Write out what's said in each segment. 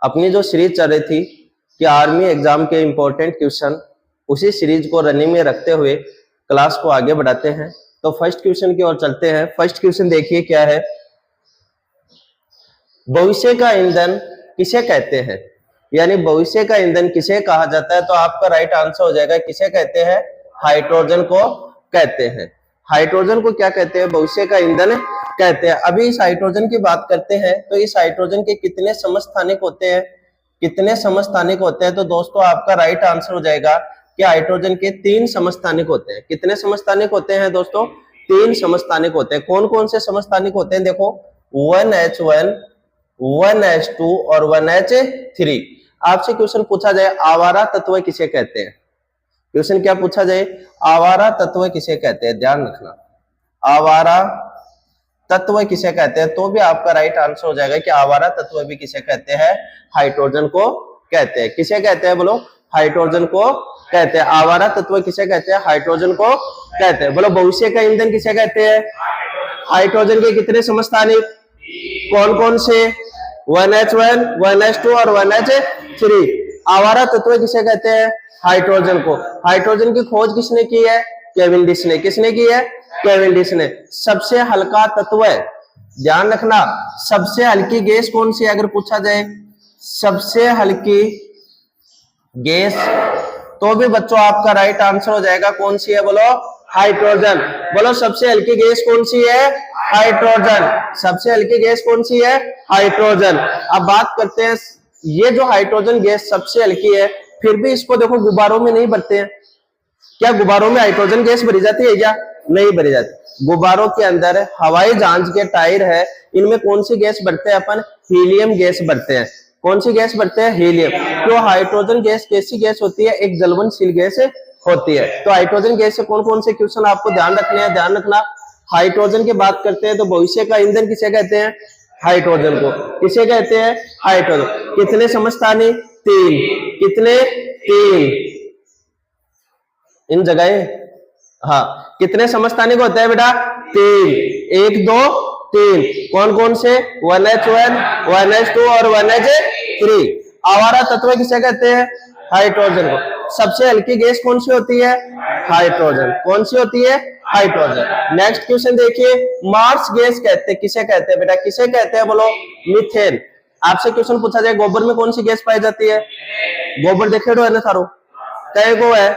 अपनी जो सीरीज चल रही थी कि आर्मी एग्जाम के इंपॉर्टेंट क्वेश्चन, उसी सीरीज को रनिंग में रखते हुए क्लास को आगे बढ़ाते हैं। तो फर्स्ट क्वेश्चन की ओर चलते हैं। फर्स्ट क्वेश्चन देखिए क्या है, भविष्य का ईंधन किसे कहते हैं, यानी भविष्य का ईंधन किसे कहा जाता है। तो आपका राइट आंसर हो जाएगा किसे कहते हैं, हाइड्रोजन को कहते हैं। हाइड्रोजन को क्या कहते हैं, भविष्य का ईंधन कहते हैं। अभी इस हाइड्रोजन की बात करते हैं तो इस हाइड्रोजन के कितने समस्थानिक होते हैं, कितने समस्थानिक होते हैं। तो दोस्तों आपका राइट आंसर हो जाएगा कि हाइड्रोजन के 3 समस्थानिक होते हैं। कितने समस्थानिक होते हैं दोस्तों, 3 समस्थानिक होते हैं। कौन कौन से समस्थानिक होते हैं, देखो 1H1, 1H2 और 1H3। आपसे क्वेश्चन पूछा जाए आवारा तत्व किसे कहते हैं, क्वेश्चन क्या पूछा जाए, आवारा तत्व किसे कहते हैं, ध्यान रखना आवारा तत्व किसे कहते हैं। तो भी आपका राइट आंसर हो जाएगा कि आवारा तत्व भी किसे कहते हैं, हाइड्रोजन को कहते हैं। किसे कहते हैं बोलो, हाइड्रोजन को कहते हैं। आवारा तत्व किसे कहते हैं, हाइड्रोजन को कहते हैं। बोलो भविष्य का ईंधन किसे कहते हैं, हाइड्रोजन के कितने समस्थानिक, कौन कौन से, 1H1, 1H2 और 1H3। आवारा तत्व किसे कहते हैं, हाइड्रोजन को। हाइड्रोजन की खोज किसने की है, केविंडिश ने। किसने की है, केविंडिश ने। सबसे हल्का तत्व है, ध्यान रखना, सबसे हल्की गैस कौन सी है अगर पूछा जाए, सबसे हल्की गैस। तो भी बच्चों आपका राइट आंसर हो जाएगा कौन सी है, बोलो हाइड्रोजन। बोलो सबसे हल्की गैस कौन सी है, हाइड्रोजन। सबसे हल्की गैस कौन सी है, हाइड्रोजन। अब बात करते हैं, ये जो हाइड्रोजन गैस सबसे हल्की है, फिर भी इसको देखो गुब्बारों में नहीं भरते हैं। क्या गुब्बारों में हाइड्रोजन गैस भरी जाती है क्या, नहीं भरी जाती। गुब्बारों के अंदर हवाई जहाज के टायर है, इनमें कौन सी गैस भरते हैं अपन, हीलियम गैस भरते हैं। कौन सी गैस भरते हैं, हीलियम। तो हाइड्रोजन गैस कैसी गैस होती है, एक जलवनशील गैस होती है। तो हाइड्रोजन गैस से कौन कौन से क्वेश्चन आपको ध्यान रखने हैं, ध्यान रखना। हाइड्रोजन की बात करते हैं तो भविष्य का ईंधन किसे कहते हैं, हाइड्रोजन को। किसे कहते हैं, हाइड्रोजन। कितने समस्थानिक, 3। कितने, 3 इन जगह। हाँ, कितने समस्थानिक होते हैं बेटा, 3। 1 2 3। कौन कौन से, 1H1, 1H2 और 1H3। आवारा तत्व किसे कहते हैं, हाइड्रोजन को। सबसे हल्की गैस कौन सी होती है, हाइड्रोजन। कौन सी होती है, हाइड्रोजन। नेक्स्ट क्वेश्चन देखिए, मार्स गैस कहते किसे कहते हैं बेटा, किसे कहते हैं, बोलो मीथेन। आपसे क्वेश्चन पूछा जाए गोबर में कौन सी गैस पाई जाती है, गोबर देखे है ना थारो, कई को है,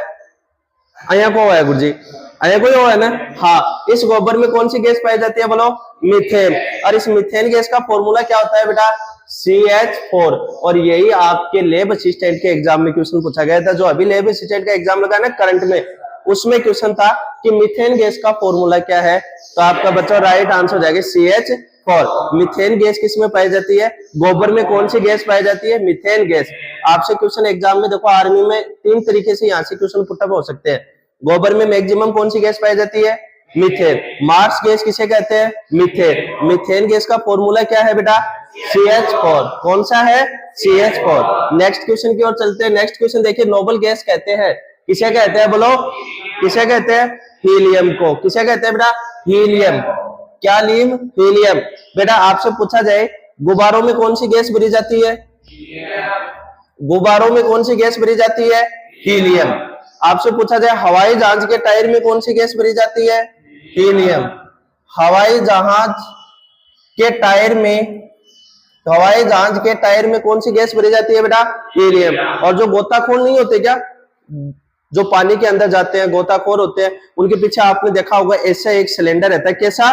अया को है गुरुजी, अया को है ना। हाँ, इस गोबर में कौन सी गैस पाई जाती है, बोलो मीथेन। और इस मीथेन गैस का फॉर्मूला क्या होता है बेटा, CH4। और यही आपके लैब असिस्टेंट के एग्जाम में क्वेश्चन पूछा गया था, जो अभी लैब असिस्टेंट का एग्जाम लगा ना करंट में, उसमें क्वेश्चन था कि मीथेन गैस का फॉर्मूला क्या है। तो आपका बच्चों राइट आंसर हो जाएगा CH4। मीथेन गैस किस में पाई जाती है, गोबर में कौन सी गैस पाई जाती है, मीथेन गैस। आपसे क्वेश्चन एग्जाम में देखो, आर्मी में 3 तरीके से यहाँ से क्वेश्चन पुटअप हो सकते हैं। गोबर में मैक्सिमम कौन सी गैस पाई जाती है, मीथेन। मार्स गैस किसे कहते हैं, मीथेन। मीथेन गैस का फॉर्मूला क्या है बेटा, CH4। कौन सा है, CH4। नेक्स्ट क्वेश्चन की ओर चलते हैं। नेक्स्ट क्वेश्चन देखिए, नोबल गैस कहते हैं किसे कहते हैं, बोलो किसे कहते हैं, हीलियम को। किसे कहते हैं बेटा, हीलियम। क्या लीम, हीलियम। बेटा आपसे पूछा जाए गुब्बारों में कौन सी गैस भरी जाती है, गुब्बारों में कौन सी गैस भरी जाती है, हीलियम। आपसे पूछा जाए हवाई जहाज के टायर में कौन सी गैस भरी जाती है, हीलियम। हवाई जहाज के टायर में, हवाई जहाज के टायर में कौन सी गैस भरी जाती है बेटा, हीलियम। और जो गोताखोर नहीं होते क्या, जो पानी के अंदर जाते हैं, गोताखोर होते हैं, उनके पीछे आपने देखा होगा ऐसा एक सिलेंडर रहता है, कैसा,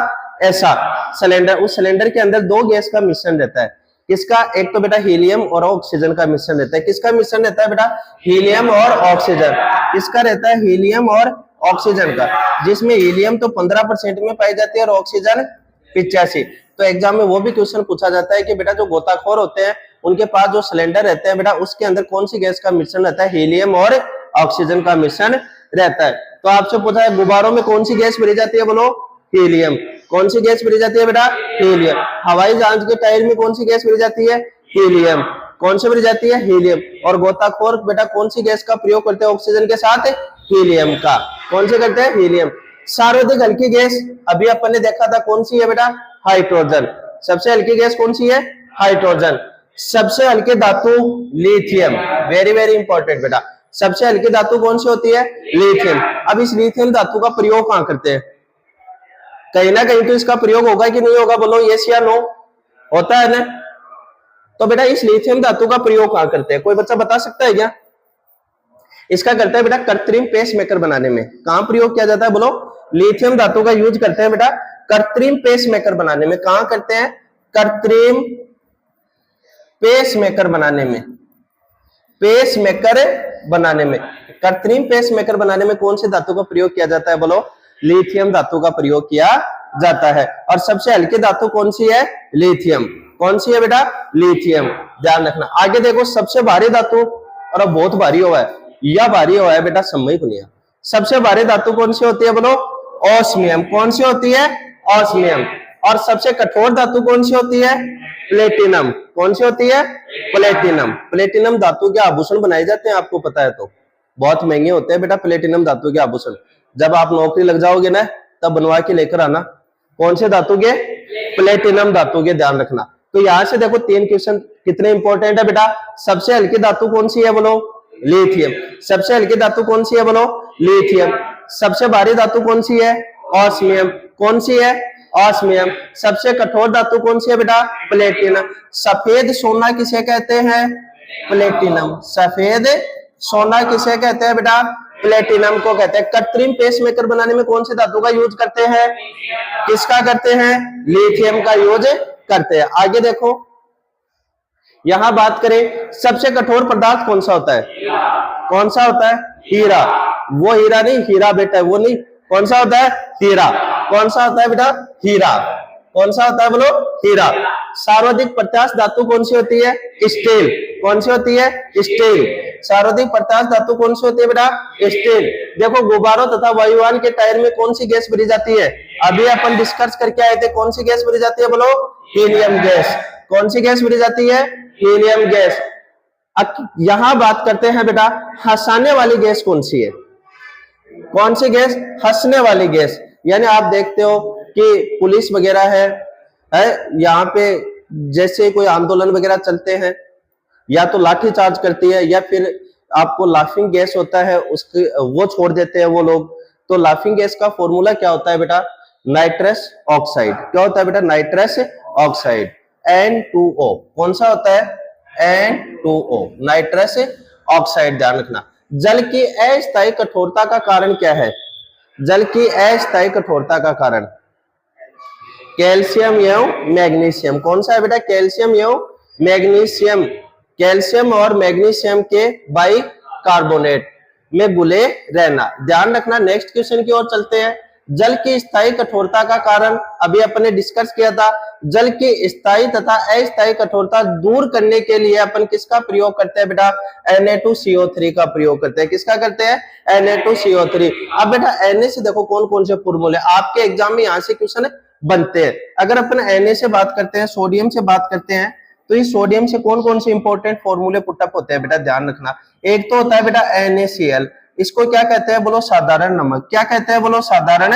ऐसा सिलेंडर। उस सिलेंडर के अंदर 2 गैस का मिश्रण रहता है। किसका, एक तो बेटा हीलियम और ऑक्सीजन का मिश्रण रहता है। किसका मिश्रण रहता है बेटा, हीलियम और ऑक्सीजन। किसका रहता है, हीलियम और ऑक्सीजन का, जिसमें हीलियम तो 15% में पाई जाती है और ऑक्सीजन 85। तो एग्जाम में वो भी क्वेश्चन पूछा जाता है कि बेटा जो गोताखोर होते हैं उनके पास जो सिलेंडर रहते हैं बेटा, उसके अंदर कौन सी गैस का मिश्रण रहता है, हीलियम और ऑक्सीजन का मिश्रण रहता है। तो आपसे पूछा है गुब्बारों में कौन सी गैस भरी जाती है, बोलो हीलियम। कौन सी गैस भरी जाती है बेटा, हीलियम। हवाई जहाज के टायर में कौन सी गैस भरी जाती है, हीलियम। कौन सी भरी जाती है, हीलियम। और गोताखोर बेटा कौन सी गैस का प्रयोग करते हैं ऑक्सीजन के साथ, हीलियम का। कौन से करते हैं, हीलियम। सर्वाधिक हल्की गैस अभी अपन ने देखा था कौन सी है बेटा, हाइड्रोजन। सबसे हल्की गैस कौन सी है, हाइड्रोजन। सबसे हल्के धातु लिथियम, वेरी वेरी इंपॉर्टेंट बेटा, सबसे हल्की धातु कौन सी होती है? लिथियम। अब इस लिथियम धातु का प्रयोग कहां करते हैं? कहीं ना कहीं तो इसका प्रयोग होगा कि नहीं होगा, बोलो यस या नो? होता है ना। तो बेटा इस लिथियम धातु का प्रयोग कहां करते हैं, कोई बच्चा बता सकता है क्या? इसका करते हैं बेटा कृत्रिम पेसमेकर बनाने में। कहां प्रयोग किया जाता है बोलो? लिथियम धातु का यूज करते हैं बेटा कृत्रिम पेसमेकर बनाने में। कहां करते हैं? कृत्रिम पेसमेकर बनाने में। पेसमेकर बनाने में, कृत्रिम पेसमेकर बनाने में कौन सी धातु का प्रयोग किया जाता है बोलो? लिथियम धातु का प्रयोग किया जाता है। और सबसे हल्की धातु कौन सी है? लिथियम। कौन सी है बेटा? लिथियम। ध्यान रखना। आगे देखो सबसे भारी धातु, और अब बहुत भारी हुआ है, यह भारी हुआ है बेटा समय कुनिया। सबसे भारी धातु कौन सी होती है बोलो? ऑस्मियम। कौन सी होती है? ऑस्मियम। और सबसे कठोर धातु कौन सी होती है? प्लेटिनम। कौन सी होती है? प्लेटिनम। प्लेटिनम धातु के आभूषण बनाए जाते हैं, आपको पता है तो बहुत महंगे होते हैं बेटा प्लेटिनम धातु के आभूषण। जब आप नौकरी लग जाओगे ना तब बनवा के लेकर आना। कौन से धातु के? प्लेटिनम धातु के। ध्यान रखना। तो यहां से देखो 3 क्वेश्चन कितने इंपॉर्टेंट है बेटा। सबसे हल्की धातु कौन सी है बोलो? लिथियम। सबसे हल्की धातु कौन सी है बोलो? लिथियम। सबसे भारी धातु कौन सी है? ऑस्मियम। कौन सी है? ऑस्मियम। सबसे कठोर धातु कौन सी है बेटा? प्लेटिनम। सफेद सोना किसे कहते हैं? प्लेटिनम। सफेद सोना किसे कहते हैं बेटा? प्लेटिनम को कहते हैं। कृत्रिम पेसमेकर बनाने में कौन सी धातु का यूज करते हैं? किसका करते हैं? लिथियम का यूज करते हैं। आगे देखो, यहां बात करें सबसे कठोर पदार्थ कौन सा होता है? कौन सा होता है? हीरा। वो हीरा नहीं, हीरा बेटा वो नहीं। कौन सा होता है? हीरा। कौन सा होता है बेटा? हीरा। कौन सा होता है बोलो? हीरा। सर्वाधिक प्रत्यास्थ धातु कौन सी होती है? स्टील। कौन सी होती है? स्टील। सर्वाधिक प्रत्यास्थ धातु कौन सी होती है बेटा? स्टील। देखो गुब्बारों तथा वायुयान के टायर में कौन सी गैस भरी जाती है? अभी अपन डिस्कस करके आए थे। कौन सी गैस भरी जाती है बोलो? Helium gas. कौन सी गैस भरी जाती है? Helium gas. यहां बात करते हैं बेटा हंसाने वाली गैस कौन सी है? कौन सी गैस? हंसने वाली गैस। यानी आप देखते हो कि पुलिस वगैरह है यहाँ पे, जैसे कोई आंदोलन वगैरह चलते हैं या तो लाठी चार्ज करती है या फिर आपको लाफिंग गैस होता है उसके वो छोड़ देते हैं वो लोग। तो लाफिंग गैस का फॉर्मूला क्या होता है बेटा? Nitrous oxide. क्या होता है बेटा? Nitrous oxide, N2O। कौन सा होता है? N2O, nitrous oxide. ध्यान रखना। जल की अस्थायी कठोरता का कारण क्या है? जल की अस्थायी कठोरता का कारण कैल्शियम एवं मैग्नीशियम। कौन सा है बेटा? कैल्शियम एवं मैग्नीशियम। कैल्शियम और मैग्नीशियम के बाइकार्बोनेट में घुले रहना। ध्यान रखना। नेक्स्ट क्वेश्चन की ओर चलते हैं। जल की स्थायी कठोरता का कारण अभी अपन ने डिस्कस किया था। जल की स्थायी तथा अस्थायी कठोरता दूर करने के लिए अपन किसका प्रयोग करते हैं बेटा? Na2CO3 का प्रयोग करते हैं। किसका करते हैं? Na2CO3। अब बेटा Na से देखो कौन कौन से फॉर्मूले आपके एग्जाम में यहाँ से क्वेश्चन बनते हैं। अगर अपन Na से बात करते हैं, सोडियम से बात करते हैं, तो इस सोडियम से कौन कौन से इंपॉर्टेंट फॉर्मूले पुटअप होते हैं बेटा? ध्यान रखना। एक तो होता है बेटा NaCl। इसको क्या कहते हैं बोलो? साधारण नमक। क्या कहते हैं बोलो? साधारण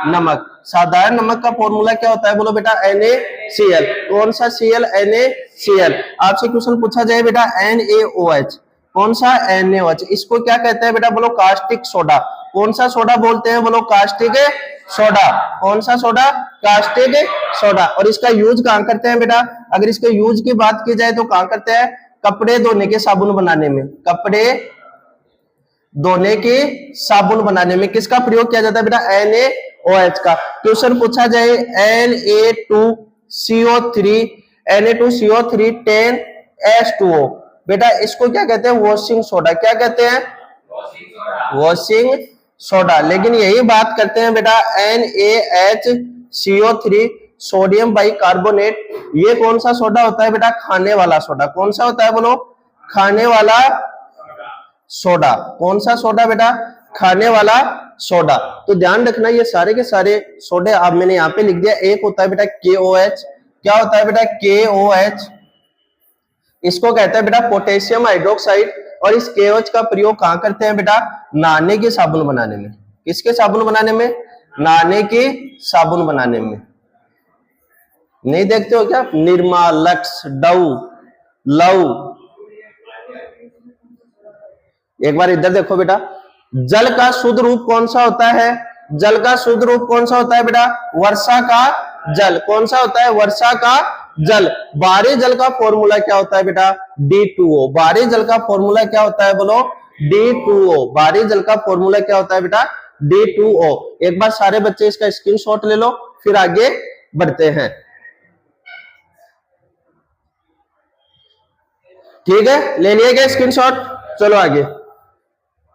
नमक। साधारण नमक का फॉर्मूला क्या होता है बोलो बेटा? NaCl। कौन सा Cl? NaCl। आपसे क्वेश्चन पूछा जाए बेटा NaOH। कौन सा? NaOH। इसको क्या कहते हैं बेटा बोलो? Caustic soda. कौन सा सोडा बोलते हैं बोलो? Caustic soda. कौन सा सोडा? Caustic soda. और इसका यूज कहां करते हैं बेटा? अगर इसके यूज की बात की जाए तो कहां करते हैं? कपड़े धोने के साबुन बनाने में। कपड़े धोने के साबुन बनाने में किसका प्रयोग किया जाता है बेटा? NaOH का। क्वेश्चन पूछा जाए Na2CO3 Na2CO3 10H2O। बेटा इसको क्या कहते हैं? Washing soda. क्या कहते हैं? Washing soda. लेकिन यही बात करते हैं बेटा NaHCO3 सोडियम बाइकार्बोनेट। ये कौन सा सोडा होता है बेटा? खाने वाला सोडा। कौन सा होता है बोलो? खाने वाला सोडा। कौन सा सोडा बेटा? खाने वाला सोडा। तो ध्यान रखना ये सारे के सारे सोडे आप मैंने यहाँ पे लिख दिया। एक होता है बेटा KOH। क्या होता है बेटा? KOH। इसको कहते हैं बेटा पोटेशियम हाइड्रोक्साइड। और इस KOH का प्रयोग कहां करते हैं बेटा? नहाने के साबुन बनाने में। किसके साबुन बनाने में? नहाने के साबुन बनाने में। नहीं देखते हो क्या? Nirma, lux, Dove, love. एक बार इधर देखो बेटा, जल का शुद्ध रूप कौन सा होता है? जल का शुद्ध रूप कौन सा होता है बेटा? वर्षा का जल। कौन सा होता है? वर्षा का जल। बाहरी जल का फॉर्मूला क्या होता है बेटा? D2O। बाहरी जल का फॉर्मूला क्या होता है बोलो? D2O। बाहरी जल का फॉर्मूला क्या होता है बेटा? D2O। एक बार सारे बच्चे इसका स्क्रीनशॉट ले लो, फिर आगे बढ़ते हैं। ठीक है, ले लिया गया स्क्रीनशॉट, चलो आगे।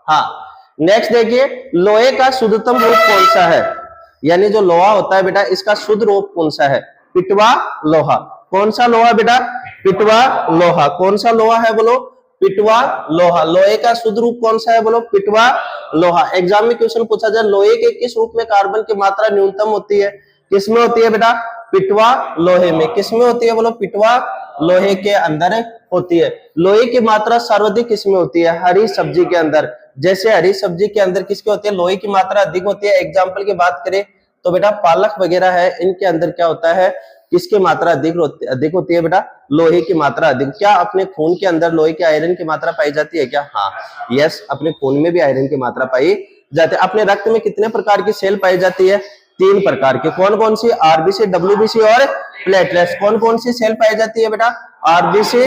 हाँ, नेक्स्ट देखिए, लोहे का शुद्धतम रूप कौन सा है? यानी जो लोहा होता है बेटा, इसका शुद्ध रूप कौन सा है? पिटवा लोहा। कौन सा लोहा बेटा? पिटवा लोहा। कौन सा लोहा है बोलो? पिटवा लोहा। लोहे का शुद्ध रूप कौन सा है बोलो? पिटवा लोहा। एग्जाम में क्वेश्चन पूछा जाए, लोहे के किस रूप में कार्बन की मात्रा न्यूनतम होती है? किसमें होती है बेटा? पिटवा लोहे में। किसमें होती है बोलो? पिटवा लोहे के अंदर होती है। लोहे की मात्रा सर्वाधिक किसमें होती है? हरी सब्जी के अंदर। जैसे हरी सब्जी के अंदर किसके होती है? लोहे की मात्रा अधिक होती है। एग्जाम्पल की बात करें तो बेटा पालक वगैरह है, इनके अंदर क्या होता है? किसकी मात्रा अधिक होती है बेटा? लोहे की मात्रा अधिक। क्या अपने खून के अंदर लोहे के आयरन की मात्रा पाई जाती है क्या? हाँ, यस, अपने खून में भी आयरन की मात्रा पाई जाती है। अपने रक्त में कितने प्रकार की सेल पाई जाती है? 3 प्रकार की। कौन कौन सी? आरबीसी, डब्ल्यूबीसी और प्लेटलेट्स। कौन कौन सी सेल पाई जाती है बेटा? आरबीसी,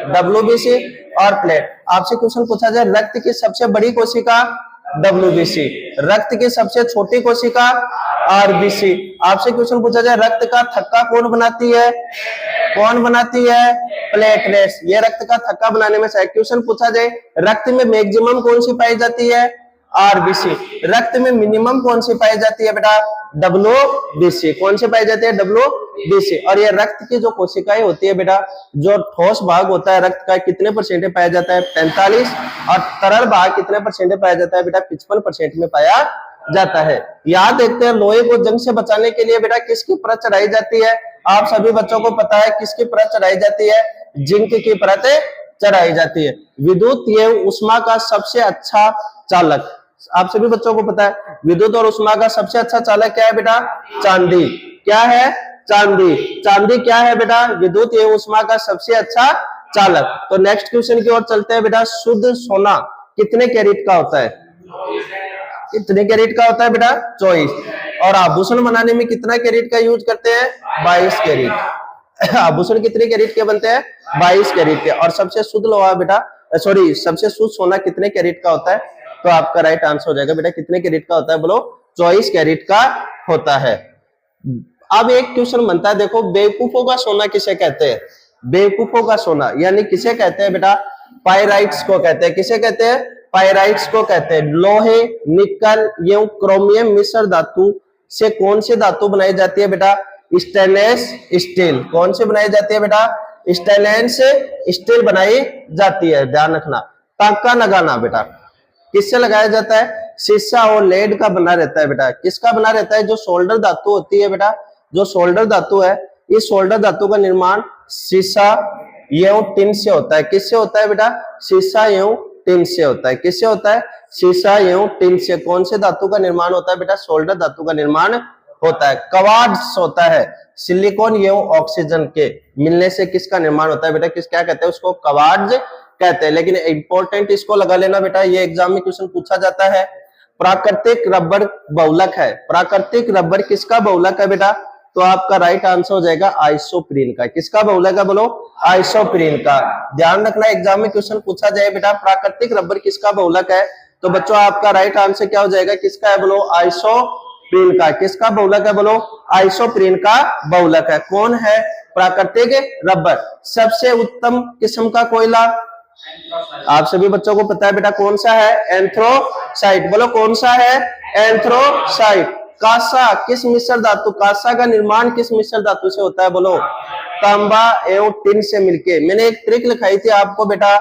डब्ल्यूबीसी और प्लेट। आपसे क्वेश्चन पूछा जाए, रक्त की सबसे बड़ी कोशिका डब्ल्यूबीसी, रक्त की सबसे छोटी कोशिका आरबीसी। आपसे क्वेश्चन पूछा जाए, रक्त का थक्का कौन बनाती है? कौन बनाती है? प्लेटलेट्स। ये रक्त का थक्का बनाने में से। क्वेश्चन पूछा जाए, रक्त में मैक्सिमम कौन सी पाई जाती है? आरबीसी। रक्त में मिनिमम कौन सी पाई जाती है बेटा? डब्ल्यूबीसी। कौन सी पाई जाती है? डब्ल्यूबीसी। और ये रक्त की जो कोशिकाएं होती है बेटा, जो ठोस भाग होता है रक्त का, कितने परसेंट पाया जाता है? 45। और तरल भाग कितने परसेंट पाया जाता है बेटा? 55% में पाया जाता है। याद देखते हैं, लोहे को जंग से बचाने के लिए बेटा किसकी परत चढ़ाई जाती है? आप सभी बच्चों को पता है किसकी परत चढ़ाई जाती है? जिंक की परत चढ़ाई जाती है। विद्युत एवं उष्मा का सबसे अच्छा चालक, आप सभी बच्चों को पता है, विद्युत और उष्मा का सबसे अच्छा चालक क्या है बेटा? चांदी। क्या है? चांदी। चांदी क्या है बेटा? विद्युत एवं उष्मा का सबसे अच्छा चालक। तो नेक्स्ट क्वेश्चन की ओर चलते हैं बेटा। शुद्ध सोना कितने कैरेट का होता है? कितने कैरेट का होता है बेटा? 24। और आभूषण बनाने में कितना कैरेट का यूज करते हैं? 22 कैरेट। आभूषण कितने कैरेट के बनते हैं? 22 कैरेट के। और सबसे शुद्ध लोहा बेटा, सॉरी, सबसे शुद्ध सोना कितने कैरेट का होता है? तो आपका राइट आंसर हो जाएगा बेटा, कितने कैरेट का होता है बोलो? 24 कैरेट का होता है। अब एक क्वेश्चन बनता है, देखो, बेवकूफों का सोना किसे कहते हैं? बेवकूफों का सोना यानी किसे कहते हैं बेटा? पाइराइट्स को कहते हैं। किसे कहते हैं? पाइराइट्स को कहते हैं। लोहे, निकल एवं क्रोमियम मिश्र धातु से कौन सी धातु बनाई जाती है बेटा? Stainless steel. कौन सी बनाई जाती है बेटा? स्टेनलेस स्टील बनाई जाती है। ध्यान रखना। टांका लगाना बेटा किससे लगाया जाता है? शीशा और लेड का बना रहता है बेटा। किसका बना रहता है? जो सोल्डर धातु होती है बेटा, जो सोल्डर धातु है, इस सोल्डर धातु का निर्माण शीशा एवं टिन से होता है। किससे होता है बेटा? शीशा एवं टिन से होता है। किससे होता है? शीशा एवं टिन से। कौन से धातु का निर्माण होता है बेटा? सोल्डर धातु का निर्माण होता है। कवार्ट्ज होता है सिलिकॉन एवं ऑक्सीजन के मिलने से किसका निर्माण होता है बेटा? किस क्या कहते हैं उसको? कवार्ट्ज कहते हैं। लेकिन इंपॉर्टेंट इसको लगा लेना बेटा, ये एग्जाम में क्वेश्चन पूछा जाता है। प्राकृतिक रबर बहुलक है। प्राकृतिक रबर किसका बहुलक है बेटा? तो आपका राइट आंसर हो जाएगा आइसोप्रीन का। किसका बहुलक है बोलो? आइसोप्रीन का। ध्यान रखना, एग्जाम में क्वेश्चन पूछा जाए बेटा प्राकृतिक रबर किसका बहुलक है, तो बच्चों आपका राइट आंसर क्या हो जाएगा? किसका है बोलो? आइसोप्रीन का। किसका बहुलक है बोलो? आइसोप्रीन का बहुलक है। कौन है प्राकृतिक रबर? सबसे उत्तम किस्म का कोयला आप सभी बच्चों को पता है बेटा, कौन सा है? एंथ्रोसाइट। बोलो कौन सा है? एंथ्रोसाइट। कांसा किस मिश्र धातु, कांसा का निर्माण किस मिश्र धातु से होता है? बोलो तांबा एवं टिन से मिलके। मैंने एक ट्रिक लिखाई थी आपको बेटा,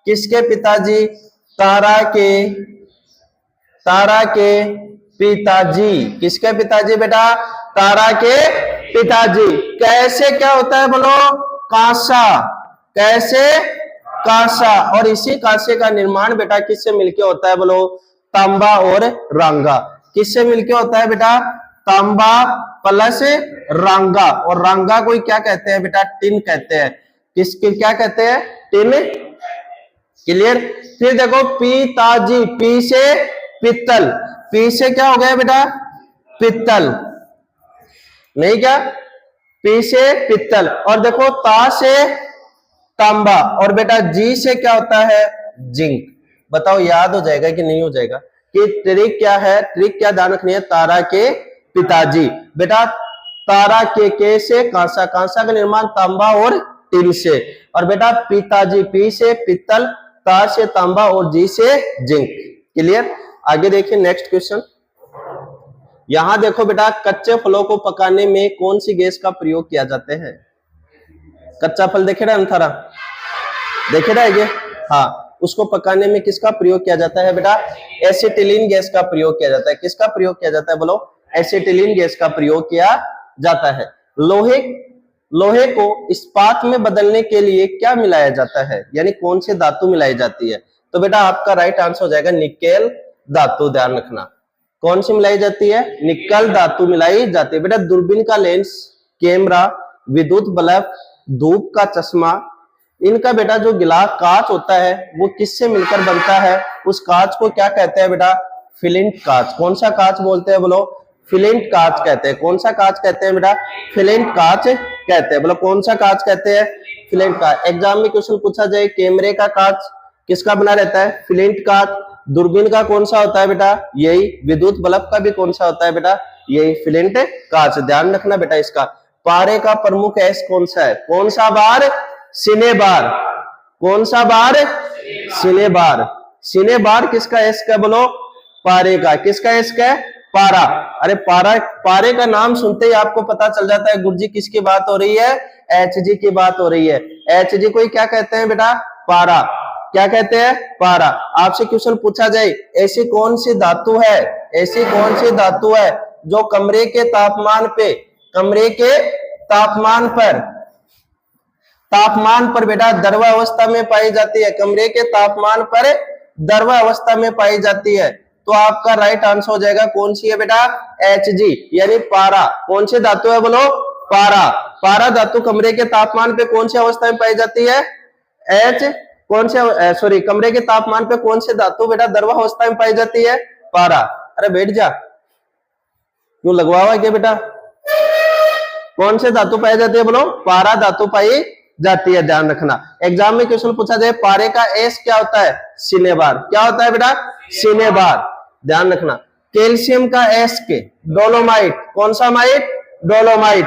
किसके पिताजी? तारा के पिताजी। किसके पिताजी बेटा? तारा के पिताजी। कैसे क्या होता है बोलो? कांसा। कैसे? कांसा। और इसी कांसे का निर्माण बेटा किससे मिलके होता है बोलो? तांबा और रांगा। किससे मिलके होता है बेटा? तांबा प्लस रांगा। और रांगा को क्या कहते हैं बेटा? टिन कहते हैं। किसके क्या कहते हैं? टिन। क्लियर। फिर देखो पिताजी, पी से पित्तल, पी से क्या हो गया बेटा? पित्तल, नहीं क्या? पी से पित्तल। और देखो ता से तांबा, और बेटा जी से क्या होता है? जिंक। बताओ याद हो जाएगा कि नहीं हो जाएगा? कि ट्रिक क्या है? ट्रिक क्या ध्यान रखनी है? तारा के पिताजी, बेटा तारा के से कांसा, कांसा का निर्माण तांबा और टिन से। और बेटा पिताजी, पी से पित्तल, ता से तांबा और जी से जिंक। क्लियर। आगे देखिए नेक्स्ट क्वेश्चन। यहां देखो बेटा, कच्चे फलों को पकाने में कौन सी गैस का प्रयोग किया जाता है? कच्चा फल देखे रहे अंथारा, देखे रहेंगे? हाँ, उसको पकाने में किसका प्रयोग किया जाता है बेटा? एसिटिलीन गैस का प्रयोग किया जाता है। किसका प्रयोग किया जाता है बोलो? एसिटिलीन गैस का प्रयोग किया जाता है। लोहे को इस्पात में बदलने के लिए क्या मिलाया जाता है? यानी कौन सी धातु मिलाई जाती है? तो बेटा आपका राइट आंसर हो जाएगा निकेल धातु। ध्यान रखना, कौन सी मिलाई जाती है? निकल धातु मिलाई जाती है। बेटा दूरबीन का लेंस, कैमरा, विद्युत बल्ब, धूप का चश्मा, इनका बेटा जो गिलास कांच होता है वो किससे मिलकर बनता है? उस कांच को क्या कहते हैं बेटा? फिलिंट कांच। कौन सा कांच बोलते हैं बोलो? फिलिंट कांच कहते हैं। कौन सा कांच कहते हैं बेटा? फिलिंट कांच कहते हैं। बोलो कौन सा कांच कहते हैं? फिलिंट कांच। एग्जाम में क्वेश्चन पूछा जाए, कैमरे का कांच किसका बना रहता है? फिलिंट कांच। दूरबीन का कौन सा होता है बेटा? यही। विद्युत बल्ब का भी कौन सा होता है बेटा? यही फिलिंट कांच। ध्यान रखना बेटा इसका। पारे का प्रमुख एस कौन सा है? कौन सा बार? सिने बार। कौन सा बार? सिने बार। सिने बार किसका एस का बोलो? पारे का। किसका एस का? पारा। अरे पारा, पारे का नाम सुनते ही आपको पता चल जाता है गुरुजी किसकी बात हो रही है? Hg की बात हो रही है। Hg को क्या कहते हैं बेटा? पारा। क्या कहते हैं? पारा। आपसे क्वेश्चन पूछा जाए, ऐसी कौन सी धातु है, ऐसी कौन सी धातु है जो कमरे के तापमान पे, कमरे के तापमान पर बेटा द्रव अवस्था में पाई जाती है? कमरे के तापमान पर द्रव अवस्था में पाई जाती है। तो आपका राइट आंसर हो जाएगा कौन सी है बेटा? Hg यानी पारा। कौन सी धातु है बोलो? पारा। पारा धातु कमरे के तापमान पे कौन सी अवस्था में पाई जाती है? कौन से सॉरी कमरे के तापमान पे कौन से धातु बेटा द्रव अवस्था में पाई जाती है? पारा। अरे बैठ जा, क्यों लगवा हुआ क्या बेटा? कौन से धातु पाई जाती है बोलो? पारा धातु पाई जाती है। ध्यान रखना, एग्जाम में क्वेश्चन पूछा जाए पारे का एस क्या होता है? सिने बार। क्या होता है बेटा? सिने बार। ध्यान रखना। कैल्शियम का एस के डोलोमाइट। कौन सा माइट? डोलोमाइट।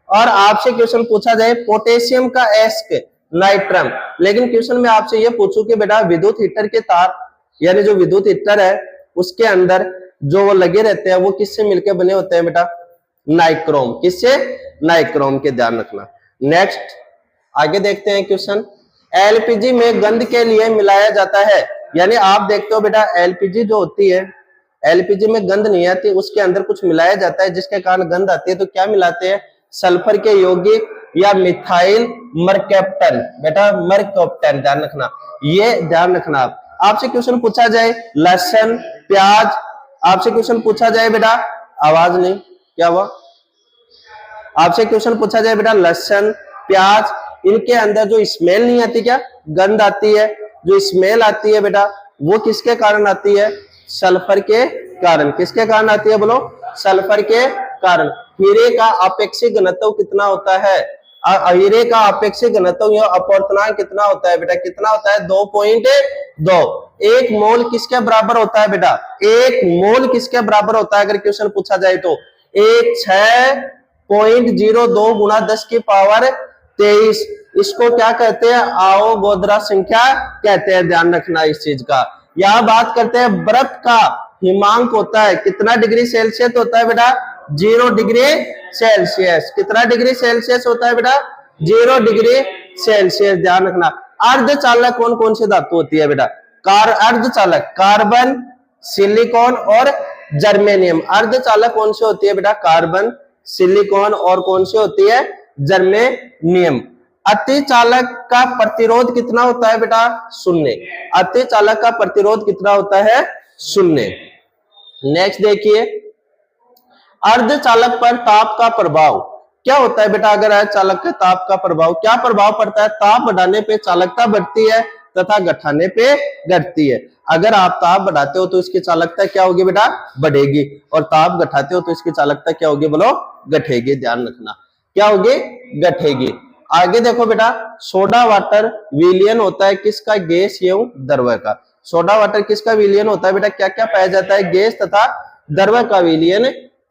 और आपसे क्वेश्चन पूछा जाए पोटेशियम का एस के नाइट्रम। लेकिन क्वेश्चन में आपसे ये पूछूं कि बेटा विद्युत हीटर के तार, यानी जो विद्युत हीटर है उसके अंदर जो वो लगे रहते हैं वो किससे मिलकर बने होते हैं बेटा? नाइक्रोम। किससे? नाइक्रोम के। ध्यान रखना। नेक्स्ट आगे देखते हैं क्वेश्चन। एलपीजी में गंध के लिए मिलाया जाता है, यानी आप देखते हो बेटा एलपीजी जो होती है, एलपीजी में गंध नहीं आती, उसके अंदर कुछ मिलाया जाता है जिसके कारण गंध आती है। तो क्या मिलाते हैं? सल्फर के यौगिक या मिथाइल मरकैप्टन। बेटा मरकैप्टन। ध्यान रखना, ये ध्यान रखना। आपसे क्वेश्चन पूछा जाए लहसुन, प्याज, आपसे क्वेश्चन पूछा जाए बेटा, आवाज नहीं, क्या हुआ? आपसे क्वेश्चन पूछा जाए बेटा लहसुन, प्याज, इनके अंदर जो स्मेल नहीं आती, क्या गंध आती है, जो स्मेल आती है बेटा वो किसके कारण आती है? सल्फर के कारण। किसके कारण आती है बोलो? सल्फर के कारण। हीरे का अपेक्षिक घनत्व कितना होता है? हीरे का अपेक्षिक घनत्व या अपवर्तनांक कितना होता है बेटा? कितना होता है? 2.2। एक मोल किसके बराबर होता है बेटा? एक मोल किसके बराबर होता है अगर क्वेश्चन पूछा जाए तो? 6.02 गुणा 10 की पावर 23। इसको क्या कहते हैं? आवोगोद्रा संख्या कहते हैं। ध्यान रखना इस चीज का। यहां बात करते हैं बर्फ का हिमांक होता है कितना डिग्री सेल्सियस होता है बेटा? 0 डिग्री सेल्सियस। कितना डिग्री सेल्सियस होता है बेटा? 0 डिग्री सेल्सियस। ध्यान रखना। अर्धचालक कौन कौन सी धातु होती है बेटा? अर्धचालक कार्बन, सिलिकॉन और जर्मेनियम। अर्धचालक कौन सी होती है बेटा? कार्बन, सिलिकॉन और कौन सी होती है? जर्मेनियम। अतिचालक का प्रतिरोध कितना होता है बेटा? 0। अतिचालक का प्रतिरोध कितना होता है? 0। नेक्स्ट देखिए, अर्धचालक पर ताप का प्रभाव क्या होता है बेटा अगर चालक के ताप का प्रभाव, क्या प्रभाव पड़ता है? ताप बढ़ाने पे चालकता बढ़ती है तथा घटाने पे घटती है। अगर आप ताप बढ़ाते हो तो इसकी चालकता क्या होगी बेटा? बढ़ेगी, और ताप घटाते हो तो इसकी चालकता क्या होगी बोलो? घटेगी। ध्यान रखना क्या होगी? घटेगी। आगे देखो बेटा, सोडा वाटर विलयन होता है किसका? गैस एवं द्रव का। सोडा वाटर किसका विलयन होता है बेटा? क्या क्या पाया जाता है? गैस तथा द्रव का विलयन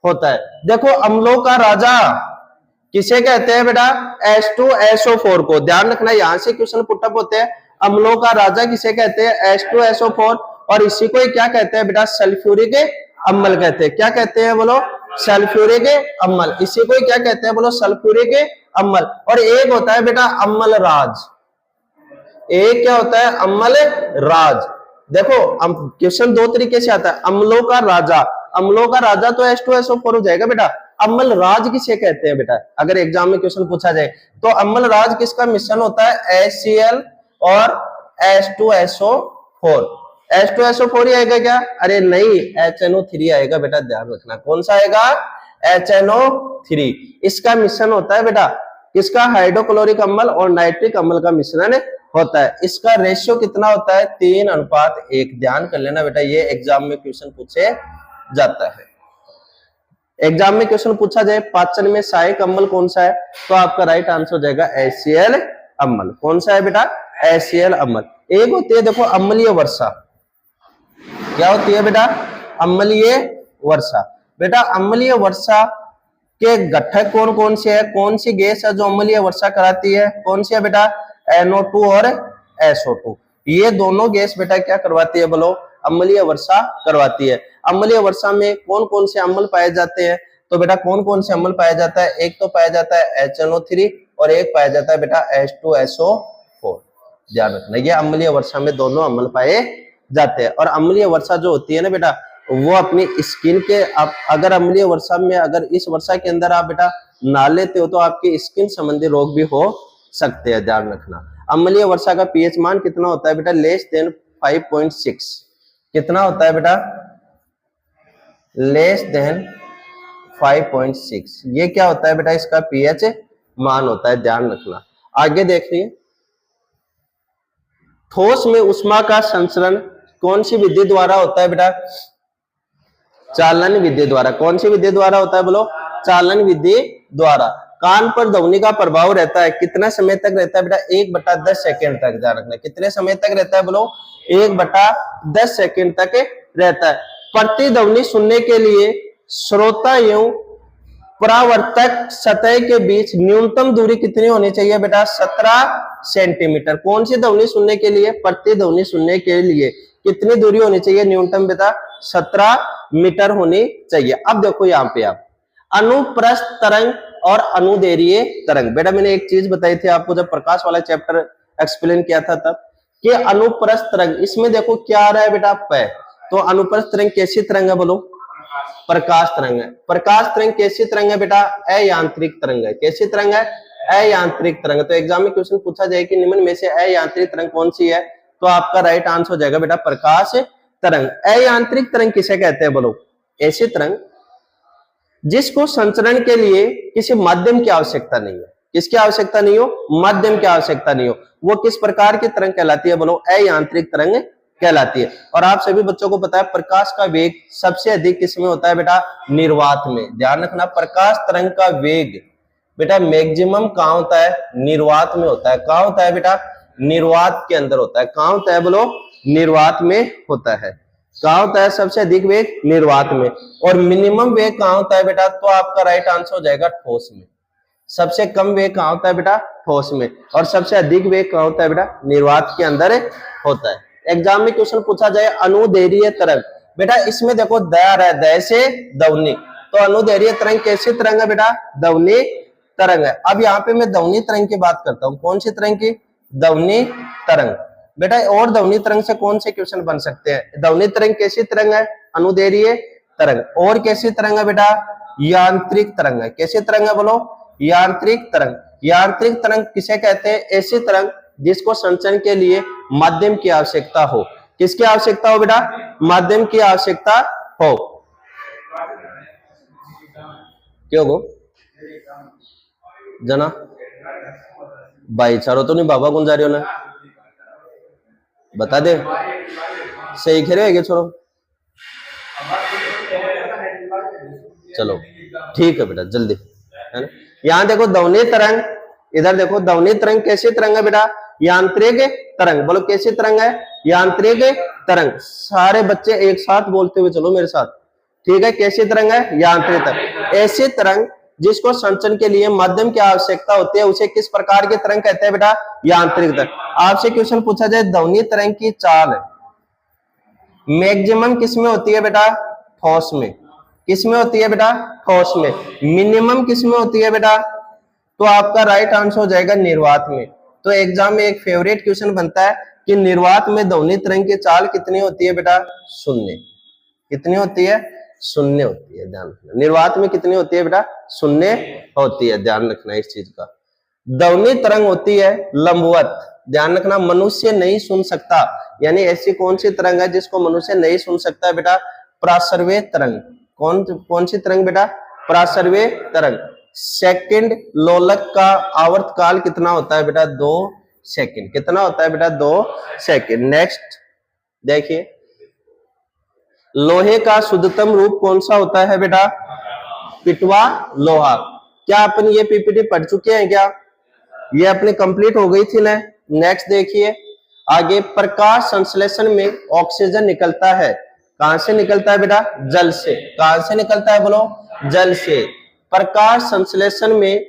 होता है। देखो अम्लों का राजा किसे कहते हैं बेटा? H2SO4 को। ध्यान रखना यहां से क्वेश्चन पुटअप होते हैं। अम्लों का राजा किसे कहते हैं? H2SO4। और इसी को क्या कहते हैं बेटा? सल्फ्यूरिक अम्ल कहते हैं। क्या कहते हैं बोलो? सल्फ्यूरिक अम्ल। इसी को क्या कहते हैं बोलो? सल्फ्यूरिक अम्ल। और एक होता है बेटा अम्ल राज। एक क्या होता है? अम्ल राज। देखो क्वेश्चन दो तरीके से आता है। अम्लों का राजा, अम्लों का राजा तो H2SO4 हो जाएगा बेटा। अम्ल राज किसे कहते हैं बेटा? अगर एग्जाम में क्वेश्चन पूछा जाए तो अम्ल राज किसका मिश्रण होता है? HCl और H2SO4। H2SO4 ही आएगा क्या? अरे नहीं, HNO3 आएगा बेटा। ध्यान रखना कौन सा आएगा? HNO3। इसका मिश्रण होता है बेटा किसका? हाइड्रोक्लोरिक अम्ल और नाइट्रिक अम्ल का मिश्रण होता है। इसका रेशियो कितना होता है? 3:1। ध्यान कर लेना बेटा, ये एग्जाम में क्वेश्चन पूछे जाता है। एग्जाम में क्वेश्चन पूछा जाए पाचन में सहायक अम्ल कौन सा है, तो आपका राइट आंसर हो जाएगा HCl अम्ल। कौन सा है बेटा? HCl अम्ल। एक होती है देखो अम्लीय वर्षा। क्या होती है बेटा? अम्लीय वर्षा। बेटा अम्लीय वर्षा के घटक कौन कौन से है? कौन सी गैस है जो अम्लीय वर्षा कराती है? कौन सी है बेटा? NO2 और SO2। ये दोनों गैस बेटा क्या करवाती है बोलो? अम्लीय वर्षा करवाती है। अम्लीय वर्षा में कौन कौन से अम्ल पाए जाते हैं? तो बेटा कौन कौन से अम्ल पाया जाता है? एक तो पाया जाता है HNO3 और एक पाया जाता है बेटा H2SO4। ध्यान रखना ये अम्लीय वर्षा में दोनों अम्ल पाए जाते हैं। और अम्लीय वर्षा जो होती है ना बेटा, वो अपनी स्किन के अगर अम्लीय वर्षा में अगर इस वर्षा के अंदर आप बेटा नहा लेते हो तो आपके स्किन संबंधी रोग भी हो सकते हैं। ध्यान रखना अम्लीय वर्षा का पीएच मान कितना होता है बेटा? Less than 5.6। कितना होता है बेटा? Less than 5.6। ये क्या होता है बेटा? इसका पीएच मान होता है। ध्यान रखना। आगे देखिए, ठोस में ऊष्मा का संचरण कौन सी विधि द्वारा होता है बेटा? चालन विधि द्वारा। कौन सी विधि द्वारा होता है बोलो? चालन विधि द्वारा। कान पर ध्वनि का प्रभाव रहता है कितना समय तक रहता है बेटा? 1/10 सेकेंड तक। ध्यान रखना कितने समय तक रहता है बोलो? 1/10 सेकेंड तक रहता है। प्रतिध्वनि सुनने के लिए श्रोता एवं परावर्तक सतह के बीच न्यूनतम दूरी कितनी होनी चाहिए बेटा? 17 सेंटीमीटर। कौन सी ध्वनि सुनने के लिए? प्रतिध्वनि सुनने के लिए कितनी दूरी होनी चाहिए न्यूनतम बेटा? 17 मीटर होनी चाहिए। अब देखो यहाँ पे आप अनुप्रस्थ तरंग और अनुदैर्घ्य तरंग। बेटा मैंने एक चीज बताई थी आपको जब प्रकाश वाला चैप्टर एक्सप्लेन किया था तब, कि अनुप्रस्थ तरंग, इसमें देखो क्या आ रहा है बेटा? प। तो अनुप्रस्थ तरंग कैसी तरंग है बोलो? प्रकाश तरंग है। प्रकाश तरंग कैसी तरंग है बेटा? अयांत्रिक तरंग है। कैसी तरंग है? अयांत्रिक तरंग। तो एग्जाम में क्वेश्चन पूछा जाए कि निम्न में से अयांत्रिक तरंग कौन सी है, तो आपका राइट आंसर हो जाएगा बेटा प्रकाश तरंग। अयांत्रिक तरंग किसे कहते हैं बोलो? ऐसी तरंग जिसको संचरण के लिए किसी माध्यम की आवश्यकता नहीं है। किसकी आवश्यकता नहीं हो? माध्यम की आवश्यकता नहीं हो। वो किस प्रकार की तरंग कहलाती है बोलो? अयांत्रिक तरंग कहलाती है। और आप सभी बच्चों को पता है प्रकाश का वेग सबसे अधिक किसमें होता है बेटा? निर्वात में। ध्यान रखना प्रकाश तरंग का वेग बेटा मैक्सिमम कहां होता है? निर्वात में होता है। कहां होता है बेटा? निर्वात के अंदर होता है। कहां होता है बोलो? निर्वात में होता है। कहां होता है सबसे अधिक वेग? निर्वात में। और मिनिमम वेग कहां होता है बेटा? तो आपका राइट आंसर हो जाएगा ठोस में। सबसे कम वेग कहां होता है बेटा? ठोस में। और सबसे अधिक वेग कहां होता है बेटा? निर्वात के अंदर होता है। एग्जाम में क्वेश्चन पूछा जाए अनुदैर्घ्य तरंग। बेटा इसमें देखो दया है, दय से ध्वनि। तो अनुदैर्घ्य तरंग कैसी तरंग है बेटा? ध्वनि तरंग है। अब यहाँ पे मैं ध्वनि तरंग की बात करता हूँ। कौन सी तरंग की? ध्वनि तरंग। बेटा और ध्वनि तरंग से कौन से क्वेश्चन बन सकते हैं? ध्वनि तरंग कैसी तरंग है? अनुदैर्घ्य तरंग। और कैसी तरंग है बेटा? यांत्रिक तरंग है। कैसी तरंग है बोलो? यांत्रिक तरंग। यांत्रिक तरंग किसे कहते हैं? ऐसी तरंग जिसको संचरण के लिए माध्यम की आवश्यकता हो। किसकी आवश्यकता हो बेटा? माध्यम की आवश्यकता हो। क्यों गो? जना भाईचारो तो नहीं बाबा कौन जा रही हो ना बता दे सही कह रहे हो छोड़ो चलो ठीक है बेटा जल्दी है ना। यहाँ देखो ध्वनि तरंग, इधर देखो ध्वनि तरंग कैसी तरंग है बेटा, यांत्रिक तरंग। बोलो कैसी तरंग है, यांत्रिक तरंग। सारे बच्चे एक साथ बोलते हुए चलो मेरे साथ, ठीक है। कैसी तरंग है, यांत्रिक तरंग। ऐसी तरंग जिसको संचरण के लिए माध्यम की आवश्यकता होती है उसे किस प्रकार की तरंग कहते हैं बेटा, यांत्रिक तरंग। आपसे क्वेश्चन पूछा जाए ध्वनि तरंग की चाल मैक्सिमम किसमें होती है बेटा, ठोस में। किसमें होती है बेटा, ठोस में। मिनिमम किसमें होती है बेटा, तो आपका राइट आंसर हो जाएगा निर्वात में। तो एग्जाम में एक फेवरेट क्वेश्चन बनता है कि निर्वात में ध्वनि तरंग की चाल कितनी होती है बेटा, शून्य। कितनी होती है, शून्य होती है, ध्यान रखना। निर्वात में कितनी होती है बेटा, शून्य होती है, ध्यान रखना इस चीज का। ध्वनि तरंग होती है लंबवत, ध्यान रखना, मनुष्य नहीं सुन सकता। यानी ऐसी कौन सी तरंग है जिसको मनुष्य नहीं सुन सकता है बेटा, प्रासर्वे तरंग। कौन सी तरंग बेटा, प्रासर्वे तरंग। सेकंड लोलक का आवर्त काल कितना होता है बेटा, 2 सेकंड। कितना होता है बेटा, 2 सेकंड। नेक्स्ट देखिए, लोहे का शुद्धतम रूप कौन सा होता है बेटा, पिटवा लोहा। क्या अपन ये पीपीटी पढ़ चुके हैं क्या, ये अपनी कंप्लीट हो गई थी ना। नेक्स्ट देखिए आगे, प्रकाश संश्लेषण में ऑक्सीजन निकलता है, कहां से निकलता है बेटा, जल से। कहां से निकलता है बोलो, जल से। प्रकाश संश्लेषण में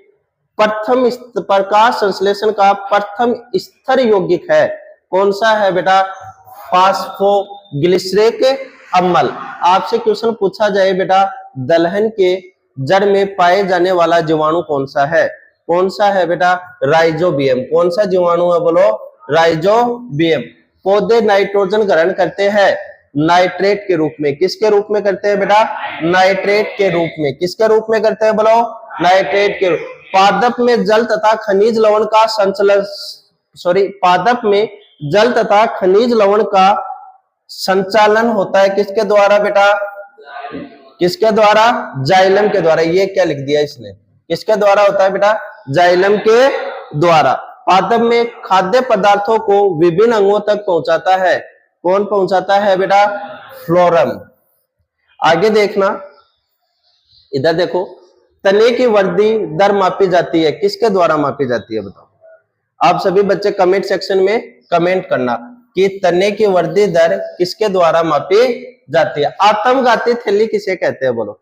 प्रकाश संश्लेषण का प्रथम स्तर यौगिक है, कौन सा है बेटा, फास्फोग्लिसरेट अम्ल। आपसे क्वेश्चन पूछा जाए बेटा दलहन के जड़ में पाए जाने वाला जीवाणु कौन सा है, कौन सा है बेटा, राइजोबियम। कौन सा जीवाणु है बोलो, राइजोबियम। पौधे नाइट्रोजन ग्रहण करते हैं नाइट्रेट के रूप में, किसके रूप में करते हैं बेटा, नाइट्रेट के रूप में। किसके रूप में करते हैं बोलो, नाइट्रेट के रूप। पादप में जल तथा खनिज लवण का संचलन, पादप में जल तथा खनिज लवण का संचालन होता है किसके द्वारा बेटा, किसके द्वारा, जाइलम के द्वारा। ये क्या लिख दिया इसने, किसके द्वारा होता है बेटा, जाइलम के द्वारा। पादप में खाद्य पदार्थों को विभिन्न अंगों तक पहुंचाता है, कौन पहुंचाता है बेटा, फ्लोरम। आगे देखना, इधर देखो, तने की वृद्धि दर मापी जाती है, किसके द्वारा मापी जाती है बताओ। आप सभी बच्चे कमेंट सेक्शन में कमेंट करना कि तने की वृद्धि दर किसके द्वारा मापी जाती है। आत्मघाती थैली किसे कहते हैं बोलो,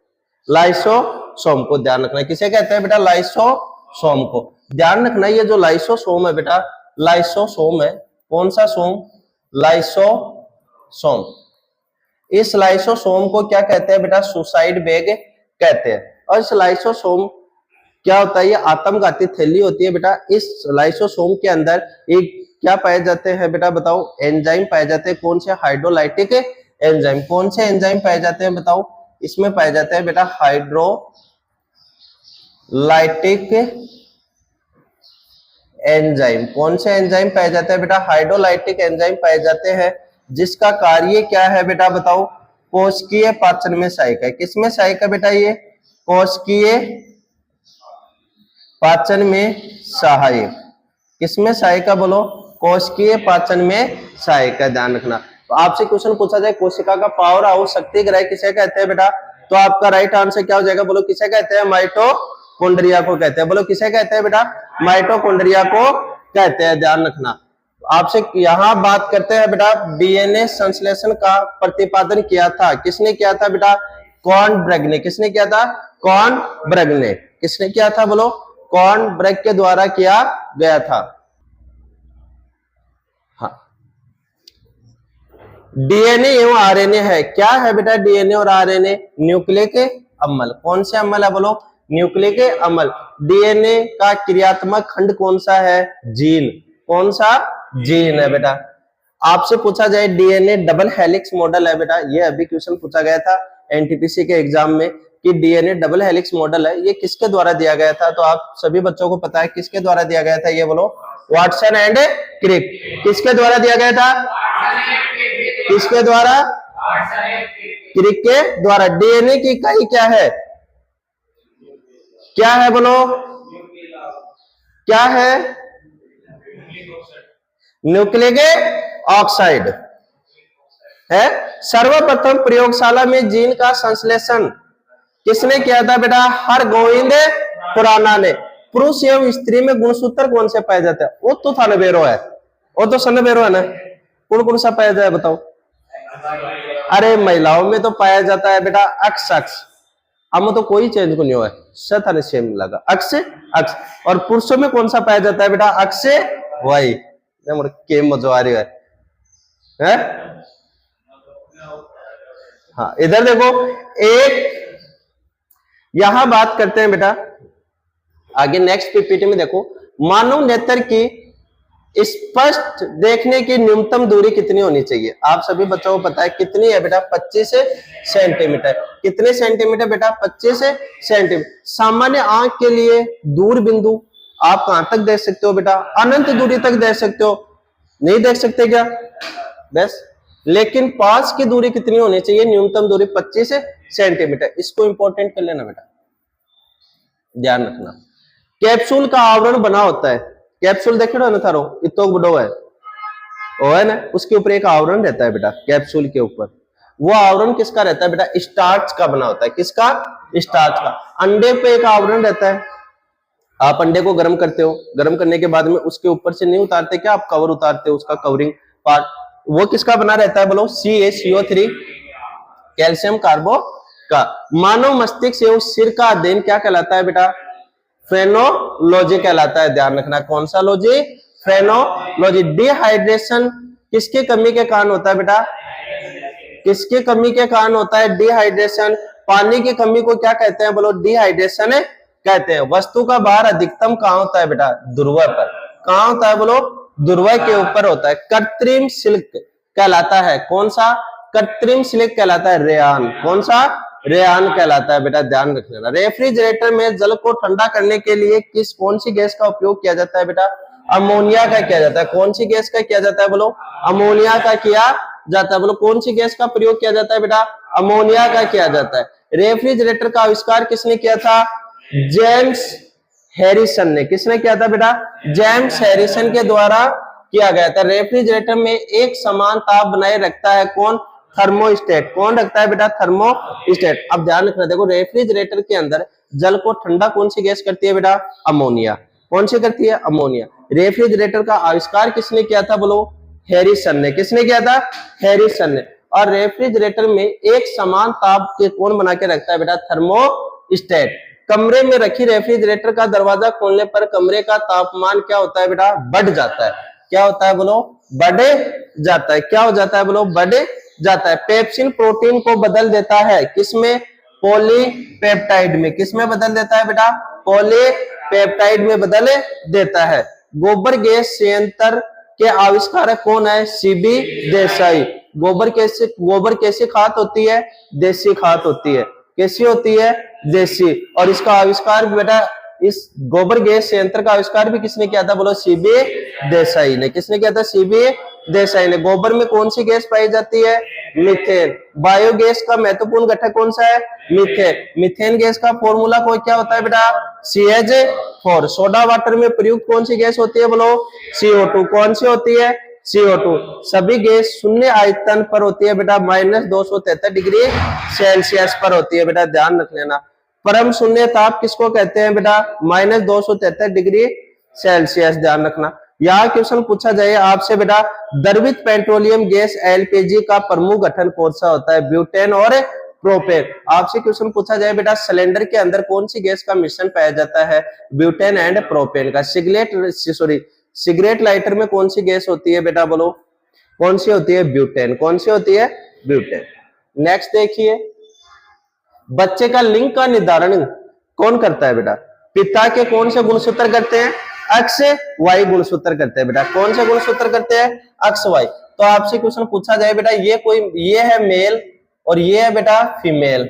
लाइसोसोम को। ध्यान रखना किसे कहते हैं बेटा, लाइसोसोम को। ध्यान रखना ये जो लाइसोसोम है बेटा, लाइसोसोम है, कौन सा सोम, लाइसोसोम। इस लाइसोसोम को क्या कहते हैं बेटा, सुसाइड बैग कहते हैं। और इस लाइसोसोम क्या होता है, ये आत्मघाती थैली होती है बेटा। इस लाइसोसोम के अंदर एक क्या पाए जाते हैं बेटा बताओ, एंजाइम पाए जाते हैं, कौन से, हाइड्रोलाइटिक एंजाइम। कौन से एंजाइम पाए जाते हैं बताओ, इसमें पाए जाते हैं बेटा हाइड्रोलाइटिक एंजाइम। कौन से एंजाइम पाए जाते हैं बेटा, हाइड्रोलाइटिक एंजाइम पाए जाते हैं, जिसका कार्य क्या है बेटा बताओ, कोशिकीय पाचन में सहायक है। किसमें सहायक है बेटा, ये कोशिकीय पाचन में सहायक। किसमें सहायक है बोलो, कोशिकीय पाचन में सहायक है, ध्यान रखना। तो आपसे क्वेश्चन पूछा जाए कोशिका का पावर हाउस, शक्ति ग्रह किसे कहते हैं बेटा, तो आपका राइट आंसर क्या हो जाएगा बोलो, किसे कहते हैं, माइटोकॉन्ड्रिया को कहते हैं। बोलो किसे कहते हैं बेटा, माइटोकॉन्ड्रिया को कहते हैं, ध्यान रखना। आपसे यहाँ बात करते हैं बेटा, डीएनए संश्लेषण का प्रतिपादन किया था, किसने किया था बेटा, कॉर्नब्रेग ने। किसने किया था, कॉर्नब्रेग ने। किसने किया था बोलो, कॉर्नब्रेग के द्वारा किया गया था। हाँ, डीएनए एवं आरएनए है, क्या है बेटा, डीएनए और आरएनए, न्यूक्लिक अम्ल। कौन से अम्ल है बोलो, न्यूक्लिक अम्ल। डीएनए का क्रियात्मक खंड कौन सा है, जीन। कौन सा, जीन है बेटा। आपसे पूछा जाए डीएनए डबल हेलिक्स मॉडल है बेटा, ये अभी क्वेश्चन पूछा गया था एनटीपीसी के एग्जाम में कि डीएनए डबल हेलिक्स मॉडल है, ये किसके द्वारा दिया गया था। तो आप सभी बच्चों को पता है किसके द्वारा दिया गया था, ये बोलो, वाटसन एंड क्रिक। किसके द्वारा दिया गया था, किसके द्वारा, क्रिक के द्वारा। डीएनए की इकाई क्या है, क्या है बोलो, क्या है? न्यूक्लिक ऑक्साइड है। सर्वप्रथम प्रयोगशाला में जीन का संश्लेषण किसने किया था बेटा? हरगोविंद खुराना ने। पुरुष एवं स्त्री में गुणसूत्र कौन से पाए जाते हैं? वो तो थानबेरो है, वो तो सनबेरो है ना। कौन कौन सा पाया जाए बताओ? अरे महिलाओं में तो पाया जाता है बेटा अक्ष अक्ष, हम तो कोई चेंज को नहीं हुआ है, सथा सेम लगा अक्ष अक्ष। और पुरुषों में कौन सा पाया जाता है बेटा? अक्ष वाई। के मजो आ रही है? हाँ इधर देखो, एक यहां बात करते हैं बेटा आगे नेक्स्ट पीपीटी में। देखो मानव नेत्र की स्पष्ट देखने की न्यूनतम दूरी कितनी होनी चाहिए? आप सभी बच्चों को पता है कितनी है बेटा? 25 सेंटीमीटर। कितने सेंटीमीटर बेटा? 25 सेंटीमीटर। सामान्य आंख के लिए दूर बिंदु आप कहां तक देख सकते हो बेटा? अनंत दूरी तक देख सकते हो, नहीं देख सकते क्या? बस, लेकिन पास की दूरी कितनी होनी चाहिए? न्यूनतम दूरी 25 सेंटीमीटर। इसको इंपॉर्टेंट कर लेना बेटा, ध्यान रखना। कैप्सूल का आवरण बना होता है, कैप्सूल देखे ना थारो इतो बड़ो है, वो है ना, उसके ऊपर एक आवरण रहता है बेटा कैप्सूल के ऊपर। वो आवरण किसका रहता है बेटा? स्टार्च का बना होता है। किसका? स्टार्च का। अंडे पे एक आवरण रहता है, आप अंडे को गर्म करते हो, गर्म करने के बाद में उसके ऊपर से नहीं उतारते क्या आप? कवर उतारते हो, उसका कवरिंग पार्ट, वो किसका बना रहता है बोलो? CaCO3 कैल्शियम कार्बो का। मानव मस्तिष्क एवं सिर का अध्ययन क्या कहलाता है बेटा? फ्रेनोलॉजी कहलाता है। ध्यान रखना, कौन सा लॉजी? फ्रेनोलॉजी। डिहाइड्रेशन किसके कमी के कारण होता है बेटा? किसके कमी के कारण होता है डिहाइड्रेशन? पानी की कमी को क्या कहते हैं बोलो? डिहाइड्रेशन कहते हैं। वस्तु का भार अधिकतम कहां होता है बेटा? ध्रुव पर। कहां होता है बोलो? ध्रुव के ऊपर होता है। कृत्रिम सिल्क कहलाता है, कौन सा? कृत्रिम सिल्क कहलाता है रेयान। कौन सा? रेयान कहलाता है बेटा, ध्यान रखना। रेफ्रिजरेटर में जल को ठंडा करने के लिए कौन सी गैस का उपयोग किया जाता है बेटा? अमोनिया का किया जाता है। कौन सी गैस का किया जाता है बोलो? अमोनिया का किया जाता है। बोलो कौन सी गैस का प्रयोग किया जाता है बेटा? अमोनिया का किया जाता है। रेफ्रिजरेटर का आविष्कार किसने किया था? जेम्स हैरिसन ने। किसने किया था बेटा? जेम्स हैरिसन के द्वारा किया गया था। रेफ्रिजरेटर में एक समान ताप बनाए रखता है कौन? थर्मोस्टेट। कौन रखता है बेटा? थर्मोस्टेट। अब ध्यान रखना, देखो रेफ्रिजरेटर के अंदर जल को ठंडा कौन सी गैस करती है बेटा? अमोनिया। कौन सी करती है? अमोनिया। रेफ्रिजरेटर का आविष्कार किसने किया था बोलो? हैरिसन ने। किसने किया था? हैरिसन ने। और रेफ्रिजरेटर में एक समान ताप के कौन बना के रखता है बेटा? थर्मोस्टेट। कमरे में रखी रेफ्रिजरेटर का दरवाजा खोलने पर कमरे का तापमान क्या होता है बेटा? बढ़ जाता है। क्या होता है बोलो? बढ़ जाता है। क्या हो जाता है बोलो? बढ़ जाता है। पेप्सिन प्रोटीन को बदल देता है, किसमें? पॉलीपेप्टाइड में। किसमें बदल देता है बेटा? पॉलीपेप्टाइड में बदल देता है। गोबर गैस संयंत्र के आविष्कारक कौन है? सीबी देसाई। गोबर कैसी खाद होती है? देसी खाद होती है। कैसी होती है? देसी। और इसका आविष्कार बेटा, इस गोबर गैस संयंत्र का आविष्कार भी किसने किया था बोलो? सीबी देसाई ने। किसने किया था? सीबी देसाई ने। गोबर में कौन सी गैस पाई जाती है? मीथेन। बायोगैस का महत्वपूर्ण घटक कौन सा है? मीथेन। मीथेन गैस का फॉर्मूला को क्या होता है बेटा? CH4। सोडा वाटर में प्रयुक्त कौन सी गैस होती है बोलो? CO2। कौन सी होती है? CO2। सभी गैस शून्य आयतन पर होती है बेटा, -273 डिग्री सेल्सियस पर होती है बेटा, ध्यान रख लेना। परम शून्य ताप किसको कहते हैं बेटा? -273 डिग्री सेल्सियस, ध्यान रखना। यहाँ क्वेश्चन पूछा जाए आपसे बेटा, द्रवित पेट्रोलियम गैस LPG का प्रमुख गठन कौन सा होता है? ब्यूटेन और प्रोपेन। आपसे क्वेश्चन पूछा जाए बेटा, सिलेंडर के अंदर कौन सी गैस का मिश्रण पाया जाता है? ब्यूटेन एंड प्रोपेन का। सिगरेट लाइटर में कौन सी गैस होती है बेटा बोलो? कौन सी होती है? ब्यूटेन। कौन सी होती है? ब्यूटेन। नेक्स्ट देखिए, बच्चे का लिंग का निर्धारण कौन करता है बेटा? पिता के कौन से गुणसूत्र करते हैं? अक्ष वाई गुणसूत्र करते हैं बेटा। कौन से गुणसूत्र करते हैं? अक्ष वाई। तो आपसे क्वेश्चन पूछा जाए बेटा, ये है मेल और ये है बेटा फीमेल।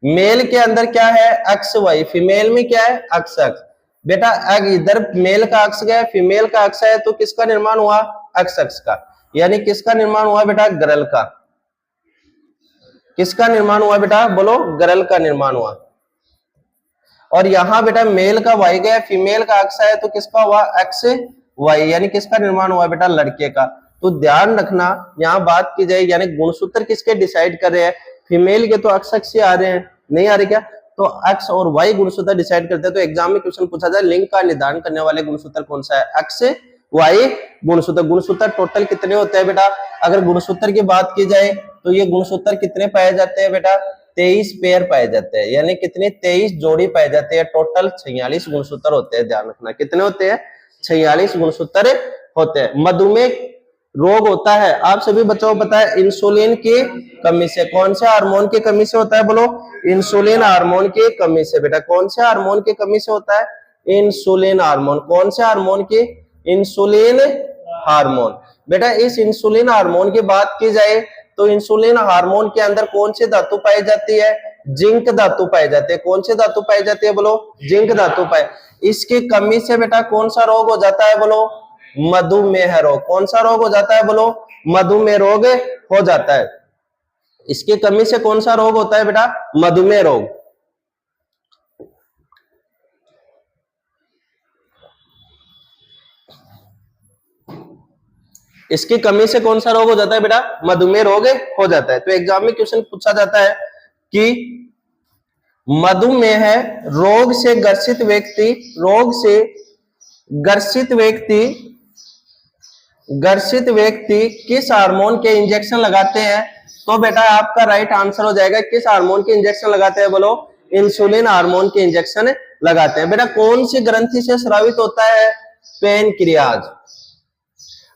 मेल के अंदर क्या है? अक्ष वाई। फीमेल में क्या है? अक्ष अक्ष। बेटा इधर मेल का अक्ष गया, फीमेल का अक्ष है, तो किसका निर्माण हुआ? अक्ष अक्ष का। यानी किसका निर्माण हुआ बेटा? गरल का। किसका निर्माण हुआ बेटा बोलो? गरल का निर्माण हुआ। और यहाँ बेटा मेल का वाई गया, फीमेल का एक्स है, तो किसका हुआ एक्स वाई, यानी किसका निर्माण हुआ बेटा लड़के का। तो ध्यान रखना यहाँ बात की जाए, यानी गुणसूत्र किसके डिसाइड कर रहे हैं, फीमेल के तो एक्स एक्स से आ रहे हैं, नहीं आ रहे क्या, तो एक्स और वाई गुणसूत्र डिसाइड करते हैं। तो एग्जाम में क्वेश्चन पूछा जाए लिंग का निर्धारण करने वाले गुणसूत्र कौन सा है, एक्स वाई गुणसूत्र। गुणसूत्र टोटल कितने होते हैं बेटा, अगर गुणसूत्र की बात की जाए तो ये गुणसूत्र कितने पाए जाते हैं बेटा, 23 पेयर पाए जाते हैं, यानी कितने 23 जोड़ी पाए जाते हैं, टोटल 46 गुणसूत्र होते हैं। ध्यान रखना कितने होते हैं, 46 गुणसूत्र होते हैं। मधुमेह रोग होता है, आप सभी बच्चों को पता है, इंसुलिन की कमी से। कौन से हार्मोन की कमी से होता है, बोलो, इंसुलिन हार्मोन की कमी से। बेटा कौन से हार्मोन की कमी से होता है, इंसुलिन हार्मोन। कौन से हार्मोन की, इंसुलिन हार्मोन। बेटा इस इंसुलिन हार्मोन की बात की जाए तो इंसुलिन हार्मोन के अंदर कौन सी धातु पाई जाती है, जिंक धातु पाई जाती है। कौन सी धातु पाई जाती है, बोलो, जिंक धातु पाई। इसकी कमी से बेटा कौन सा रोग हो जाता है, बोलो, मधुमेह रोग। कौन सा रोग हो जाता है, बोलो, मधुमेह रोग हो जाता है। इसकी कमी से कौन सा रोग होता है बेटा, मधुमेह रोग। इसकी कमी से कौन सा रोग हो जाता है बेटा, मधुमेह रोग हो जाता है। तो एग्जाम में क्वेश्चन पूछा जाता है कि मधुमेह रोग से ग्रसित व्यक्ति, रोग से ग्रसित व्यक्ति किस हार्मोन के इंजेक्शन लगाते हैं। तो बेटा आपका राइट आंसर हो जाएगा, किस हार्मोन के इंजेक्शन लगाते हैं, बोलो, इंसुलिन हार्मोन के इंजेक्शन लगाते हैं। बेटा कौन सी ग्रंथि से स्रावित होता है, पेनक्रियाज,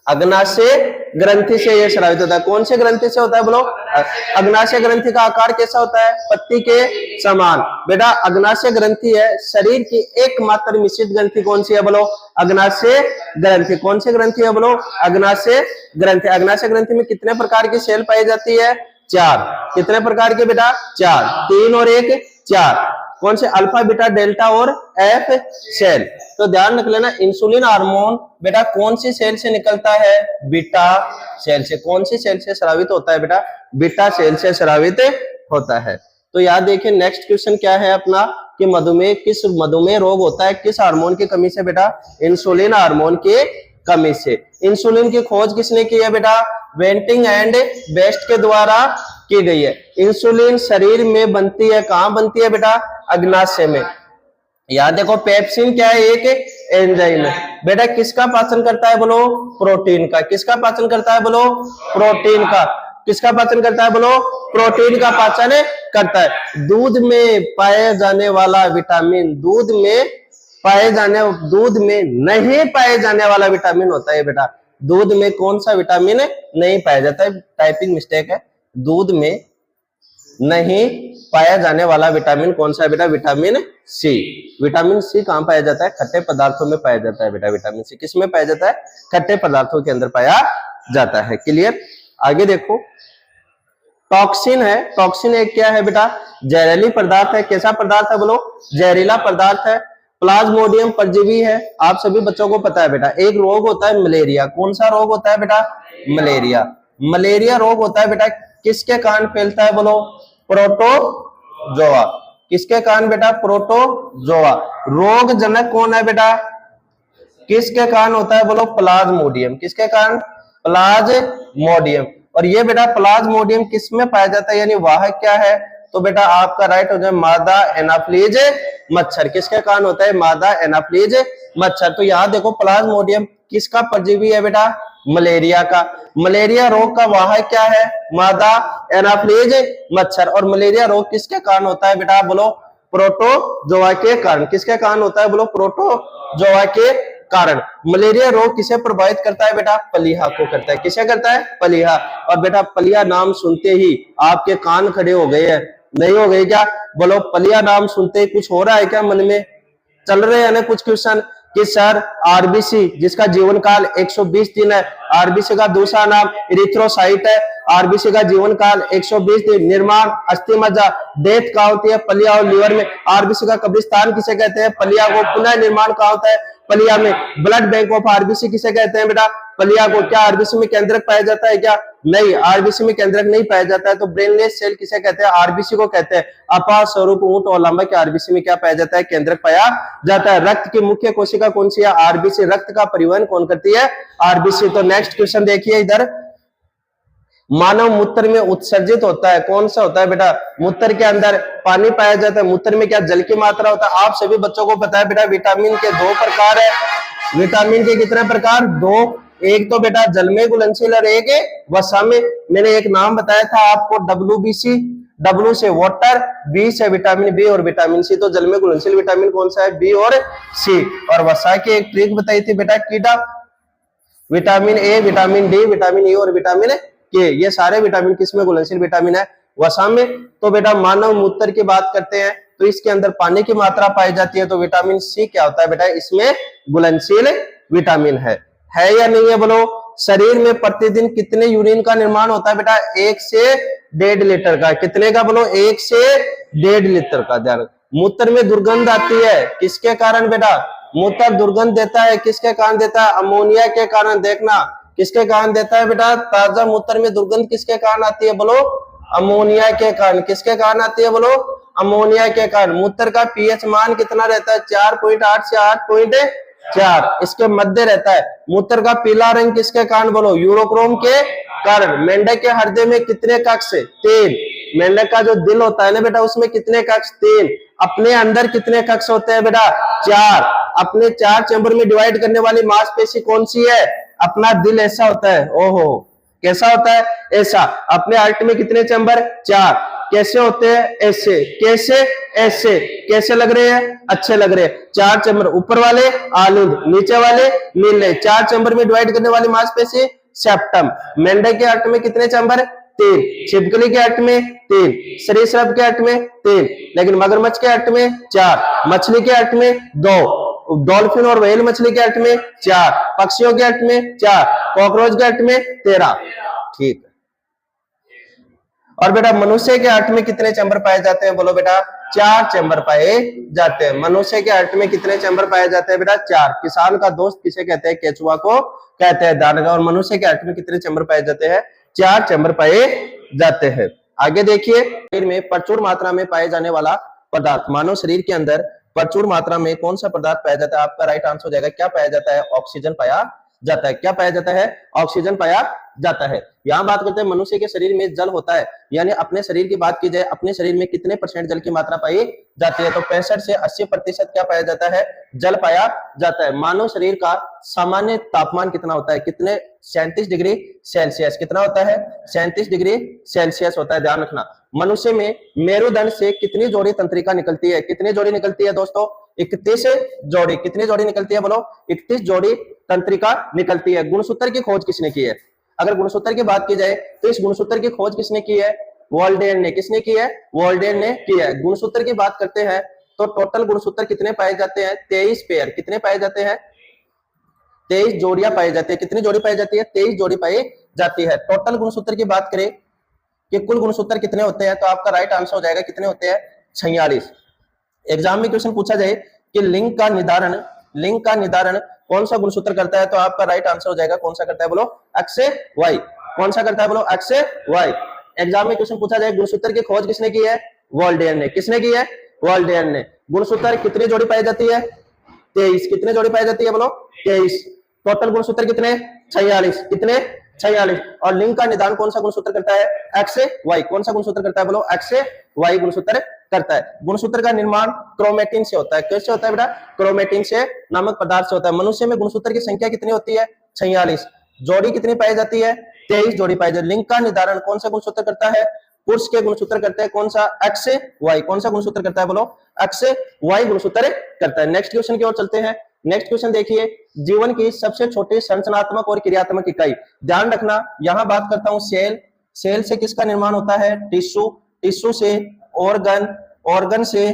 अग्नाशय ग्रंथि से यह स्रावित होता है। कौन से ग्रंथि से होता है, बोलो, अग्नाशय ग्रंथि का आकार कैसा होता है, पत्ती के समान। बेटा अग्नाशय ग्रंथि है शरीर की एकमात्र मिश्रित ग्रंथि, कौन सी है, बोलो, अग्नाशय ग्रंथि। कौन सी ग्रंथि है, बोलो, अग्नाशय ग्रंथि। अग्नाशय ग्रंथि में कितने प्रकार की सेल पाई जाती है, 4। कितने प्रकार के बेटा, 4, 3 और 1, 4। कौन से, अल्फा बीटा डेल्टा और एफ सेल। तो ध्यान रख लेना, इंसुलिन हार्मोन बेटा कौन सी सेल से निकलता है, बीटा सेल से। कौन सी सेल से स्रावित होता है बेटा, बीटा सेल से स्रावित होता है। तो याद देखिए नेक्स्ट क्वेश्चन क्या है अपना, कि मधुमेह रोग होता है किस हार्मोन की कमी से बेटा, इंसुलिन हार्मोन की कमी से। इंसुलिन की खोज किसने की है बेटा, वेंटिंग एंड बेस्ट के द्वारा की गई है। इंसुलिन शरीर में बनती है, कहां बनती है बेटा, अग्नाशय में। याद देखो पेप्सिन क्या है, एक एंजाइम है। बेटा किसका पाचन करता है, बोलो, प्रोटीन का। किसका पाचन करता है, बोलो, प्रोटीन का। किसका पाचन करता है, बोलो, प्रोटीन का पाचन करता है। दूध में पाए जाने वाला विटामिन, दूध में नहीं पाए जाने वाला विटामिन होता है बेटा। दूध में कौन सा विटामिन नहीं पाया जाता है, टाइपिंग मिस्टेक है। दूध में नहीं पाया जाने वाला विटामिन कौन सा है बेटा, विटामिन सी। विटामिन सी कहां पाया जाता है, खट्टे पदार्थों में पाया जाता है बेटा। विटामिन सी किस में पाया जाता है, खट्टे पदार्थों के अंदर पाया जाता है। क्लियर। आगे देखो, टॉक्सिन है। टॉक्सिन एक क्या है बेटा, जहरीली पदार्थ है। कैसा पदार्थ है, बोलो, जहरीला पदार्थ है। प्लाज्मोडियम परजीवी है, आप सभी बच्चों को पता है बेटा। एक रोग होता है मलेरिया। कौन सा रोग होता है बेटा, मलेरिया। मलेरिया रोग होता है बेटा किसके कारण फैलता है, बोलो, प्रोटोजोआ। किसके कारण बेटा, प्रोटोजोआ। रोग जनक कौन है बेटा, किसके कारण होता है, बोलो, प्लाज्मोडियम। किसके कारण, प्लाज्मोडियम। और ये बेटा प्लाज्मोडियम किस में पाया जाता है, यानी वाहक क्या है, तो बेटा आपका राइट हो जाए मादा एनाफ्लीज मच्छर। किसके कारण होता है, मादा एनाफ्लीज मच्छर। तो यहाँ देखो प्लाज्मोडियम किसका परजीवी है बेटा, मलेरिया का। मलेरिया रोग का वाहक क्या है, मादा एनाफ्लीज मच्छर। और मलेरिया रोग किसके कारण होता है बेटा, बोलो, प्रोटोजोआ के कारण। किसके कारण होता है, बोलो, प्रोटोजोआ के कारण। मलेरिया रोग किसे प्रभावित करता है बेटा, पलीहा को करता है। किसे करता है, पलीहा। और बेटा पलिया नाम सुनते ही आपके कान खड़े हो गए हैं, नहीं हो गए क्या, बोलो। पलिया नाम सुनते ही कुछ हो रहा है क्या, मन में चल रहे हैं ना कुछ क्वेश्चन कि सर आरबीसी जिसका जीवन काल 120 दिन है, आरबीसी का दूसरा नाम इरिथ्रोसाइट है। आरबीसी का जीवन काल 120 दिन। निर्माण अस्थि मज्जा, डेथ कहाँ होती है, पलिया और लीवर में। आरबीसी का कब्रिस्तान किसे कहते हैं, पलिया को। पुनः निर्माण कहाँ होता है, पलिया में। ब्लड बैंक ऑफ आरबीसी किसे कहते हैं बेटा, पलिया को। क्या आरबीसी में केंद्रक पाया जाता है क्या? नहीं, आरबीसी में केंद्रक नहीं पाया जाता है। तो ब्रेनलेस सेल किसे कहते हैं? आरबीसी को कहते हैं। अपार स्वरूप ऊंट और लांबा के आरबीसी में क्या पाया जाता है? केंद्रक पाया जाता है। रक्त की मुख्य कोशिका कौन सी है? आरबीसी। रक्त का परिवहन कौन करती है? आरबीसी। तो नेक्स्ट क्वेश्चन देखिए इधर, मानव मूत्र में उत्सर्जित होता है, कौन सा होता है बेटा? मूत्र के अंदर पानी पाया जाता है। मूत्र में क्या जल की मात्रा होता है? आप सभी बच्चों को पता है बेटा, विटामिन के 2 प्रकार है। विटामिन के कितने प्रकार? 2। एक तो बेटा जल में घुलनशील और एक वसा में। मैंने एक नाम बताया था आपको, WBC। W से वाटर, B से विटामिन बी और विटामिन सी। तो जल में घुलनशील विटामिन कौन सा है? बी और सी। और वसा की एक ट्रिक बताई थी बेटा, कीड़ा। Vitamin A, vitamin D, vitamin E और विटामिन के, ये सारे विटामिन किसमें घुलनशील विटामिन है? वसा में। तो बेटा मानव मूत्र की बात करते हैं तो इसके अंदर पानी की मात्रा पाई जाती है। तो विटामिन सी क्या होता है बेटा? इसमें घुलनशील विटामिन है या नहीं है बोलो? शरीर में प्रतिदिन कितने यूरिन का निर्माण होता है बेटा? 1 से 1.5 लीटर का। कितने का बोलो? 1 से 1.5 लीटर का। ध्यान, मूत्र में दुर्गंध आती है, किसके कारण बेटा? मूत्र दुर्गंध देता है, किसके कारण देता है? अमोनिया के कारण। देखना, किसके कारण देता है बेटा? ताजा मूत्र में दुर्गंध किसके कारण आती है बोलो? अमोनिया के कारण। किसके कारण आती है बोलो? अमोनिया के कारण। मूत्र का पीएच मान कितना रहता है? 4.8 से 8.4 इसके मध्य रहता है। मूत्र का पीला रंग किसके कारण बोलो? यूरोक्रोम के कारण। मेंढक के हृदय में कितने कक्ष? 3। मेंढक का जो दिल होता है ना बेटा, उसमें कितने कक्ष? 3। अपने अंदर कितने कक्ष होते हैं बेटा? 4। अपने 4 चैम्बर में डिवाइड करने वाली मांसपेशी कौन सी है? अपना दिल ऐसा होता है। ओहो, कैसा होता है? ऐसा। अपने हार्ट में कितने चैम्बर? 4। कैसे होते हैं? ऐसे। कैसे? ऐसे। कैसे लग रहे हैं? अच्छे लग रहे हैं। 4 चैम्बर, ऊपर वाले आलूद, नीचे वाले नीले। 4 चैम्बर में डिवाइड करने वाली मांसपेशी सेप्टम। मेंढक के हार्ट में कितने चैम्बर? 3। छिपकली के हार्ट में 3। सरीसृप के हार्ट में 3। लेकिन मगरमच्छ के हार्ट में 4। मछली के हार्ट में 2। डॉल्फिन और व्हेल मछली के हार्ट में 4। पक्षियों के हार्ट में 4। कॉकरोच के हार्ट में 13। ठीक। और बेटा मनुष्य के हार्ट में कितने चैम्बर पाए जाते हैं बोलो बेटा? 4 चैम्बर पाए जाते हैं। मनुष्य के हार्ट में कितने चैम्बर पाए जाते हैं बेटा? 4। किसान का दोस्त किसे कहते हैं? केचुआ को कहते हैं दानगा। और मनुष्य के हार्ट में कितने चैम्बर पाए जाते हैं? 4 चैम्बर पाए जाते हैं। आगे देखिए, शरीर में प्रचुर मात्रा में पाए जाने वाला पदार्थ, मानव शरीर के अंदर प्रचुर मात्रा में कौन सा पदार्थ पाया जाता है? आपका राइट आंसर हो जाएगा, क्या पाया जाता है? ऑक्सीजन पाया जाता है। क्या पाया जाता है? ऑक्सीजन पाया जाता है। यहां बात करते हैं मनुष्य के शरीर में जल होता है, यानी अपने शरीर की बात की जाए, अपने शरीर में कितने % जल की मात्रा पाई जाती है? तो 65 से 80% क्या पाया जाता है? जल पाया जाता है। मानव शरीर का सामान्य तापमान कितना होता है? कितने? 37 डिग्री सेल्सियस। कितना होता है? 37 डिग्री सेल्सियस होता है। ध्यान रखना। मनुष्य में मेरुदंड से कितनी जोड़ी तंत्रिका निकलती है? कितनी जोड़ी निकलती है दोस्तों? 31 जोड़ी। कितनी जोड़ी निकलती है बोलो? 31 जोड़ी तंत्रिका निकलती है। गुणसूत्र की खोज किसने की है? अगर गुणसूत्र की बात की जाए तो इस गुणसूत्र की खोज किसने की है? वोल्डेन ने। किसने की है? वोल्डेन ने की है। गुणसूत्र की बात करते हैं तो टोटल गुणसूत्र कितने पाए जाते हैं? 23 पेयर। कितने पाए जाते हैं? 23 जोड़ियां पाई जाती है। कितनी जोड़ी पाई जाती है? 23 जोड़ी पाई जाती है। टोटल गुणसूत्र की बात करें कि कुल गुणसूत्र कितने होते हैं, तो आपका राइट आंसर हो जाएगा, कितने होते हैं? 46। एग्जाम में क्वेश्चन पूछा जाए कि लिंग का निधारण कौन सा गुणसूत्र करता है, तो आपका राइट आंसर हो जाएगा, कौन सा करता है बोलो? X Y. कौन सा करता है बोलो? X Y. एग्जाम में क्वेश्चन पूछा जाए गुणसूत्र की खोज किसने की है? वोल्डेन ने। किसने की है? वोल्डेन ने। गुणसूत्र कितनी जोड़ी पाई जाती है? 23। कितने जोड़ी पाई जाती है बोलो? 23। टोटल गुणसूत्र कितने? 46। कितने? 46। और लिंग का निदान कौन सा गुणसूत्र करता है? X Y. कौन सा गुणसूत्र करता है बोलो? एक्स वाई गुणसूत्र करता है। गुणसूत्र का निर्माण क्रोमेटिन से होता है। कैसे होता है बेटा? क्रोमेटिन से, नामक पदार्थ से होता है। मनुष्य में गुणसूत्र की संख्या कितनी होती है? 46। जोड़ी कितनी पाई जाती है? 23 जोड़ी पाई जाती है। लिंग का निर्धारण कौन सा गुणसूत्र करता है? पुरुष के गुणसूत्र करते हैं। कौन सा? X Y. कौन सा गुणसूत्र करता है बोलो? एक्स वाई गुणसूत्र करता है। नेक्स्ट क्वेश्चन की ओर चलते हैं। नेक्स्ट क्वेश्चन देखिए, जीवन की सबसे छोटी संरचनात्मक और क्रियात्मक इकाई। ध्यान रखना, यहां बात करता हूं सेल। सेल से किसका निर्माण होता है? टिश्यू। टिश्यू से ऑर्गन, ऑर्गन से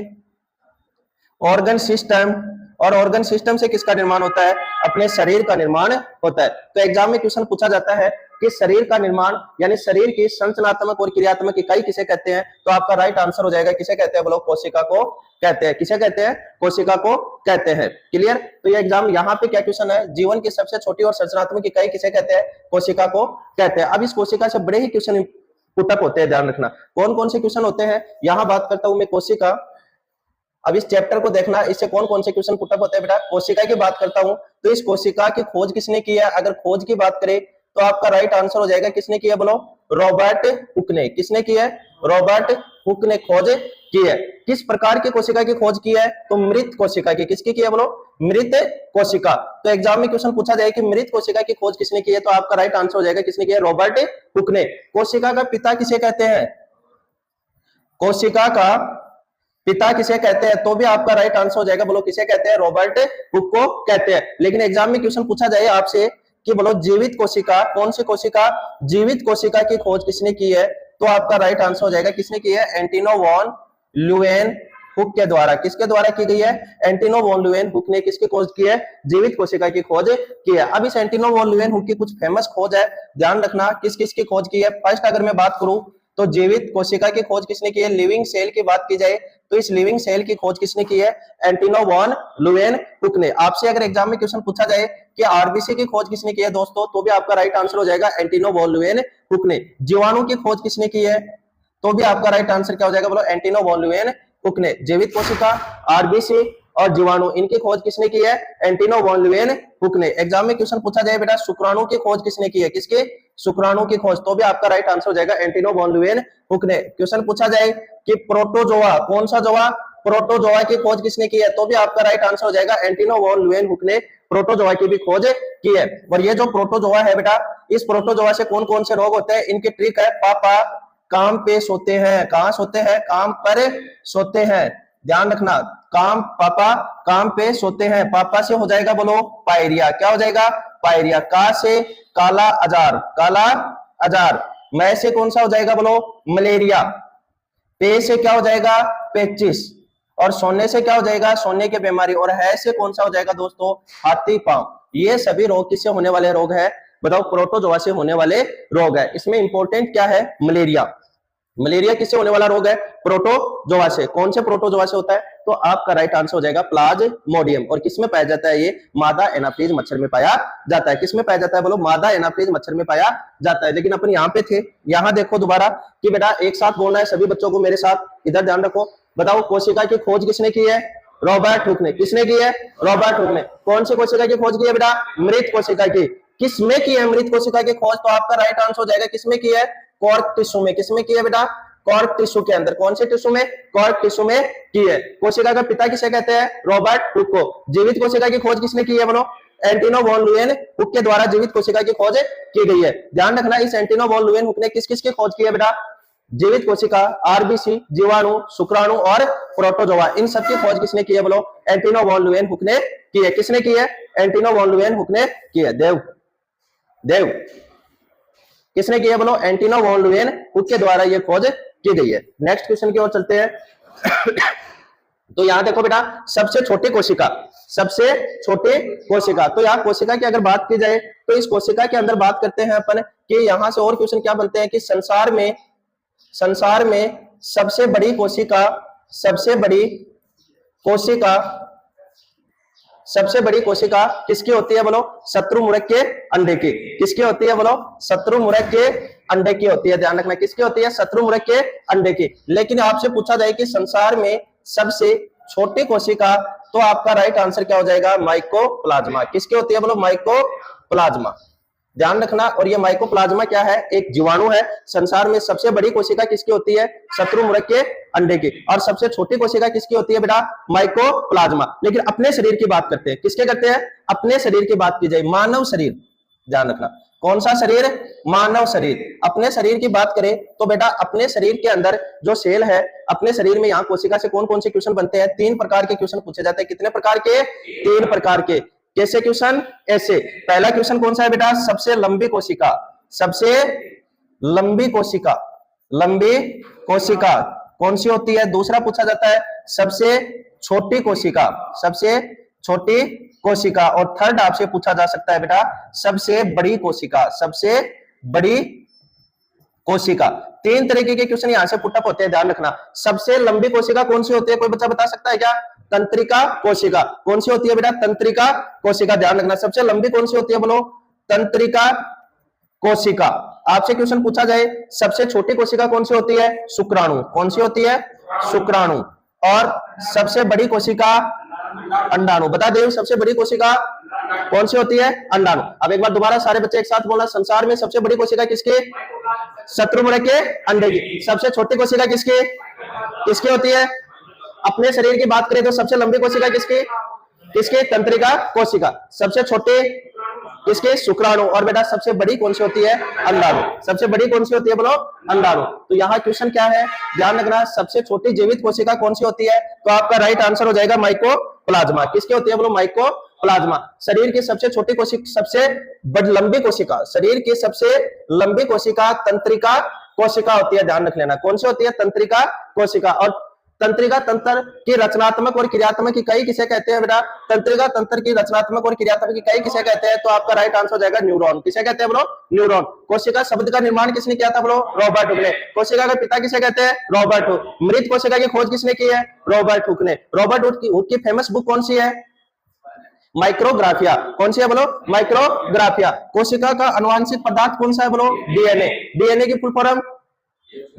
ऑर्गन सिस्टम, और ऑर्गन सिस्टम से किसका निर्माण होता है? अपने शरीर का निर्माण होता है। तो एग्जाम में क्वेश्चन पूछा जाता है कि शरीर का निर्माण यानी शरीर की संरचनात्मक और क्रियात्मक इकाई किसे कहते हैं? तो आपका राइट आंसर हो जाएगा किसे कहते हैं? बोलो, कोशिका को कहते हैं। किसे कहते हैं? कोशिका को कहते हैं। क्लियर? तो ये एग्जाम यहाँ पे क्या क्वेश्चन है, जीवन की सबसे छोटी और संरचनात्मक इकाई किसे कहते हैं? कोशिका को कहते हैं। अब इस कोशिका से बड़े ही क्वेश्चन पुटअप होते हैं, ध्यान रखना। कौन कौन से क्वेश्चन होते हैं? यहाँ बात करता हूं मैं कोशिका। अब इस चैप्टर को देखना, इससे कौन कौन से क्वेश्चन पुटअप होते हैं बेटा। कोशिका की बात करता हूं तो इस कोशिका की खोज किसने की है? अगर खोज की बात करें तो आपका राइट आंसर हो जाएगा किसने की है? बोलो, रॉबर्ट हुक ने। किसने की है? रॉबर्ट हुक ने खोज की है। किस प्रकार की कोशिका की खोज की है? तो मृत कोशिका की। किसकी की है? बोलो, मृत कोशिका। तो एग्जाम में क्वेश्चन पूछा जाए कि मृत कोशिका की खोज किसने की है, तो आपका राइट आंसर हो जाएगा किसने की है? रॉबर्ट हुक ने। कोशिका का पिता किसे कहते हैं? कोशिका का पिता किसे कहते हैं? तो भी आपका राइट आंसर हो जाएगा, बोलो किसे कहते हैं? रॉबर्ट हुक को कहते हैं। लेकिन एग्जाम में क्वेश्चन पूछा जाए आपसे कि बोलो जीवित कोशिका, कौन सी कोशिका? जीवित कोशिका की खोज किसने की है? तो आपका राइट आंसर हो जाएगा किसने की है? एंटिनो वॉन ल्यूवेनहुक के द्वारा। किसके द्वारा की गई है? एंटिनो वॉन ल्यूवेनहुक ने किसकी खोज की है? जीवित कोशिका की खोज की है। अब इस एंटिनो वॉन ल्यूवेनहुक की कुछ फेमस खोज है, ध्यान रखना किस किस की खोज की है। फर्स्ट अगर मैं बात करूं तो जीवित कोशिका की खोज किसने की है? लिविंग सेल की बात की जाए तो इस लिविंग सेल की खोज किसने की है? एंटिनो वॉन ल्यूवेनहुक ने। आपसे अगर एग्जाम में क्वेश्चन पूछा जाए कि आरबीसी की खोज किसने की है दोस्तों, तो भी आपका राइट आंसर हो जाएगा एंटिनो वॉन ल्यूवेनहुक ने। जीवाणु की खोज किसने की है? तो भी आपका राइट आंसर क्या हो जाएगा? बोलो, एंटिनो वॉन ल्यूवेनहुक ने। जीवित कोशिका, आरबीसी और जीवाणु, इनकी खोज किसने की है? एंटिनो वॉन ल्यूवेनहुक ने। एग्जाम में क्वेश्चन पूछा जाए बेटा शुक्राणु की खोज किसने की है? किसके? शुक्राणु की खोज। तो भी आपका राइट आंसर हो जाएगा एंटिनो वॉन ल्यूवेनहुक ने। क्वेश्चन पूछा जाए कि प्रोटोजोआ, कौन सा जोआ? प्रोटोजोआ की खोज किसने की है? तो भी आपका राइट आंसर हो जाएगा एंटिनो वॉन ल्यूवेनहुक ने प्रोटोजोआ की भी खोज की है। और ये जो प्रोटोजोआ है बेटा, इस प्रोटोजोआ से कौन कौन से रोग होते हैं? इनकी ट्रिक है, पापा काम पे सोते हैं। कहां सोते हैं? काम पर सोते हैं। ध्यान रखना, काम, पापा काम पे सोते हैं। पापा से हो जाएगा बोलो पायरिया। क्या हो जाएगा? पायरिया। का से काला अजार, काला अजार। मैं से कौन सा हो जाएगा? बोलो मलेरिया। पे से क्या हो जाएगा? पेचिस। और सोने से क्या हो जाएगा? सोने की बीमारी। और है से कौन सा हो जाएगा दोस्तों? हाथी पांव। ये सभी रोग किससे होने वाले रोग है? बताओ, प्रोटोजोआ से होने वाले रोग है। इसमें इंपॉर्टेंट क्या है? मलेरिया। मलेरिया किससे होने वाला रोग है? प्रोटोजोआ से। कौन से प्रोटोजोआ से होता है? तो आपका राइट आंसर हो जाएगा प्लाज्मोडियम। और किसमें पाया जाता है? ये मादा एनाफिलीज मच्छर में पाया जाता है। किसमें पाया जाता है? बोलो, मादा एनाफिलीज मच्छर में पाया जाता है। लेकिन अपन यहाँ पे थे, यहाँ देखो दोबारा कि बेटा एक साथ बोलना है सभी बच्चों को मेरे साथ, इधर ध्यान रखो। बताओ, कोशिका की खोज किसने की है? रॉबर्ट हुक ने। किसने की है? रॉबर्ट हुक ने। कौन सी कोशिका की खोज की है बेटा? मृत कोशिका की। किसमें की है मृत कोशिका की खोज? तो आपका राइट आंसर हो जाएगा किसमें की है? कॉर्क टिश्यू में। किसमें की है बेटा? कॉर्क टिश्यू के अंदर। कौन से टिश्यू में? कॉर्क टिश्यू में की है। कोशिका का पिता किसे कहते हैं? रॉबर्ट हुक को। जीवित कोशिका की खोज किसने की है? बोलो, एंटिनो वॉन ल्यूवेनहुक के द्वारा जीवित कोशिका की खोज की गई है। ध्यान रखना, इस एंटिनो वॉन ल्यूवेनहुक ने किस किस की खोज की है बेटा? जीवित कोशिका, आरबीसी, जीवाणु, शुक्राणु और प्रोटोजोआ, इन सब की खोज किसने की है? बोलो, एंटिनो वॉन ल्यूवेनहुक ने की है। किसने की है? एंटिनो वॉन ल्यूवेनहुक ने की है। देव देव किसने की है? बोलो, एंटिनो वॉन ल्यूवेनहुक के द्वारा यह खोज की गई है। नेक्स्ट क्वेश्चन की ओर चलते हैं। तो यहां देखो बेटा, सबसे छोटी कोशिका, सबसे छोटी कोशिका। तो यहाँ कोशिका की अगर बात की जाए तो इस कोशिका के अंदर बात करते हैं अपन कि यहां से और क्वेश्चन क्या बनते हैं कि संसार में सबसे बड़ी कोशिका, सबसे बड़ी कोशिका किसकी होती है? बोलो, शत्रुमुर्ग के अंडे की। किसकी होती है? बोलो, शत्रुमुर्ग के अंडे की होती है। ध्यान रखना, किसकी होती है? शत्रुमुर्ग के अंडे की। लेकिन आपसे पूछा जाए कि संसार में सबसे छोटी कोशिका, तो आपका राइट आंसर क्या हो जाएगा? माइकोप्लाज्मा। किसकी होती है? बोलो, माइकोप्लाज्मा। ध्यान रखना, और ये माइकोप्लाज्मा क्या है? एक जीवाणु है। संसार में सबसे बड़ी कोशिका किसकी होती है? शत्रुमुर्ग के अंडे की। और सबसे छोटी कोशिका किसकी होती है बेटा? माइकोप्लाज्मा। लेकिन अपने शरीर की बात करते हैं, किसके करते हैं? अपने शरीर की बात की जाए, मानव शरीर। ध्यान रखना, कौन सा शरीर? मानव शरीर। अपने शरीर की बात करें तो बेटा अपने शरीर के अंदर जो सेल है, अपने शरीर में यहाँ कोशिका से कौन कौन से क्वेश्चन बनते हैं? 3 प्रकार के क्वेश्चन पूछे जाते हैं। कितने प्रकार के? 3 प्रकार के। कैसे क्वेश्चन? ऐसे। पहला क्वेश्चन कौन सा है बेटा? सबसे लंबी कोशिका। सबसे लंबी कोशिका, लंबी कोशिका कौन सी होती है? दूसरा पूछा जाता है सबसे छोटी कोशिका। सबसे छोटी कोशिका। और थर्ड आपसे पूछा जा सकता है बेटा सबसे बड़ी कोशिका, सबसे बड़ी कोशिका। तीन तरीके के क्वेश्चन यहां से पुटअप होते हैं, ध्यान रखना। सबसे लंबी कोशिका कौन सी होती है, कोई बच्चा बता सकता है क्या? तंत्रिका कोशिका। कौन सी होती है बेटा? तंत्रिका कोशिका, ध्यान रखना। सबसे लंबी कौन सी होती है, बोलो? तंत्रिका कोशिका। आपसे क्वेश्चन पूछा जाए सबसे छोटी कोशिका कौन सी होती है? शुक्राणु। कौन सी होती है? शुक्राणु। और सबसे बड़ी कोशिका अंडाणु। बता दे सबसे बड़ी कोशिका कौन सी होती है? अंडाणु। अब एक बार दोबारा सारे बच्चे एक साथ बोलना, संसार में सबसे बड़ी कोशिका किसकी? शत्रुमुड़ के अंडे की। सबसे छोटी कोशिका किसकी? किसकी होती है? अपने शरीर की बात करें तो सबसे लंबी कोशिका किसकी? किसकी? तंत्रिका कोशिका। सबसे छोटे किसके? शुक्राणु। और बेटा सबसे बड़ी कौन सी होती है? अंडाणु। सबसे बड़ी कौन सी होती है, बोलो? अंडाणु। तो यहाँ क्वेश्चन क्या है, ध्यान रखना। सबसे छोटी जीवित कोशिका कौन सी होती है? तो आपका राइट आंसर हो जाएगा माइकोप्लाज्मा। किसकी होती है, बोलो? माइकोप्लाज्मा। शरीर की सबसे छोटी कोशिका, सबसे लंबी कोशिका, शरीर की सबसे लंबी कोशिका तंत्रिका कोशिका होती है, ध्यान रख लेना। कौन सी होती है? तंत्रिका कोशिका। और तंत्रिका तंत्र की रचनात्मक और क्रियात्मक इकाई किसे कहते हैं बेटा? तंत्रिका तंत्र की रचनात्मक और क्रियात्मक इकाई किसे कहते हैं? तो आपका राइट आंसर हो जाएगा न्यूरॉन। किसे कहते हैं, बोलो? न्यूरॉन। कोशिका शब्द का निर्माण किसने किया था, बोलो? रॉबर्ट हुक ने। कोशिका का पिता किसे कहते हैं? Robert Hooke. मृत कोशिका की खोज किसने की है? रॉबर्ट हुक ने। रॉबर्ट हुक की फेमस बुक कौन सी है? माइक्रोग्राफिया। कौन सी है, बोलो? माइक्रोग्राफिया। कोशिका का अनुवांशिक पदार्थ कौन सा है, बोलो? डीएनए। डीएनए की फुल फॉर्म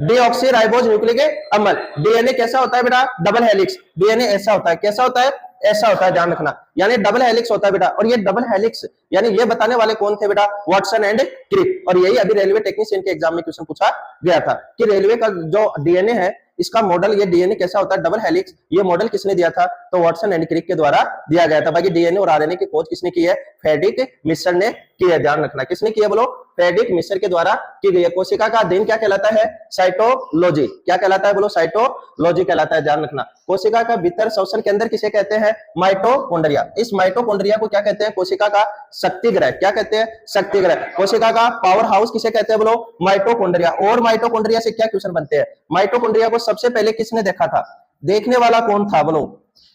डीऑक्सीराइबोज न्यूक्लिक अम्ल। डीएनए कैसा होता है बेटा? Double helix. डीएनए ऐसा होता है, कैसा होता है? ऐसा होता है, ध्यान रखना। यानी डबल हेलिक्स होता है बेटा। और ये डबल हेलिक्स यानी ये बताने वाले कौन थे बेटा? Watson and Crick. और यही अभी रेलवे टेक्नीशियन के एग्जाम में क्वेश्चन पूछा गया था कि रेलवे का जो डीएनए है इसका मॉडल, ये डीएनए कैसा होता है? Double helix. ये मॉडल किसने दिया था? तो वाटसन एंड क्रिक के द्वारा दिया गया था। बाकी डीएनए और आरएनए की खोज किसने की है? फ्रेडरिक मिशर ने की है, ध्यान रखना। किसने की है, बोलो? फ्रेडरिक मिशर के द्वारा की गई है। कोशिका का अध्ययन क्या कहलाता है? साइटोलॉजी। क्या कहलाता है, बोलो? साइटोलॉजी कहलाता है, ध्यान रखना। कोशिका का भीतर श्वसन केंद्र किसे कहते हैं? माइटोकॉन्ड्रिया। इस माइटोकॉन्ड्रिया को क्या कहते हैं? कोशिका का शक्ति ग्रह। क्या कहते हैं? शक्ति ग्रह। कोशिका का पावर हाउस किसे कहते हैं, बोलो? माइटोकॉन्ड्रिया। और माइटोकॉन्ड्रिया से क्या क्वेश्चन बनते हैं? माइटोकॉन्ड्रिया को सबसे पहले किसने देखा था? देखने वाला कौन था, बोलो?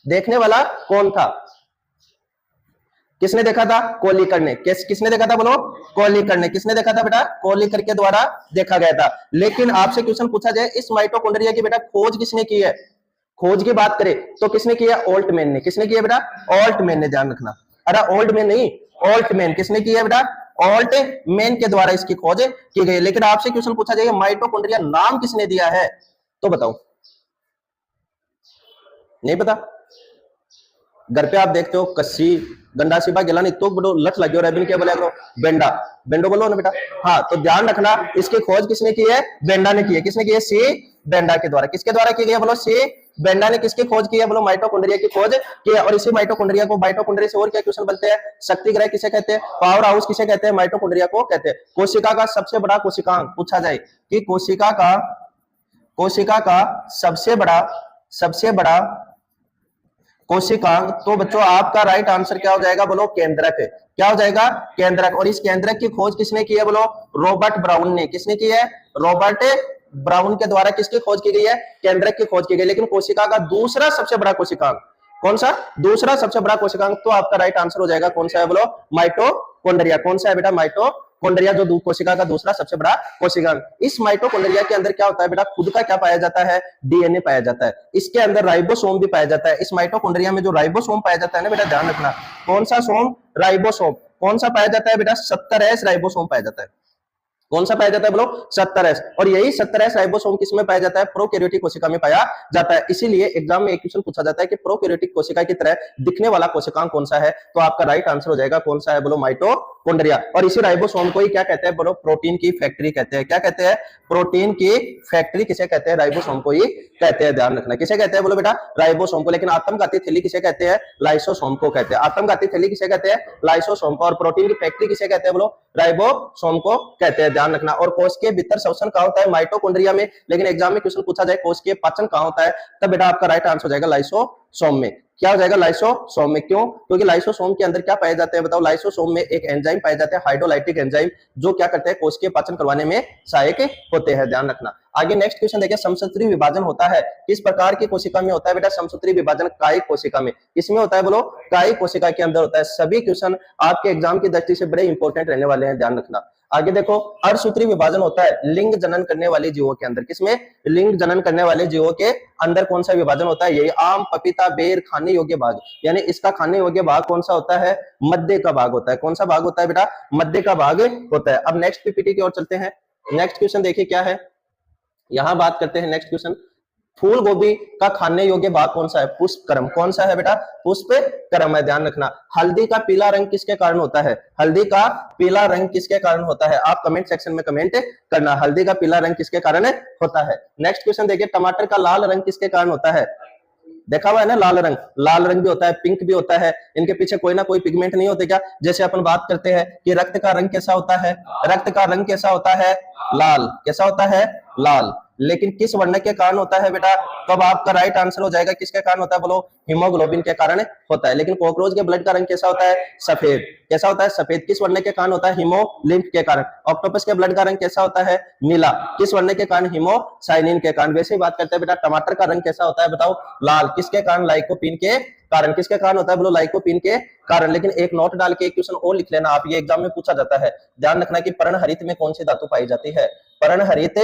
देखने वाला कौन था? किसने देखा था? कोलिकर ने। किसने देखा था, बोलो? कोलिकर ने। किसने देखा था बेटा? कोलिकर के द्वारा देखा गया था। लेकिन आपसे क्वेश्चन पूछा जाए इस माइटोकॉन्ड्रिया की बेटा खोज किसने की है? खोज की बात करें तो किसने की है? ऑल्टमैन ने। किसने की है बेटा? ऑल्टमैन ने, ध्यान रखना। अरे ओल्डमैन नहीं, ऑल्टमैन। किसने की है बेटा? ऑल्टमैन के द्वारा इसकी खोज की गई। लेकिन आपसे क्वेश्चन पूछा जाएगा माइटोकॉन्ड्रिया नाम किसने दिया है? तो बताओ, नहीं पता? घर पे आप देखते हो कस्सी गंडा सिपा गिलानी तो बड़ो लठ लगे और रेबिन क्या बोला करो? बेंडा। बेंडो बोलो ना बेटा। हाँ, तो ध्यान रखना इसकी खोज किसने की है? बेंडा ने की है। किसने की है? सी बेंडा के द्वारा। किसके द्वारा की गई है, बोलो? सी बेंडा ने। किसकी खोज की है, बोलो? माइटोकॉन्ड्रिया की खोज की है। और इसी माइटोकॉन्ड्रिया को, माइटोकॉन्ड्रिया से और क्या क्वेश्चन बनते हैं? शक्ति ग्रह किसे कहते हैं? पावर हाउस किसे कहते हैं? माइटोकॉन्ड्रिया को कहते हैं। कोशिका का सबसे बड़ा कोशिकांग पूछा जाए कि कोशिका का सबसे बड़ा कोशिकांग, तो बच्चों आपका राइट आंसर क्या हो जाएगा, बोलो? केंद्रक। क्या हो जाएगा? केंद्रक। और इस केंद्रक की खोज किसने की है, बोलो? रॉबर्ट ब्राउन ने। किसने की है? रॉबर्ट ब्राउन के द्वारा किसकी खोज की गई है? केंद्रक की खोज की गई। लेकिन कोशिका का दूसरा सबसे बड़ा कोशिकांग कौन सा? दूसरा सबसे बड़ा कोशिकांग, तो आपका राइट आंसर हो जाएगा कौन सा है, बोलो? माइटोकॉन्ड्रिया। कौन सा है बेटा? माइटोकॉन्ड्रिया, जो कोशिका का दूसरा सबसे बड़ा कोशिकांग। इस माइटोकॉन्ड्रिया के अंदर क्या होता है बेटा? खुद का क्या पाया जाता है? डीएनए पाया जाता है। इसके अंदर राइबोसोम भी पाया जाता है। इस माइटोकॉन्ड्रिया में जो राइबोसोम पाया जाता है ना बेटा, ध्यान रखना। कौन सा सोम? राइबोसोम। कौन सा पाया जाता है बेटा? 70S राइबोसोम पाया जाता है। कौन सा पाया जाता है, बोलो? 70S। और यही 70S राइबोसोम किसमें पाया जाता है? प्रोकैरियोटिक कोशिका में पाया जाता है। इसीलिए एग्जाम में एक क्वेश्चन पूछा जाता है कि प्रोकैरियोटिक कोशिका की तरह दिखने वाला कोशिकांग कौन सा है? तो आपका राइट आंसर हो जाएगा कौन सा है, बोलो? माइटोकॉन्ड्रिया। और इसी राइबोसोम को ही क्या कहते हैं, बोलो? प्रोटीन की फैक्ट्री कहते हैं। क्या कहते हैं? प्रोटीन की फैक्ट्री किसे कहते हैं? राइबोसोम को ही कहते हैं, ध्यान रखना। किसे कहते हैं, बोलो बेटा? राइबोसोम को। लेकिन आत्मघाती थैली किसे कहते हैं? लाइसोसोम को कहते हैं। आत्मघाती थैली किसे कहते हैं? लाइसोसोम को। और प्रोटीन की फैक्ट्री किसे कहते हैं, बोलो? राइबोसोम को कहते हैं। ध्यान रखना। और कोशिकीय भीतर श्वसन कहाँ होता है? माइटोकॉन्ड्रिया में। लेकिन एग्जाम में क्वेश्चन पूछा जाए कोशिकीय पाचन कहाँ होता है, तब बेटा आपका राइट आंसर हो जाएगा लाइसोसोम में। क्या हो जाएगा? लाइसोसोम में। क्यों? क्योंकि लाइसोसोम के अंदर क्या पाए जाते हैं बताओ? लाइसोसोम में एक एंजाइम पाए जाते हैं, हाइड्रोलाइटिक एंजाइम, जो क्या करते हैं? कोशिकीय पाचन करवाने में सहायक होते हैं, ध्यान रखना। आगे नेक्स्ट क्वेश्चन देखिए, समसूत्री विभाजन होता है किस प्रकार की कोशिका में होता है बेटा? समसूत्री विभाजन कायिक कोशिका में। किसमें होता है बोलो? कायिक कोशिका के अंदर होता है। सभी क्वेश्चन आपके एग्जाम की दृष्टि से बड़े इंपॉर्टेंट रहने वाले हैं, ध्यान रखना। आगे देखो, अर्धसूत्री विभाजन होता है लिंग जनन करने वाले जीवों के अंदर। किसमें? लिंग जनन करने वाले जीवों के अंदर कौन सा विभाजन होता है? यही आम, पपीता, बेर, खाने योग्य भाग, यानी इसका खाने योग्य भाग कौन सा होता है? मध्य का भाग होता है। कौन सा भाग होता है बेटा? मध्य का भाग होता है। अब नेक्स्ट पीपीटी की ओर चलते हैं। नेक्स्ट क्वेश्चन देखिए क्या है, यहां बात करते हैं नेक्स्ट क्वेश्चन, फूल गोभी का खाने योग्य भाग कौन सा है? पुष्पक्रम। कौन सा है बेटा? पुष्पक्रम है, ध्यान रखना। हल्दी का पीला रंग किसके कारण होता है? हल्दी का पीला रंग किसके कारण होता है? आप कमेंट सेक्शन में कमेंट करना, हल्दी का पीला रंग किसके कारण होता है। नेक्स्ट क्वेश्चन देखिए, टमाटर का लाल रंग किसके कारण होता है? देखा हुआ है ना, लाल रंग। लाल रंग भी होता है, पिंक भी होता है, इनके पीछे कोई ना कोई पिगमेंट नहीं होते क्या? जैसे अपन बात करते हैं कि रक्त का रंग कैसा होता है? रक्त का रंग कैसा होता है? लाल। कैसा होता है? लाल। लेकिन किस वर्ण के कारण होता है बेटा? तो अब आपका राइट आंसर हो जाएगा किसके कारण होता है बोलो? हीमोग्लोबिन के कारण होता है। लेकिन कॉकरोच के ब्लड का रंग कैसा होता है? सफेद। कैसा होता है? सफेद। किस वर्ण के कारण होता है? हीमोलिम्फ के कारण। ऑक्टोपस के ब्लड का रंग कैसा होता है? नीला। किस वर्ण के कारण? हीमोसाइनिन के कारण। वैसे ही बात करते हैं बेटा, टमाटर का रंग कैसा होता है बताओ? लाल। किसके कारण? लाइकोपीन के कारण। किसके कारण होता है बोलो? लाइकोपीन के कारण। लेकिन एक नोट डाल के एक क्वेश्चन और लिख लेना आप, ये एग्जाम में पूछा जाता है, ध्यान रखना कि पर्णहरित में कौन सी धातु पाई जाती है? पर्णहरित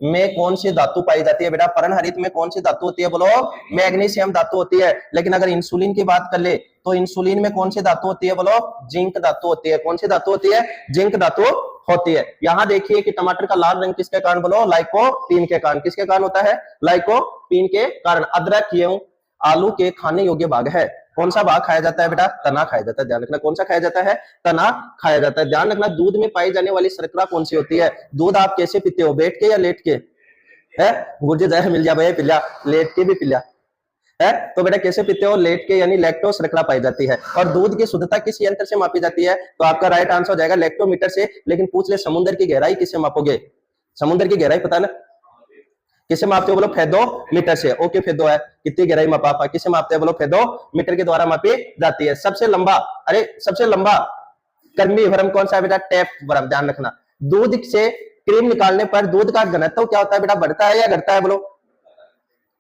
में कौन सी धातु पाई जाती है बेटा? पर्णहरित में कौन सी धातु होती है बोलो? मैग्नीशियम धातु होती है। लेकिन अगर इंसुलिन की बात कर ले तो इंसुलिन में कौन सी धातु होती है बोलो? जिंक धातु होती है। कौन सी धातु होती है? जिंक धातु होती है। यहां देखिए कि टमाटर का लाल रंग किसके कारण बोलो? लाइकोपीन के कारण। किसके कारण होता है? लाइकोपीन के कारण। अदरक एवं आलू के खाने योग्य भाग है। कौन सा भाग खाया जाता है बेटा? तना खाया जाता है, ध्यान रखना। कौन सा खाया जाता है? तना खाया जाता है। ध्यान रखना, दूध में पाई जाने वाली शर्करा कौन सी होती है? दूध आप कैसे पीते हो? बैठ के या लेट के? है गुर्जे जहर मिल जा भैया, पिला लेट के भी पिला है। तो बेटा कैसे पीते हो? लेट के, यानी लैक्टोज शर्करा पाई जाती है। और दूध की शुद्धता किस यंत्र से मापी जाती है? तो आपका राइट आंसर हो जाएगा लैक्टोमीटर से। लेकिन पूछ ले समुद्र की गहराई किससे मापोगे? समुद्र की गहराई पता है ना, किसे मापते हो बोलो? फेदोमीटर से। ओके, फेदो है, कितनी गहराई मापा? किसे मापते हैं बोलो? फेदोमीटर के द्वारा मापी जाती है। सबसे लंबा, अरे सबसे लंबा कर्मी वर्म कौन सा है बेटा? टेप वर्म, ध्यान रखना। दूध से क्रीम निकालने पर दूध का घनत्व क्या होता है बेटा? बढ़ता है या घटता है बोलो?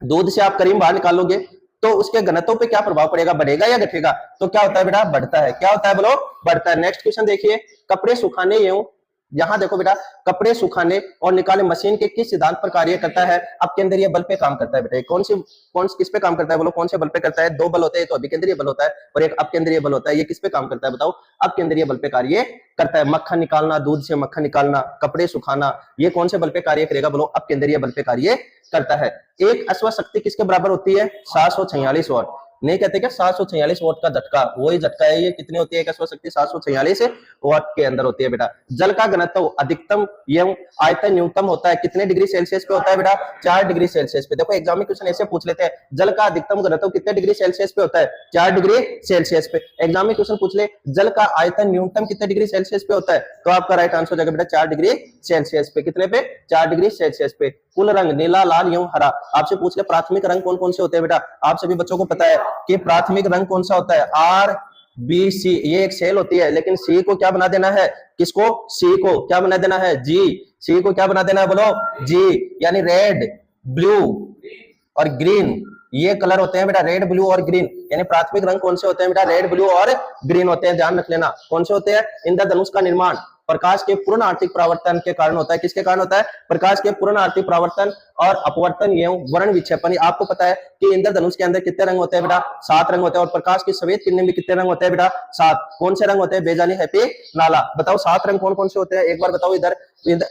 दूध से आप क्रीम बाहर निकालोगे तो उसके घनत्व पे क्या प्रभाव पड़ेगा? बढ़ेगा या घटेगा? तो क्या होता है बेटा? बढ़ता है। क्या होता है बोलो? बढ़ता है। नेक्स्ट क्वेश्चन देखिए, कपड़े सुखाने एवं, यहां देखो बेटा, कपड़े सुखाने और निकालने मशीन के किस सिद्धांत पर कार्य करता है? अपकेंद्रीय बल पे काम करता है बेटा। कौन किस पे काम करता है बोलो? कौन से बल पे करता है? दो बल होते हैं, तो अभिकेंद्रीय बल होता है और एक अपकेंद्रीय बल होता है। ये किस पे काम करता है बताओ? अपकेंद्रीय बल पे कार्य करता है। मक्खन निकालना, दूध से मक्खन निकालना, कपड़े सुखाना, ये कौन से बल पे कार्य करेगा बोलो? अपकेंद्रीय बल पे कार्य करता है। एक अश्व शक्ति किसके बराबर होती है? 746 वाट। नहीं कहते क्या 746 वाट का झटका? वही झटका है ये। कितनी होती है एक अश्व शक्ति? 746 वाट के अंदर होती है बेटा। जल का घनत्व अधिकतम एवं आयतन न्यूनतम होता है कितने डिग्री सेल्सियस पे होता है बेटा? 4 डिग्री सेल्सियस पे। देखो एग्जाम में क्वेश्चन ऐसे पूछ लेते हैं, जल का अधिकतम घनत्व कितने डिग्री सेल्सियस पे होता है? 4 डिग्री सेल्सियस पे। एग्जाम में क्वेश्चन पूछ ले, जल का आयतन न्यूनतम कितने डिग्री सेल्सियस पे होता है? तो आपका राइट आंसर हो जाएगा बेटा 4 डिग्री सेल्सियस पे। कितने पे? 4 डिग्री सेल्सियस पे। कुल रंग नीला, लाल एवं हरा। आपसे पूछ ले प्राथमिक रंग कौन कौन से होते हैं बेटा? आप सभी बच्चों को पता है कि प्राथमिक रंग कौन सा होता है? RBC। ये एक सेल होती है, लेकिन सी को क्या बना देना है? किसको? सी को क्या बना देना है? जी। सी को क्या बना देना है बोलो? जी। यानी रेड, ब्लू और ग्रीन, ये कलर होते हैं बेटा, रेड, ब्लू और ग्रीन। यानी प्राथमिक रंग कौन से होते हैं बेटा? रेड, ब्लू और ग्रीन होते हैं, ध्यान रख लेना। कौन से होते हैं? इंद्रधनुष का निर्माण प्रकाश के पूर्ण आर्थिक परावर्तन के कारण होता है। किसके कारण होता है? प्रकाश के पूर्ण आर्थिक परावर्तन और अपवर्तन एवं वर्ण विक्षेपण। आपको पता है कि इंद्रधनुष के अंदर कितने रंग होते हैं बेटा? 7 रंग होते हैं। और प्रकाश की सफेद किरणें में कितने रंग होते हैं बेटा? 7। कौन से रंग होते हैं? बेजानी, हैप्पी, नाला। बताओ 7 रंग कौन कौन से होते हैं? एक बार बताओ इधर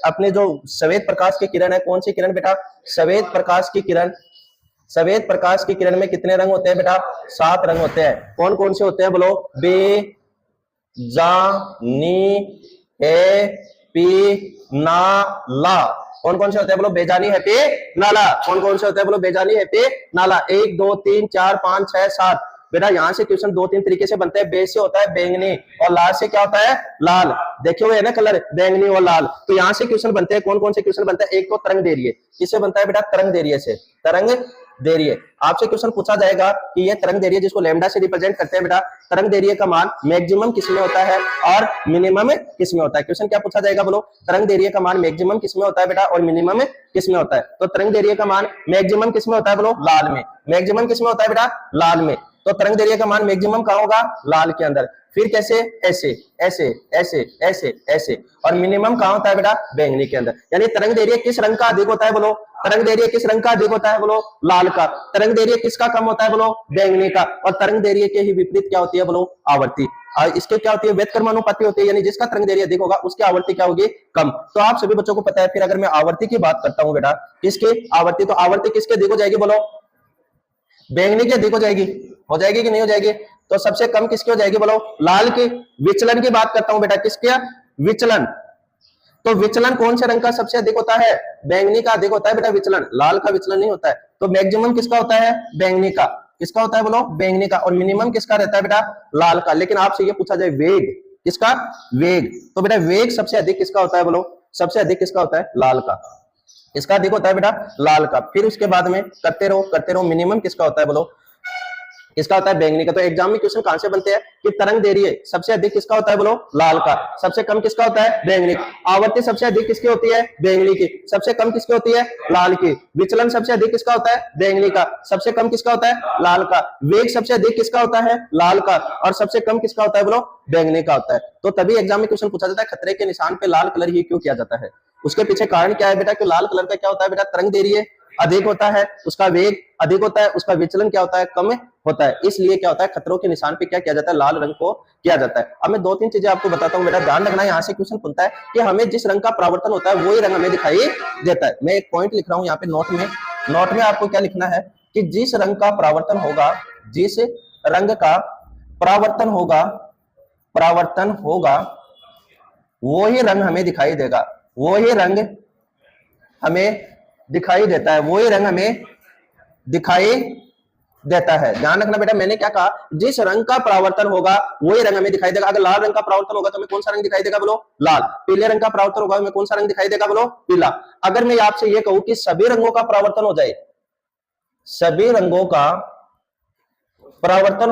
अपने जो सफेद प्रकाश की किरण है, कौन सी किरण बेटा? सफेद प्रकाश की किरण। सफेद प्रकाश की किरण में कितने रंग होते हैं बेटा? 7 रंग होते हैं। कौन कौन से होते हैं बोलो? बे, जा, नी, ए, पी, ना, ला। कौन कौन से होते हैं बोलो? बेजानी, हैप्पी, नाला। कौन कौन से होते हैं बोलो? बेजानी, हैप्पी, नाला। 1 2 3 4 5 6 7। बेटा यहाँ से क्वेश्चन दो तीन तरीके से बनते हैं। बे से होता है बैंगनी और लाल से क्या होता है लाल, देखे हुए है ना कलर बैंगनी और लाल। तो यहाँ से क्वेश्चन बनते हैं, कौन कौन से क्वेश्चन बनते हैं? एक तो तरंग दैर्घ्य, किससे बनता है बेटा? तरंग दैर्घ्य से। तरंग दैर्घ्य आपसे क्वेश्चन पूछा जाएगा कि ये तरंग दैर्घ्य जिसको लैम्डा से रिप्रेजेंट करते हैं बेटा, तरंग दैर्घ्य का मान मैक्सिमम किसमें होता है और मिनिमम किसमें होता है? क्वेश्चन क्या पूछा जाएगा बोलो? तरंग दैर्घ्य का मान मैक्सिमम किसमें होता है बेटा और मिनिमम किसमें होता है? तो तरंग दैर्घ्य का मान मैक्सिमम किसमें होता है बोलो? लाल में। मैक्सिमम किसमें होता है बेटा? लाल में। तो तरंग दैर्घ्य का मान मैक्सिमम कहां होगा? लाल के अंदर। फिर कैसे? ऐसे ऐसे ऐसे ऐसे ऐसे। और मिनिमम कहां होता है बेटा? बैंगनी के अंदर। यानी तरंग दैर्घ्य किस रंग का अधिक होता है बोलो? तरंग दैर्घ्य किस रंग का अधिक होता है बोलो? लाल का। तरंग दैर्घ्य किसका कम होता है बोलो? बैंगनी का। और तरंग दैर्घ्य के ही विपरीत क्या होती है बोलो? आवर्ती। और इसके क्या होती है? व्युत्क्रमानुपाती होती है, यानी जिसका तरंग दैर्घ्य अधिक होगा उसकी आवर्ती क्या होगी? कम। तो आप सभी बच्चों को पता है। फिर अगर मैं आवर्ती की बात करता हूं बेटा, किसकी आवर्ती? तो आवर्ती किसके अधिक हो जाएगी बोलो? बैंगनी की अधिक हो जाएगी। हो जाएगी कि नहीं हो जाएगी? तो सबसे कम किसकी हो जाएगी बोलो? लाल की। विचलन की बात करता हूं बेटा, किसके? विचलन। तो विचलन कौन से रंग का सबसे अधिक होता है? बैंगनी का अधिक होता है बेटा विचलन, लाल का विचलन नहीं होता है। तो मैक्सिमम किसका होता है? बैंगनी का। किसका होता है बोलो? बैंगनी का। और मिनिमम किसका रहता है बेटा? लाल का। लेकिन आपसे ये पूछा जाए वेग, किसका? वेग। तो बेटा वेग सबसे अधिक किसका होता है बोलो? सबसे अधिक किसका होता है? लाल का। इसका अधिक होता है बेटा लाल का। फिर उसके बाद में करते रहो, मिनिमम किसका होता है बोलो? किसका होता है? बैंगनी का। तो एग्जाम में क्वेश्चन कहां से बनते हैं कि तरंग दैर्घ्य सबसे अधिक किसका होता है बोलो? लाल का। सबसे कम किसका होता है? बैंगनी का। आवर्ती सबसे अधिक किसकी होती है? बैंगनी की। सबसे कम किसकी होती है? लाल की। विचलन सबसे अधिक किसका होता है? बैंगनी का। सबसे कम किसका होता है? लाल का। वेग सबसे अधिक किसका होता है? लाल का। और सबसे कम किसका होता है बोलो? बैंगनी का होता है। तो तभी एग्जाम में क्वेश्चन पूछा जाता है खतरे के निशान पे लाल कलर ही क्यों किया जाता है? उसके पीछे कारण क्या है बेटा? कि लाल कलर का क्या होता है बेटा? तरंग दैर्घ्य अधिक होता है, उसका वेग अधिक होता है, उसका विचलन क्या होता है? कम होता है। इसलिए क्या होता है? खतरों के निशान पे क्या किया जाता है? लाल रंग को किया जाता है। अब मैं दो तीन चीजें आपको बताता हूं बेटा, ध्यान रखना। यहाँ से क्वेश्चन पूछता है कि हमें जिस रंग का परावर्तन होता है वही रंग हमें दिखाई देता है। मैं एक पॉइंट लिख रहा हूं यहाँ पे नोट में। नोट में आपको क्या लिखना है कि जिस रंग का परावर्तन होगा, जिस रंग का परावर्तन होगा वो ही रंग हमें दिखाई देगा। वो ही रंग हमें दिखाई देता है। वही रंग हमें दिखाई देता है। ध्यान रखना बेटा, मैंने क्या कहा? जिस रंग का परावर्तन होगा वही रंग हमें दिखाई देगा। अगर लाल रंग का परावर्तन होगा तो हमें कौन सा रंग दिखाई देगा बोलो? लाल। पीले रंग का परावर्तन होगा हमें कौन सा रंग दिखाई देगा बोलो? पीला। अगर मैं आपसे ये कहूं कि सभी रंगों का परावर्तन हो जाए, सभी रंगों का परावर्तन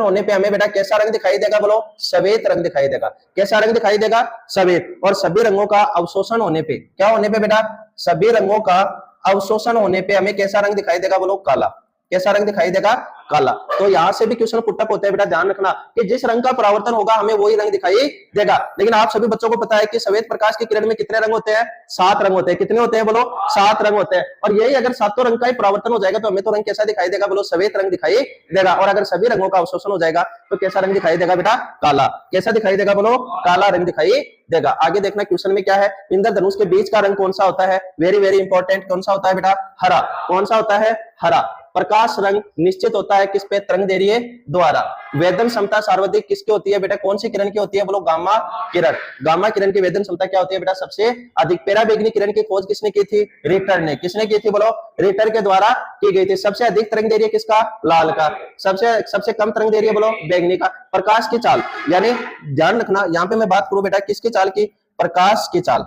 होने पे हमें बेटा कैसा रंग दिखाई देगा बोलो? सफेद रंग दिखाई देगा। कैसा रंग दिखाई देगा? सफेद। और सभी रंगों का अवशोषण होने पे, क्या होने पे बेटा? सभी रंगों का अवशोषण होने पे हमें कैसा रंग दिखाई देगा बोलो? काला। कैसा रंग दिखाई देगा? काला। तो यहां से भी क्वेश्चन पुटअप होते हैं बेटा, ध्यान रखना कि जिस रंग का परावर्तन होगा हमें वही रंग दिखाई देगा। लेकिन आप सभी बच्चों को पता है कि सफेद प्रकाश की किरण में कितने रंग होते हैं? 7 रंग होते हैं। कितने होते हैं बोलो? 7 रंग होते हैं। और यही अगर सातों रंग का ही परावर्तन हो जाएगा तो हमें तो रंग कैसा दिखाई देगा बोलो? सफेद रंग दिखाई देगा। और अगर सभी रंगों का अवशोषण हो जाएगा तो कैसा रंग दिखाई देगा बेटा? काला। कैसा दिखाई देगा बोलो? काला रंग दिखाई देगा। आगे देखना क्वेश्चन में क्या है? इंद्रधनुष के बीच का रंग कौन सा होता है? Very very important. कौन सा होता है बेटा? हरा। कौन सा होता है? हरा। प्रकाश रंग निश्चित होता है किस पे? तरंग दैर्घ्य द्वारा। वेदन क्षमता सर्वाधिक किसकी होती है बेटा? कौन सी किरण की होती है बोलो? गामा किरण। गामा किरण की वेदन क्षमता क्या होती है बेटा? सबसे अधिक। पराबैंगनी किरण की खोज किसने की थी? रिटर ने। किसने की थी बोलो? रिटर के द्वारा की गई थी। सबसे अधिक तरंग दैर्घ्य किसका? लाल का। सबसे कम तरंग दैर्घ्य बोलो? बैंगनी का। प्रकाश की चाल, यानी ध्यान रखना यहाँ पे मैं बात करूं बेटा किसकी चाल की? प्रकाश की चाल।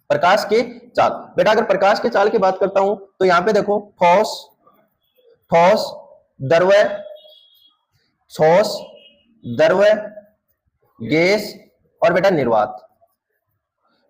प्रकाश की चाल बेटा, अगर प्रकाश की चाल की बात करता हूं तो यहाँ पे देखो ठोस, द्रव्य, गैस और बेटा निर्वात।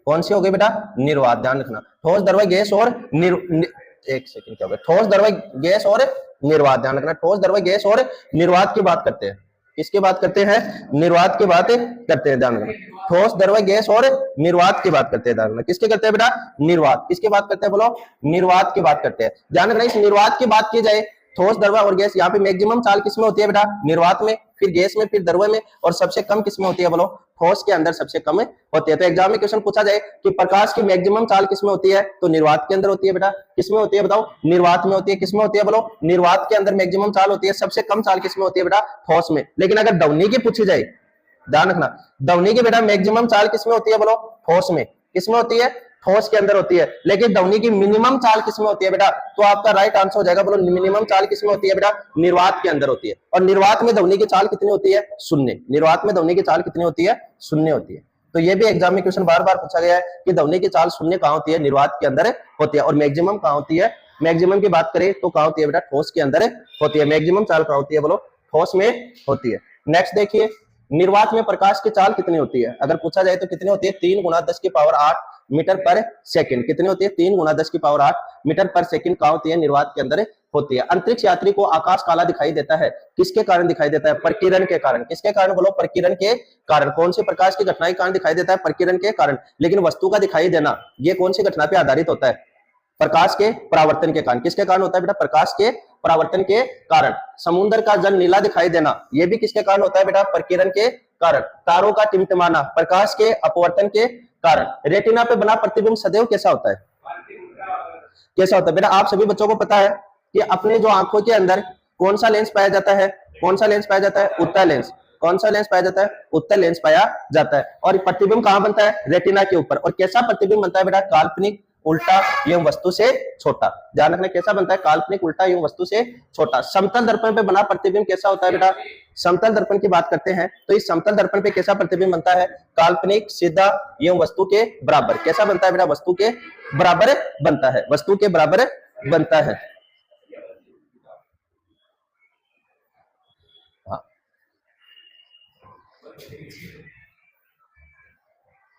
कौन सी हो गई बेटा? निर्वात। ध्यान रखना, ठोस, द्रव्य, गैस और एक सेकंड, क्या हो गया? ठोस, द्रव्य, गैस और निर्वात। ध्यान रखना, ठोस, द्रव्य, गैस और निर्वात की बात करते हैं। किसकी बात करते हैं? निर्वात की बात करते हैं। ध्यान रखना, ठोस, द्रव्य, गैस और निर्वात की बात करते हैं। ध्यान रखना, किसके करते हैं बेटा? निर्वात। किसकी बात करते हैं बोलो? निर्वात की बात करते हैं। ध्यान रखना, इस निर्वात की बात की जाए, ठोस, द्रव्य और गैस, यहाँ पे मैक्सिमम चाल किसमें होती है बेटा? निर्वात में, फिर गैस में, फिर द्रव्य में, और सबसे कम किसमें होती है बोलो? ठोस के अंदर सबसे कम होती है। तो एग्जाम में क्वेश्चन पूछा जाए कि प्रकाश की मैक्सिमम चाल किसमें होती है, तो निर्वात के अंदर होती है बेटा। किसमें होती है बताओ? निर्वात में होती है। किसमें होती है बोलो? निर्वात के अंदर मैक्सिमम चाल होती है। सबसे कम चाल किसमें होती है बेटा? ठोस में। लेकिन अगर ध्वनि की पूछी जाए, ध्यान रखना, ध्वनि की बेटा मैक्सिमम चाल किसमें होती है बोलो? ठोस में। किसमें होती है? ठोस के अंदर होती है। लेकिन ध्वनि की मिनिमम चाल किसमें होती है बेटा? तो आपका राइट आंसर हो जाएगा, बोलो मिनिमम चाल किसमें होती है बेटा? निर्वात के अंदर होती है। और निर्वात में ध्वनि की चाल कितनी होती है? शून्य। निर्वात में ध्वनि की चाल कितनी होती है? शून्य होती है। तो ये भी एग्जाम में क्वेश्चन बार बार पूछा गया है कि ध्वनि की चाल शून्य कहां होती है? निर्वात के अंदर होती है। और मैक्सिमम कहां होती है? मैक्सिमम की बात करें तो कहां होती है बेटा? ठोस के अंदर होती है। मैक्सिमम चाल कहां होती है? बोलो ठोस में होती है। नेक्स्ट देखिए, निर्वात में प्रकाश की चाल कितनी होती है? अगर पूछा जाए तो कितनी होती है? 3 × 10⁸ मीटर पर सेकंड। कितनी होती है? 3 × 10⁸ मीटर पर सेकंड कहां होती है? निर्वात के अंदर होती है। अंतरिक्ष यात्री को आकाश काला दिखाई देता है, किसके कारण दिखाई देता है? प्रकीर्णन के कारण। किसके कारण? बोलो प्रकीर्णन के कारण। कौन सी प्रकाश की घटना के कारण दिखाई देता है? प्रकीर्णन के कारण। लेकिन वस्तु का दिखाई देना ये कौन सी घटना पे आधारित होता है? प्रकाश के परावर्तन के कारण। किसके कारण होता है बेटा? प्रकाश के परावर्तन के कारण। समुद्र का जल नीला दिखाई देना यह भी किसके कारण होता है बेटा? प्रकीर्णन के कारण। तारों का टिमटिमाना प्रकाश के अपवर्तन के कारण। रेटिना पे बना प्रतिबिंब सदैव कैसा होता है? कैसा होता है बेटा? आप सभी बच्चों को पता है कि अपने जो आंखों के अंदर कौन सा लेंस पाया जाता है? कौन सा लेंस पाया जाता है? उत्तल लेंस। कौन सा लेंस पाया जाता है? उत्तल लेंस पाया जाता है। और प्रतिबिंब कहां बनता है? रेटिना के ऊपर। और कैसा प्रतिबिंब बनता है बेटा? काल्पनिक, उल्टा एवं वस्तु से छोटा। ध्यान रखना, कैसा बनता है? काल्पनिक, उल्टा एवं वस्तु से छोटा। समतल दर्पण पे बना प्रतिबिंब कैसा होता है बेटा? समतल दर्पण की बात करते हैं तो इस समतल दर्पण पे कैसा प्रतिबिंब बनता है? काल्पनिक, सीधा एवं वस्तु के बराबर। कैसा बनता है बेटा? वस्तु के बराबर बनता है। वस्तु के बराबर बनता है। हाँ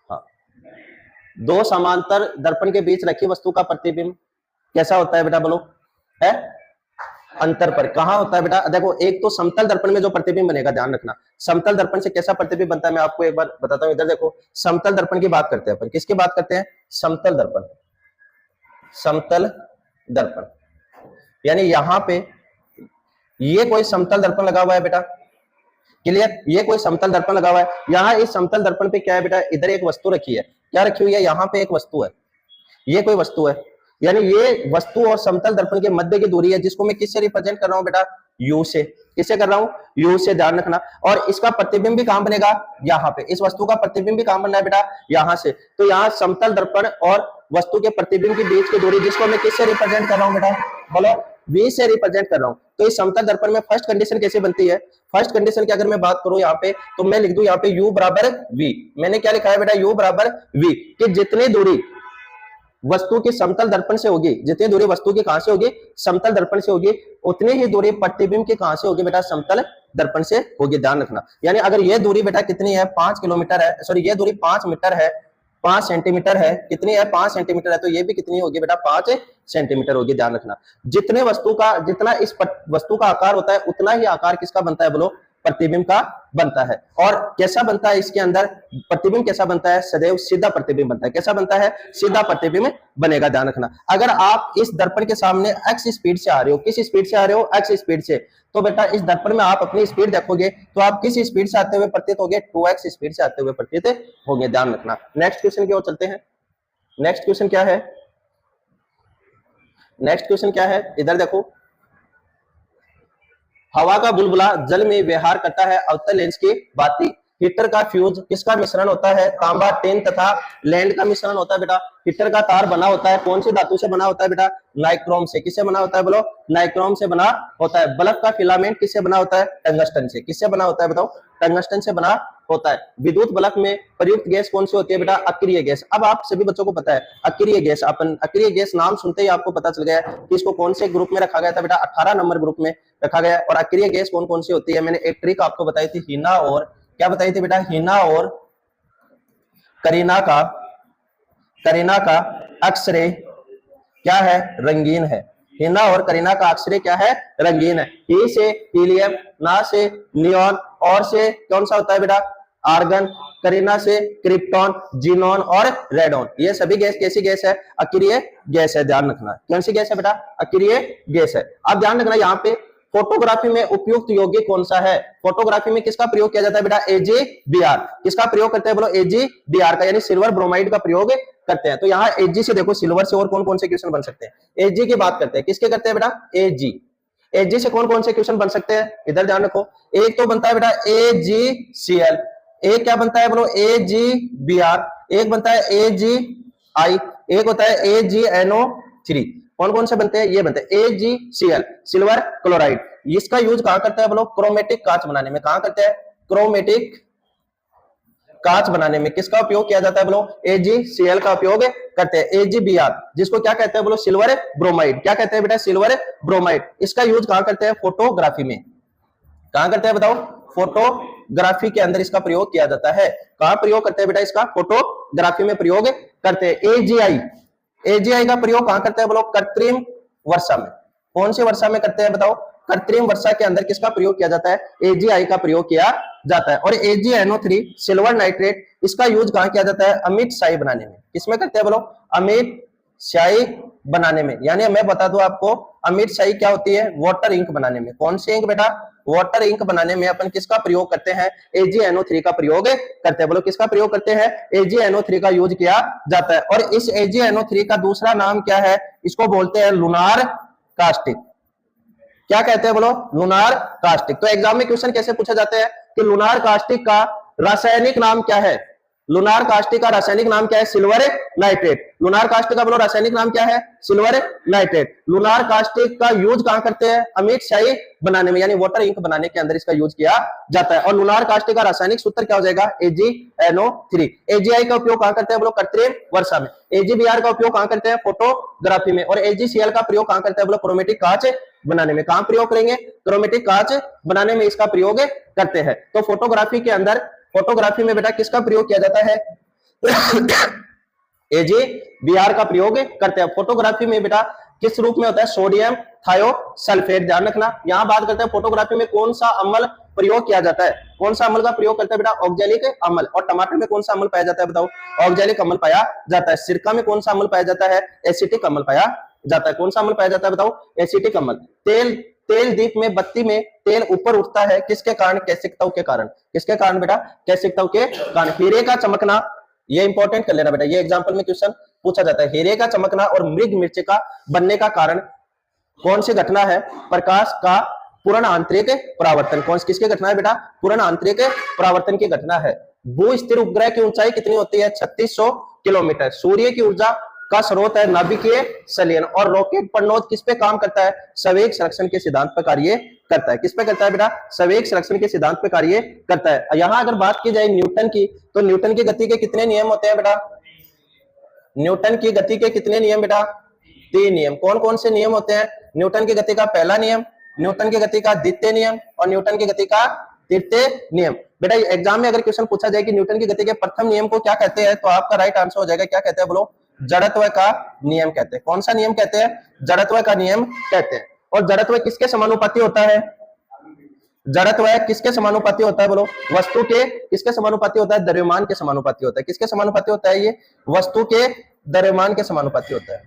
हाँ, दो समांतर दर्पण के बीच रखी वस्तु का प्रतिबिंब कैसा होता है बेटा? बोलो है अंतर पर। कहां होता है बेटा? देखो, एक तो समतल दर्पण में जो प्रतिबिंब बनेगा, ध्यान रखना, समतल दर्पण से कैसा प्रतिबिंब बनता है मैं आपको एक बार बताता हूं। इधर देखो, समतल दर्पण की बात करते हैं अपन। किसकी बात करते हैं? समतल दर्पण। समतल दर्पण यानी यहां पे ये कोई समतल दर्पण लगा हुआ है बेटा, क्लियर? ये कोई समतल दर्पण लगा हुआ है। यहाँ इस समतल दर्पण पे क्या है बेटा? इधर एक वस्तु रखी है। क्या रखी हुई है? यहाँ पे एक वस्तु है, ये कोई वस्तु है। यानी ये वस्तु और समतल दर्पण के मध्य की दूरी है, जिसको मैं किससे रिप्रेजेंट कर रहा हूं बेटा? यू से। किससे कर रहा हूं? यू से। ध्यान रखना। और इसका प्रतिबिंब भी कहां बनेगा? यहाँ पे। इस वस्तु का प्रतिबिंब भी कहां बनना है बेटा? यहाँ से। तो यहाँ समतल दर्पण और वस्तु के प्रतिबिंब के बीच की दूरी, जिसको मैं किससे रिप्रेजेंट कर रहा हूं बेटा? बोलो v से रिप्रेजेंट कर रहा हूं। तो इस समतल दर्पण में फर्स्ट कंडीशन कैसे बनती है? फर्स्ट कंडीशन की अगर मैं बात करूं यहाँ पे, तो मैं लिख दूं यहाँ पे u बराबर v। मैंने क्या लिखा है बेटा? u बराबर v। कि जितनी दूरी वस्तु की समतल दर्पण से होगी, जितनी दूरी वस्तु की कहां से होगी? समतल दर्पण से होगी, उतनी ही दूरी प्रतिबिंब की कहां से होगी बेटा? समतल दर्पण से होगी। ध्यान रखना। यानी अगर ये दूरी बेटा कितनी है? 5 किलोमीटर है, सॉरी ये दूरी 5 मीटर है, 5 सेंटीमीटर है। कितनी है? 5 सेंटीमीटर है। तो ये भी कितनी होगी बेटा? 5 सेंटीमीटर होगी। ध्यान रखना। जितने वस्तु का, जितना इस वस्तु का आकार होता है, उतना ही आकार किसका बनता है? बोलो प्रतिबिंब का बनता है। और कैसा बनता है इसके अंदर प्रतिबिंब? कैसा बनता है? सदैव सीधा प्रतिबिंब बनता है। कैसा बनता है? सीधा प्रतिबिंब बनेगा। ध्यान रखना। अगर आप इस दर्पण के सामने x स्पीड से आ रहे हो, किस स्पीड से आ रहे हो? x स्पीड से, तो बेटा इस दर्पण में आप अपनी स्पीड देखोगे तो आप किस स्पीड से आते हुए प्रतीत होगे? 2x स्पीड से आते हुए प्रतीत होंगे। ध्यान रखना। नेक्स्ट क्वेश्चन की ओर चलते हैं। नेक्स्ट क्वेश्चन क्या है? नेक्स्ट क्वेश्चन क्या है? इधर देखो, हवा का बुलबुला जल में व्यवहार करता है अवतल लेंस की भांति। हीटर का फ्यूज किसका मिश्रण होता है? तांबा, टेन तथा लैंड का मिश्रण होता है बेटा। हीटर का तार बना होता है कौन सी धातु से बना होता है बेटा? नाइक्रोम से। किससे बना होता है? बोलो नाइक्रोम से बना होता है। बल्ब का फिलामेंट किससे बना होता है? टंगस्टन से। किससे बना होता है बताओ? टंगस्टन से बना होता है। विद्युत बल्ब में प्रयुक्त गैस कौन सी होती है बेटा? अक्रिय गैस। अब आप सभी बच्चों को पता है अक्रिय गैस, अपन अक्रिय गैस नाम सुनते ही आपको पता चल गया कि इसको कौन से ग्रुप में रखा गया था बेटा? 18 नंबर ग्रुप में रखा गया। और अक्रिय गैस कौन कौन सी होती है? मैंने एक ट्रिक आपको बताई थी, हीना और क्या बताई थी बेटा? हीना और करीना का अक्सरे क्या है? रंगीन है। हीना और करीना का अक्सरे क्या है? रंगीन है। ही से हीलियम, ना से नियॉन, और से कौन सा होता है बेटा? आर्गन, करीना से क्रिप्टॉन, जीनॉन और रेडॉन। ये सभी गैस कैसी गैस है? अक्रिय गैस है। ध्यान रखना। कौन सी गैस है बेटा? अक्रिय गैस है। अब ध्यान रखना, यहाँ पे फोटोग्राफी में उपयुक्त यौगिक कौन सा है? फोटोग्राफी में किसका प्रयोग किया जाता है बेटा? AgBr। किसका प्रयोग करते हैं? बोलो AgBr का, यानी सिल्वर ब्रोमाइड का प्रयोग करते हैं। तो यहाँ Ag से देखो, सिल्वर से और कौन कौन से क्वेश्चन बन सकते हैं? Ag की बात करते हैं। किसके करते हैं बेटा? Ag से कौन कौन से क्वेश्चन बन सकते हैं? इधर ध्यान रखो। एक तो बनता है बेटा AgCl, एक क्या बनता है बोलो? AgBr, एक बनता है आई, एक होता है AgNO3। कौन कौन से बनते हैं? ये बनते हैं AgCl, सिल्वर क्लोराइड। इसका यूज कहां करते हैं हम लोग? क्रोमेटिक कांच बनाने में। कहां करते हैं? क्रोमेटिक कांच बनाने में। किसका उपयोग किया जाता है बोलो? AgCl का उपयोग करते हैं। AgBr, जिसको क्या कहते हैं बोलो? Silver bromide. क्या कहते हैं बेटा? Silver bromide. इसका यूज कहां करते हैं? फोटोग्राफी में। कहां करते हैं बताओ? फोटोग्राफी के अंदर इसका प्रयोग किया जाता है। कहां प्रयोग करते हैं बेटा इसका? फोटोग्राफी में प्रयोग करते हैं। AgI का प्रयोग कहां करते हैं बोलो? कृत्रिम वर्षा में। कौन सी वर्षा में करते हैं बताओ? कृत्रिम वर्षा के अंदर किसका प्रयोग किया जाता है? AgI का प्रयोग किया जाता है। और AgNO3 सिल्वर नाइट्रेट, इसका यूज कहां किया जाता है? अमिट स्याही बनाने में। किसमें करते हैं बोलो? अमिट स्याही बनाने में। यानी मैं बता दूं आपको, अमिट स्याही क्या होती है? वाटर इंक बनाने में। कौन सी इंक बेटा? वाटर इंक बनाने में अपन किसका प्रयोग करते हैं? AgNO3 का प्रयोग करते हैं। बोलो किसका प्रयोग करते हैं? AgNO3 का यूज किया जाता है। और इस AgNO3 का दूसरा नाम क्या है? इसको बोलते हैं लूनार कास्टिक। क्या कहते हैं बोलो? Lunar caustic. तो एग्जाम में क्वेश्चन कैसे पूछे जाते हैं कि लूनार कास्टिक का रासायनिक नाम क्या है? लूनार कास्टिक का रासायनिक नाम क्या है? Silver nitrate. लूनार कास्टिक का बोलो रासायनिक नाम क्या है? Silver nitrate. लूनार कास्टिक का यूज कहां करते हैं? अमिट स्याही बनाने में, यानी वाटर इंक बनाने के अंदर इसका यूज किया जाता है। और लूनार कास्टिक का रासायनिक सूत्र क्या हो जाएगा? AgNO3। AgI का उपयोग कहां करते हैं बोलो? कृत्रिम वर्षा में। AgBr का उपयोग कहां करते हैं? फोटोग्राफी में। और AgCl का प्रयोग कहां करते हैं बोलो? क्रोमेटिक कांच बनाने में। कहां प्रयोग करेंगे? क्रोमेटिक कांच बनाने में इसका प्रयोग करते हैं। तो फोटोग्राफी के अंदर, फोटोग्राफी में बेटा किसका प्रयोग किया जाता है? AgBr का प्रयोग करते हैं। फोटोग्राफी में बेटा किस रूप में होता है? Sodium thiosulphate. ध्यान रखना, यहां बात करते हैं फोटोग्राफी में कौन सा अम्ल प्रयोग किया जाता है। कौन सा अम्ल का प्रयोग करते हैं बेटा? ऑक्जेलिक अम्ल। और टमाटर में कौन सा अम्ल पाया जाता है बताओ? ऑक्जेलिक अम्ल पाया जाता है। सिरका में कौन सा अम्ल पाया जाता है? एसिटिक अम्ल पाया जाता है। कौन सा अम्ल पाया जाता है बताओ? एसिटिक अम्ल। तेल दीप में, बत्ती में तेल ऊपर उठता है किसके कारण? कैसिकतव के कारण। किसके कारण बेटा? कैसिकतव के कारण। हीरे का चमकना, ये इंपॉर्टेंट कर लेना बेटा, ये एग्जांपल में क्वेश्चन पूछा जाता है। हीरे का चमकना और मृग मृच्छका बनने का कारण कौन सी घटना है? प्रकाश का पूर्ण आंतरिक परावर्तन। कौन किसकी घटना है बेटा? पूर्ण आंतरिक परावर्तन की घटना है। भू स्थिर उपग्रह की ऊंचाई कितनी होती है? 3600 किलोमीटर। सूर्य की ऊर्जा का स्रोत है नाभिकीय संलयन। और रॉकेट पनडुब्बी किस पे काम करता है? संवेग संरक्षण के सिद्धांत पर कार्य करता है। किस पे करता है बेटा? संवेग संरक्षण के सिद्धांत पे कार्य करता है। यहां अगर बात की जाए न्यूटन की, तो न्यूटन की गति के कितने नियम होते हैं बेटा? न्यूटन की गति के कितने नियम बेटा? 3 नियम। कौन कौन से नियम होते हैं? न्यूटन की गति का पहला नियम, न्यूटन की गति का द्वितीय नियम और न्यूटन की गति का तृतीय नियम। बेटा एग्जाम में अगर क्वेश्चन पूछा जाए कि न्यूटन की गति के प्रथम नियम को क्या कहते हैं, तो आपका राइट आंसर हो जाएगा, क्या कहते हैं बोलो? जड़त्व का नियम कहते हैं। कौन सा नियम कहते हैं? जड़त्व का नियम कहते हैं। और जड़त्व किसके समानुपाती होता है? जड़त्व किसके समानुपाती होता है बोलो? वस्तु के किसके समानुपाती होता है? द्रव्यमान के समानुपाती होता है। किसके समानुपाती होता है? ये वस्तु के द्रव्यमान के समानुपाती होता है।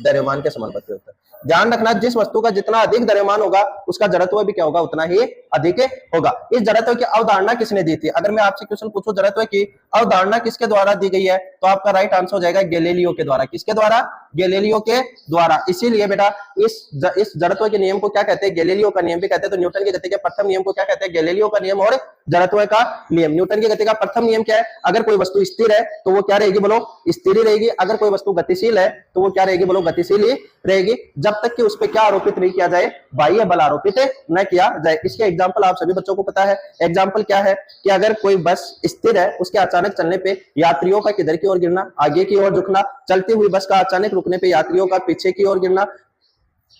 द्रव्यमान के समानुपाती होता है। ध्यान रखना, जिस वस्तु का जितना अधिक द्रव्यमान होगा उसका जड़त्व भी क्या होगा? उतना ही अधिक होगा। इस जड़त्व की अवधारणा किसने दी थी? अगर मैं आपसे क्वेश्चन पूछूं जड़त्व की अवधारणा किसके द्वारा दी गई है, तो आपका राइट आंसर हो जाएगा गैलीलियो के द्वारा। किसके द्वारा? गैलीलियो के द्वारा। इसीलिए बेटा इस जड़त्व के नियम को क्या कहते हैं? गैलीलियो का नियम भी कहते हैं। तो न्यूटन की गति के प्रथम नियम को क्या कहते हैं? गैलीलियो का नियम और जड़त्व का नियम। न्यूटन की गति का प्रथम नियम क्या है? अगर कोई वस्तु स्थिर है तो वो क्या रहेगी बोलो? स्थिर ही रहेगी। अगर कोई वस्तु गतिशील है तो वो क्या रहेगी बोलो? गतिशील ही रहेगी, जब तक कि उस पर क्या आरोपित नहीं किया जाए? बाह्य बल आरोपित न किया जाए। इसके एग्जाम्पल आप सभी बच्चों को पता है। एग्जाम्पल क्या है कि अगर कोई बस स्थिर है, उसके अचानक चलने पे यात्रियों का किधर की ओर गिरना? आगे की ओर झुकना। चलती हुई बस का अचानक रुकने पे यात्रियों का पीछे की ओर गिरना।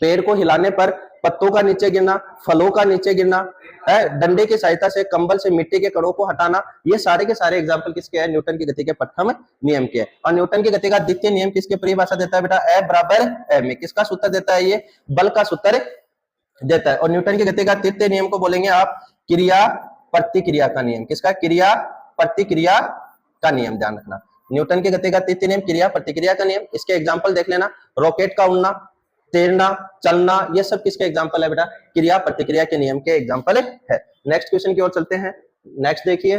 पेड़ को हिलाने पर पत्तों का नीचे गिरना, फलों का नीचे गिरना, डंडे की सहायता से, कंबल से मिट्टी के कणों को हटाना। ये सारे के सारे एग्जाम्पल किसके हैं? न्यूटन की गति के प्रथम नियम के। और न्यूटन की गति का द्वितीय नियम किसके परिभाषा देता है बेटा? F बराबर m। किसका सूत्र देता है? ये बल का सूत्र देता है। और न्यूटन की गति का तृतीय नियम को बोलेंगे आप क्रिया प्रतिक्रिया का नियम। किसका? क्रिया प्रतिक्रिया का नियम। ध्यान रखना, न्यूटन की गति का तृतीय नियम क्रिया प्रतिक्रिया का नियम। इसके एग्जाम्पल देख लेना, रॉकेट का उड़ना, तैरना, चलना, ये सब किसके एग्जाम्पल है बेटा? क्रिया प्रतिक्रिया के नियम के एग्जाम्पल है। नेक्स्ट क्वेश्चन की ओर चलते हैं। नेक्स्ट देखिए,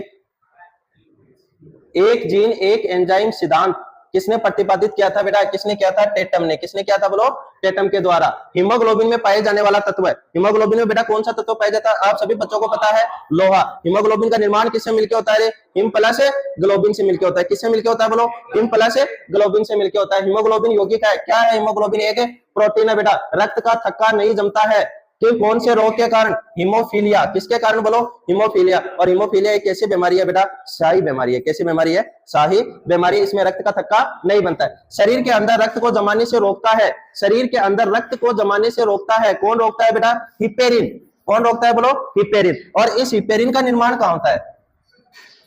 एक जीन एक एंजाइम सिद्धांत किसने प्रतिपादित किया था बेटा? किसने किया था? टेटम ने। किसने किया था बोलो? टेटम के द्वारा। हीमोग्लोबिन में पाए जाने वाला तत्व है। हीमोग्लोबिन में बेटा कौन सा तत्व पाया जाता है? आप सभी बच्चों को पता है, लोहा। हीमोग्लोबिन का निर्माण किससे मिलकर होता है? हिम प्लस ग्लोबिन से मिलकर होता है। किससे मिलकर होता है बोलो? हिम प्लस ग्लोबिन से मिलकर होता है। हीमोग्लोबिन यौगिक है। क्या है हीमोग्लोबिन? एक प्रोटीन है बेटा। रक्त का थक्का नहीं जमता है कि कौन से रोग के कारण? हीमोफीलिया। किसके कारण बोलो? हीमोफीलिया। और हीमोफीलिया एक कैसी बीमारी है बेटा? शाही बीमारी है। कैसी बीमारी है? शाही बीमारी। इसमें रक्त का थक्का नहीं बनता है। शरीर के अंदर रक्त को जमाने से रोकता है। शरीर के अंदर रक्त को जमाने से रोकता है। कौन रोकता है बेटा? हिपेरिन। कौन रोकता है बोलो? हिपेरिन। और इस हिपेरिन का निर्माण कहां होता है?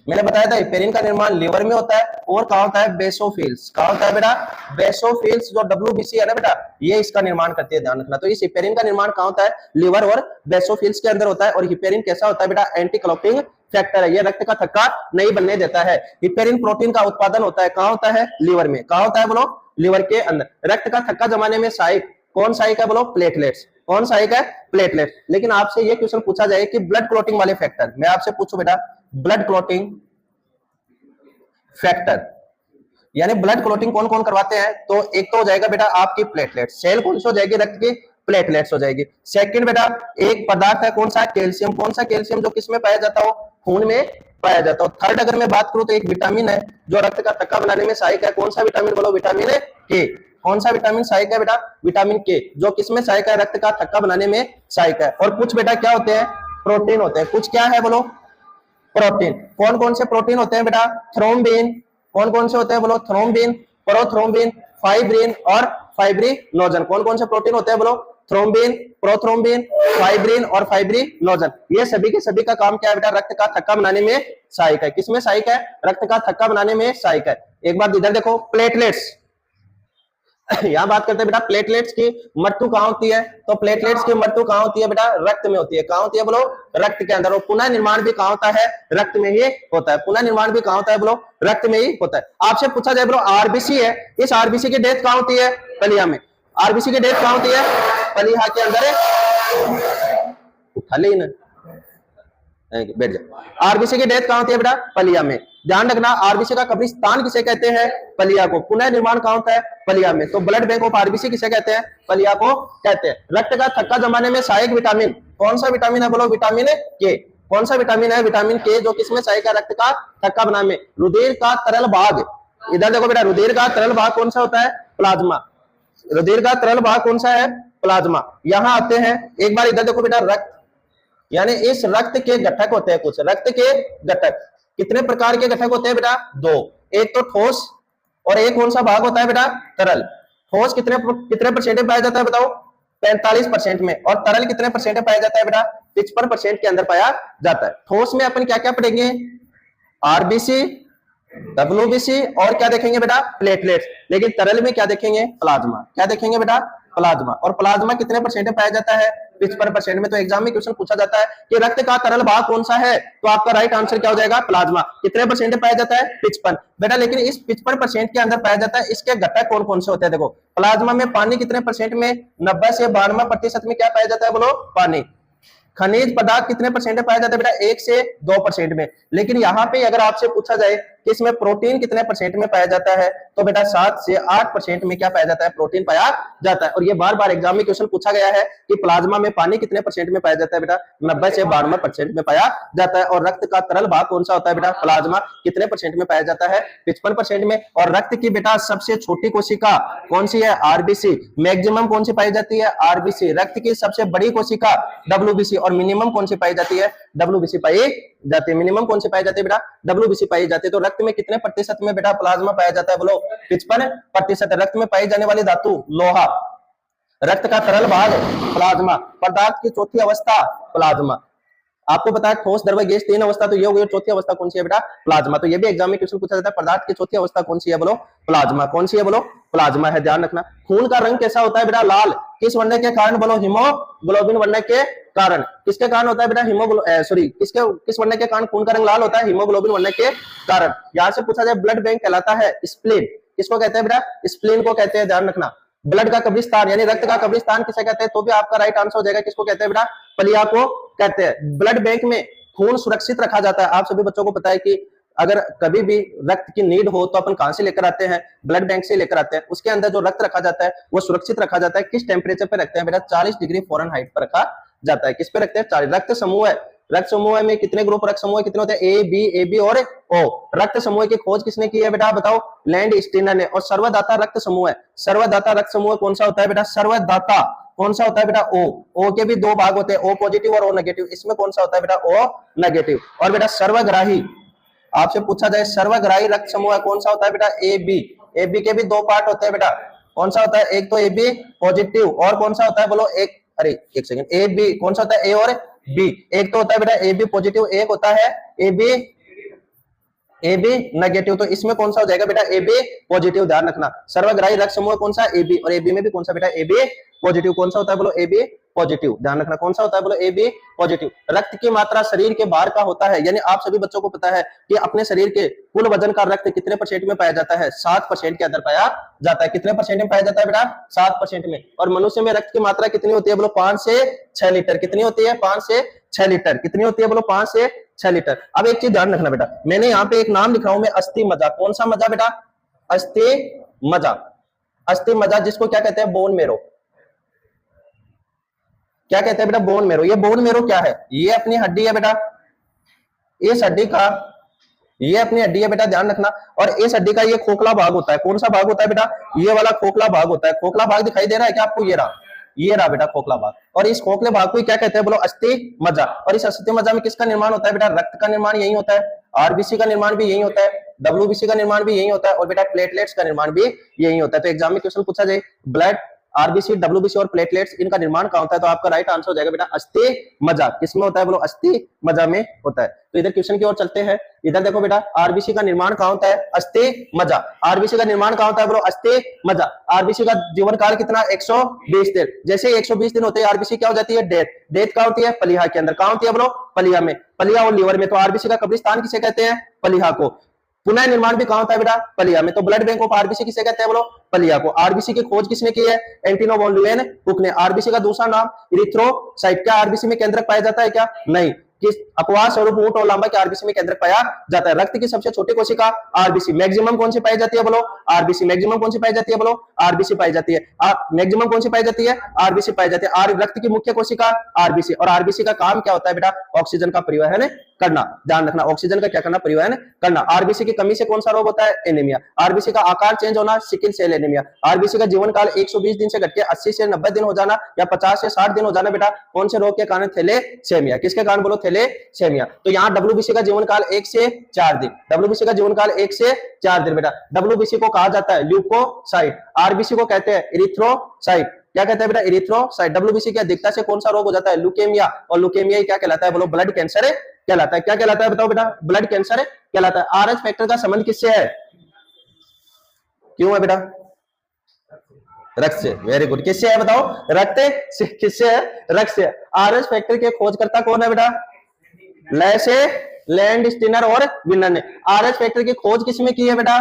मैंने बताया था हिपेरिन का निर्माण लीवर में होता है। और कहां होता है? बेसोफिल्स। कहां होता है बेटा? बेसोफिल्स। जो डब्ल्यूबीसी है ना बेटा, ये इसका निर्माण करती है, ध्यान रखना। तो इस हिपेरिन का निर्माण कहां होता है? लीवर और बेसोफिल्स के अंदर होता है। और हिपेरिन कैसा होता है बेटा? एंटी क्लॉटिंग फैक्टर है। ये रक्त का थक्का नहीं बनने देता है। हिपेरिन प्रोटीन का उत्पादन होता है। कहां होता है? लीवर में। कहां होता है बोलो? लीवर के अंदर। रक्त का थक्का जमाने में सहायक कौन सहायक है बोलो? प्लेटलेट्स। कौन सहायक है? प्लेटलेट। लेकिन आपसे ये क्वेश्चन पूछा जाए कि ब्लड क्लॉटिंग वाले फैक्टर, मैं आपसे पूछूं बेटा, ब्लड क्लॉटिंग फैक्टर यानी ब्लड क्लॉटिंग कौन कौन करवाते हैं? तो एक तो हो जाएगा बेटा आपकी प्लेटलेट। सेल कौन सी हो जाएगी? रक्त की प्लेटलेट्स हो जाएगी। सेकंड बेटा एक पदार्थ है, कौन सा? कैल्शियम। कौन सा कैल्शियम? जो किसमें पाया जाता हो? खून में पाया जाता हो। थर्ड अगर मैं बात करूं तो एक विटामिन है जो रक्त का थक्का बनाने में सहायक है। कौन सा विटामिन बोलो? विटामिन के। कौन सा विटामिन सहायक है बेटा? विटामिन के। जो किसमें सहायक है? रक्त का थक्का बनाने में सहायक है। और कुछ बेटा क्या होते हैं? प्रोटीन होते हैं। कुछ क्या है बोलो? प्रोटीन। कौन कौन से प्रोटीन होते हैं बेटा? थ्रोम्बिन। कौन कौन से होते हैं बोलो? थ्रोम्बिन, प्रोथ्रोम्बिन, फाइब्रिन और फाइब्रिनोजन। कौन कौन से प्रोटीन होते हैं बोलो? थ्रोम्बिन, प्रोथ्रोम्बिन, फाइब्रिन और फाइब्रिनोजन। ये सभी के सभी का काम क्या है बेटा? रक्त का थक्का बनाने में सहायक है। किसमें सहायक है? रक्त का थक्का बनाने में सहायक है। एक बार इधर देखो, प्लेटलेट्स। यहां बात करते हैं बेटा प्लेटलेट्स की मृत्यु कहां होती है? तो प्लेटलेट्स की मृत्यु कहां होती है बेटा? रक्त में होती है। कहां होती है बोलो? रक्त के अंदर। और पुनः निर्माण भी कहां होता है? रक्त में ही होता है। पुनः निर्माण भी कहां होता है बोलो? रक्त में ही होता है। आपसे पूछा जाए बोलो आरबीसी है, इस आरबीसी की डेथ कहां होती है? पलिया में। आरबीसी की डेथ कहां होती है? पलिया के अंदर है। उठा लेना, बैठ जाओ। आरबीसी की डेथ कहां होती है बेटा? पलिया में। ध्यान रखना, आरबीसी का कब्रिस्तान किसे कहते हैं? पलिया को। पुनः निर्माण कहां होता है? पलिया में। तो ब्लड बैंक ऑफ आरबीसी किसे कहते हैं? पलिया को कहते हैं। रक्त का थक्का जमाने में सहायक विटामिन कौन सा विटामिन है बोलो? विटामिन के। कौन सा विटामिन है? विटामिन के। जो किसमें सहायक है? रक्त का थक्का बनाने में। रुधिर का तरल भाग, इधर देखो बेटा, रुधिर का तरल भाग कौन सा होता है? प्लाज्मा। रुधिर का तरल भाग कौन सा है? प्लाज्मा। यहां आते हैं, एक बार इधर देखो बेटा, रक्त यानी इस रक्त के घटक होते हैं। कुछ रक्त के घटक कितने प्रकार के घटक होते हैं बेटा? दो। एक तो ठोस और एक कौन सा भाग होता है बेटा? तरल। ठोस कितने परसेंट में पाया जाता है बताओ? 45% में। और तरल कितने परसेंट में पाया जाता है बेटा? 55% के अंदर पाया जाता है। ठोस में अपन क्या क्या पढ़ेंगे? आरबीसी, डब्ल्यूबीसी और क्या देखेंगे बेटा? प्लेटलेट्स। लेकिन तरल में क्या देखेंगे? प्लाज्मा। क्या देखेंगे बेटा? प्लाज्मा। और प्लाज्मा कितने परसेंट में पाया जाता है? 55% में। तो एग्जाम में क्वेश्चन पूछा जाता है कि रक्त का तरल भाग कौन सा है, तो आपका राइट आंसर क्या हो जाएगा? प्लाज्मा। कितने परसेंट में पाया जाता है? 55। बेटा लेकिन इस 55% के अंदर पाया जाता है, इसके घटक कौन कौन से होते हैं? देखो, प्लाज्मा में पानी कितने परसेंट में? 90 से 92% में क्या पाया जाता है बोलो? पानी। खनिज पदार्थ कितने परसेंट में पाया जाता है बेटा? 1 से 2% में। लेकिन यहाँ पे अगर आपसे पूछा जाए कि इसमें प्रोटीन कितने परसेंट में पाया जाता है, तो बेटा 7 से 8% में क्या पाया जाता है? प्रोटीन पाया जाता है। और ये बार बार एग्जाम में क्वेश्चन पूछा गया है कि प्लाज्मा में पानी कितने परसेंट में पाया जाता है बेटा? 90 से 92% में पाया जाता है। और रक्त का तरल भाग कौन सा होता है बेटा? प्लाज्मा। कितने परसेंट में पाया जाता है? 55% में। और रक्त की बेटा सबसे छोटी कोशिका कौन सी है? आरबीसी। मैक्सिमम कौन सी पाई जाती है? आरबीसी। रक्त की सबसे बड़ी कोशिका डब्ल्यूबीसी। और मिनिमम कौन सी पाई जाती है? डब्ल्यूबीसी पाई जाती है। मिनिमम कौन सी पाई जाती है बेटा? डब्ल्यूबीसी पाई जाती है। तो रक्त में कितने प्रतिशत में बेटा प्लाज्मा पाया जाता है बोलो? 55%। रक्त में पाई जाने वाली धातु लोहा। रक्त का तरल भाग प्लाज्मा। पदार्थ की चौथी अवस्था प्लाज्मा। आपको पता है ठोस, द्रव, गैस 3 अवस्था, तो ये हो गई। चौथी अवस्था कौन सी है बेटा? प्लाज्मा। तो ये भी एग्जाम में क्वेश्चन पूछा जाता है, पदार्थ की चौथी अवस्था कौन सी है बोलो? प्लाज्मा। कौन सी है बोलो? प्लाज्मा है। ध्यान रखना। खून का रंग कैसा होता है बेटा? लाल। किस वर्ण के कारण बोलो? हीमोग्लोबिन वर्ण के कारण। किसके कारण होता है बेटा? किस वर्ण के कारण खून का रंग लाल होता है? हीमोग्लोबिन वर्ण के कारण। यहां से पूछा जाए ब्लड बैंक कहलाता है स्प्लीन। किसको कहते हैं बेटा? स्प्लीन को कहते हैं। ध्यान रखना। ब्लड का कब्रिस्तान यानी रक्त का कब्रिस्तान किसे कहते हैं? तो भी आपका राइट आंसर हो जाएगा। किसको कहते हैं बेटा? पलिया को कहते हैं। ब्लड बैंक में खून सुरक्षित रखा जाता है। आप सभी बच्चों को पता है कि अगर कभी भी रक्त की नीड हो तो अपन कहां से लेकर आते हैं, ब्लड बैंक से लेकर आते हैं। उसके अंदर जो रक्त रखा जाता है वो सुरक्षित रखा जाता है, किस टेम्परेचर पे रखते हैं बेटा, 40 डिग्री फ़ारेनहाइट पर रखा जाता है। किस पे रखते हैं, 40। रक्त समूह है, रक्त समूह में कितने ग्रुप रक्त समूह कितने होते हैं, ए बी और ओ। रक्त समूह की खोज किसने की है बेटा, बताओ, लैंड स्टीनर ने। और सर्वदाता रक्त समूह है, सर्वदाता रक्त समूह कौन सा होता है बेटा, सर्वदाता कौन सा होता है बेटा, ओ के भी दो भाग होते हैं, ओ पॉजिटिव और ओ नेगेटिव। इसमें कौन सा होता है बेटा, ओ नेगेटिव। और बेटा सर्वग्राही, आपसे पूछा जाए सर्वग्राही रक्त समूह कौन सा होता है बेटा, ए बी के भी दो पार्ट होते हैं बेटा, कौन सा होता है, एक तो ए बी पॉजिटिव और कौन सा होता है बोलो, एक सेकंड, ए बी कौन सा होता है, ए और बी। एक तो होता है बेटा ए बी पॉजिटिव, एक होता है ए बी नेगेटिव। तो इसमें कौन सा हो जाएगा बेटा, ए बी पॉजिटिव। ध्यान रखना, सर्वग्राही रक्त समूह कौन सा, ए बी, और ए बी में भी कौन सा बेटा, ए बी पॉजिटिव। कौन सा होता है बोलो, ए बी पॉजिटिव। ध्यान रखना कौन सा होता है बोलो, ए बी पॉजिटिव। रक्त की मात्रा शरीर के बाहर का होता है, यानी आप सभी बच्चों को पता है कि अपने शरीर के कुल वजन का रक्त कितने परसेंट में पाया जाता है, 7% के अंदर पाया जाता है। कितने परसेंट में पाया जाता है बेटा, 7% में। और मनुष्य में रक्त की मात्रा कितनी होती है बोलो, 5 से 6 लीटर। कितनी होती है, 5 से 6 लीटर। कितनी होती है बोलो, 5 से 6 लीटर। अब एक चीज ध्यान रखना बेटा, मैंने यहाँ पे एक नाम लिख रहा हूं मैं, अस्थि मज्जा। कौन सा मज्जा बेटा, अस्थि मज्जा। अस्थि मज्जा जिसको क्या कहते हैं, बोन मेरो। क्या कहते हैं बेटा, बोन मेरो। ये बोन मेरो क्या है, ये अपनी हड्डी है बेटा, इस हड्डी का, ये अपनी हड्डी है बेटा, ध्यान रखना। और इस हड्डी का ये खोखला भाग होता है, कौन सा भाग होता है बेटा, ये वाला खोखला भाग होता है। खोखला भाग दिखाई दे रहा है क्या आपको, ये रहा बेटा खोखला भाग। और इस खोखले भाग को क्या कहते हैं बोलो, अस्थि मज्जा। और इस अस्थि मज्जा में किसका निर्माण होता है बेटा, रक्त का निर्माण यही होता है, आरबीसी का निर्माण भी यही होता है, डब्ल्यूबीसी का निर्माण भी यही होता है, और बेटा प्लेटलेट्स का निर्माण भी यही होता है। तो एग्जाम में क्वेश्चन पूछा जाए, ब्लड, आरबीसी, डब्ल्यूबीसी और प्लेटलेट्स, इनका निर्माण कहां होता है, तो आपका राइट आंसर हो जाएगा बेटा अस्थि मज्जा। किसमें होता है बोलो, अस्थि मज्जा में होता है। तो इधर क्वेश्चन की ओर चलते हैं। इधर देखो बेटा, आरबीसी का निर्माण कहां होता है, अस्थि मज्जा। आरबीसी का निर्माण कहां होता है बोलो, अस्थि मज्जा। आरबीसी का जीवन काल कितना, 120 दिन। जैसे 120 दिन होते हैं आरबीसी क्या हो जाती है, डेथ। डेथ कहां होती है, पलिहा के अंदर। कहां होती है बोलो, पलिहा में, पलिहा और लीवर में। तो आरबीसी का कब्रिस्तान किसे कहते हैं, पलिहा को। पुनः निर्माण भी कहां होता है बेटा, पलिया में। तो ब्लड बैंक ऑफ आरबीसी किसे कहते हैं बोलो, पलिया को। आरबीसी की खोज किसने की है, एंटोनी वॉन ल्यूएन हुक ने। आरबीसी का दूसरा नाम इरिथ्रोसाइट। क्या आरबीसी में केंद्रक पाया जाता है क्या, नहीं। किस अपवाद स्वरूप ऊंट और लांबा के आरबीसी में केंद्रक पाया जाता है। रक्त की सबसे छोटी कोशिका आरबीसी। मैक्सिमम कौन सी पाई जाती है बोलो, आरबीसी। मैक्सिमम कौन सी पाई जाती है बोलो, आरबीसी पाई जाती है। मैक्सिमम कौन सी पाई जाती है, आरबीसी पाई जाती है। रक्त की मुख्य कोशिका आरबीसी। और आरबीसी का काम क्या होता है बेटा, ऑक्सीजन का परिवहन करना। ध्यान रखना, ऑक्सीजन का क्या करना, परिवहन करना। आरबीसी की कमी से कौन सा रोग होता है, एनीमिया। आरबीसी का आकार चेंज होना, सिकल सेल एनीमिया। आरबीसी का जीवन काल 120 दिन से घटके 80 से 90 दिन हो जाना, या 50 से 60 दिन हो जाना बेटा, कौन से रोग के कारण, थैलेसेमिया। किसके कारण बोलो, थैलेसेमिया। तो यहाँ डब्ल्यूबीसी का जीवन काल 1 से 4 दिन। डब्ल्यूबीसी का जीवन काल 1 से 4 दिन बेटा। डब्ल्यूबीसी को कहा जाता है ल्यूकोसाइट। आरबीसी को कहते हैं इरिथ्रोसाइट। क्या कहते हैं बेटा, इरिथ्रोसाइट। डब्ल्यूबीसी की अधिकता से कौन सा रोग हो जाता है, ल्यूकेमिया। और ल्यूकेमिया क्या कहलाता है बोलो, ब्लड कैंसर कहलाता है। क्या कहलाता है बताओ बेटा, ब्लड कैंसर कहलाता है। आरएच फैक्टर का संबंध किससे है, क्यों है बेटा, रक्त से। Very good. किससे है बताओ, रक्त से। किससे है, रक्त से। आरएच फैक्टर के खोजकर्ता कौन है बेटा, लैसे, लैंड स्टीनर और विनर ने। आरएच फैक्टर की खोज किसमें की है बेटा,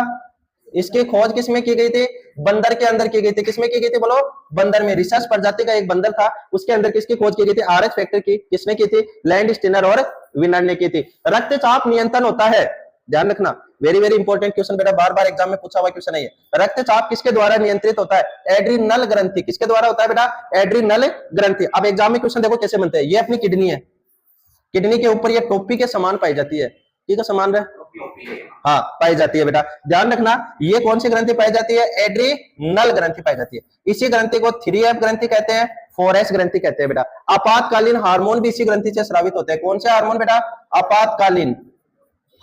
इसकी खोज किसमें की गई थी, बंदर के अंदर की गई थी। किसमें की गई थी बोलो, बंदर में। रिसर्च प्रजाति का एक बंदर था, उसके अंदर किसकी खोज की गई थी, आरएच फैक्टर की। किसने की थी, लैंड स्टीनर और विनर ने की थी। रक्तचाप नियंत्रण होता है, ध्यान रखना, वेरी वेरी इंपॉर्टेंट क्वेश्चन बेटा, बार बार एग्जाम में पूछा हुआ क्वेश्चन है ये। रक्तचाप किसके द्वारा नियंत्रित होता है, एड्रीनल ग्रंथि। किसके द्वारा होता है बेटा, एड्रीनल ग्रंथि। अब एग्जाम में क्वेश्चन देखो कैसे बनते हैं। ये अपनी किडनी है, किडनी के ऊपर ये टोपी के समान पाई जाती है, ठीक है, समान रहे, हाँ पाई जाती है बेटा। ध्यान रखना, ये कौन सी ग्रंथि पाई जाती है, एड्रीनल ग्रंथि पाई जाती है। इसी ग्रंथि को 3F ग्रंथि कहते हैं, 4S ग्रंथि कहते हैं बेटा। आपातकालीन हार्मोन भी इसी ग्रंथि से स्रावित होते हैं। कौन से हार्मोन बेटा, आपातकालीन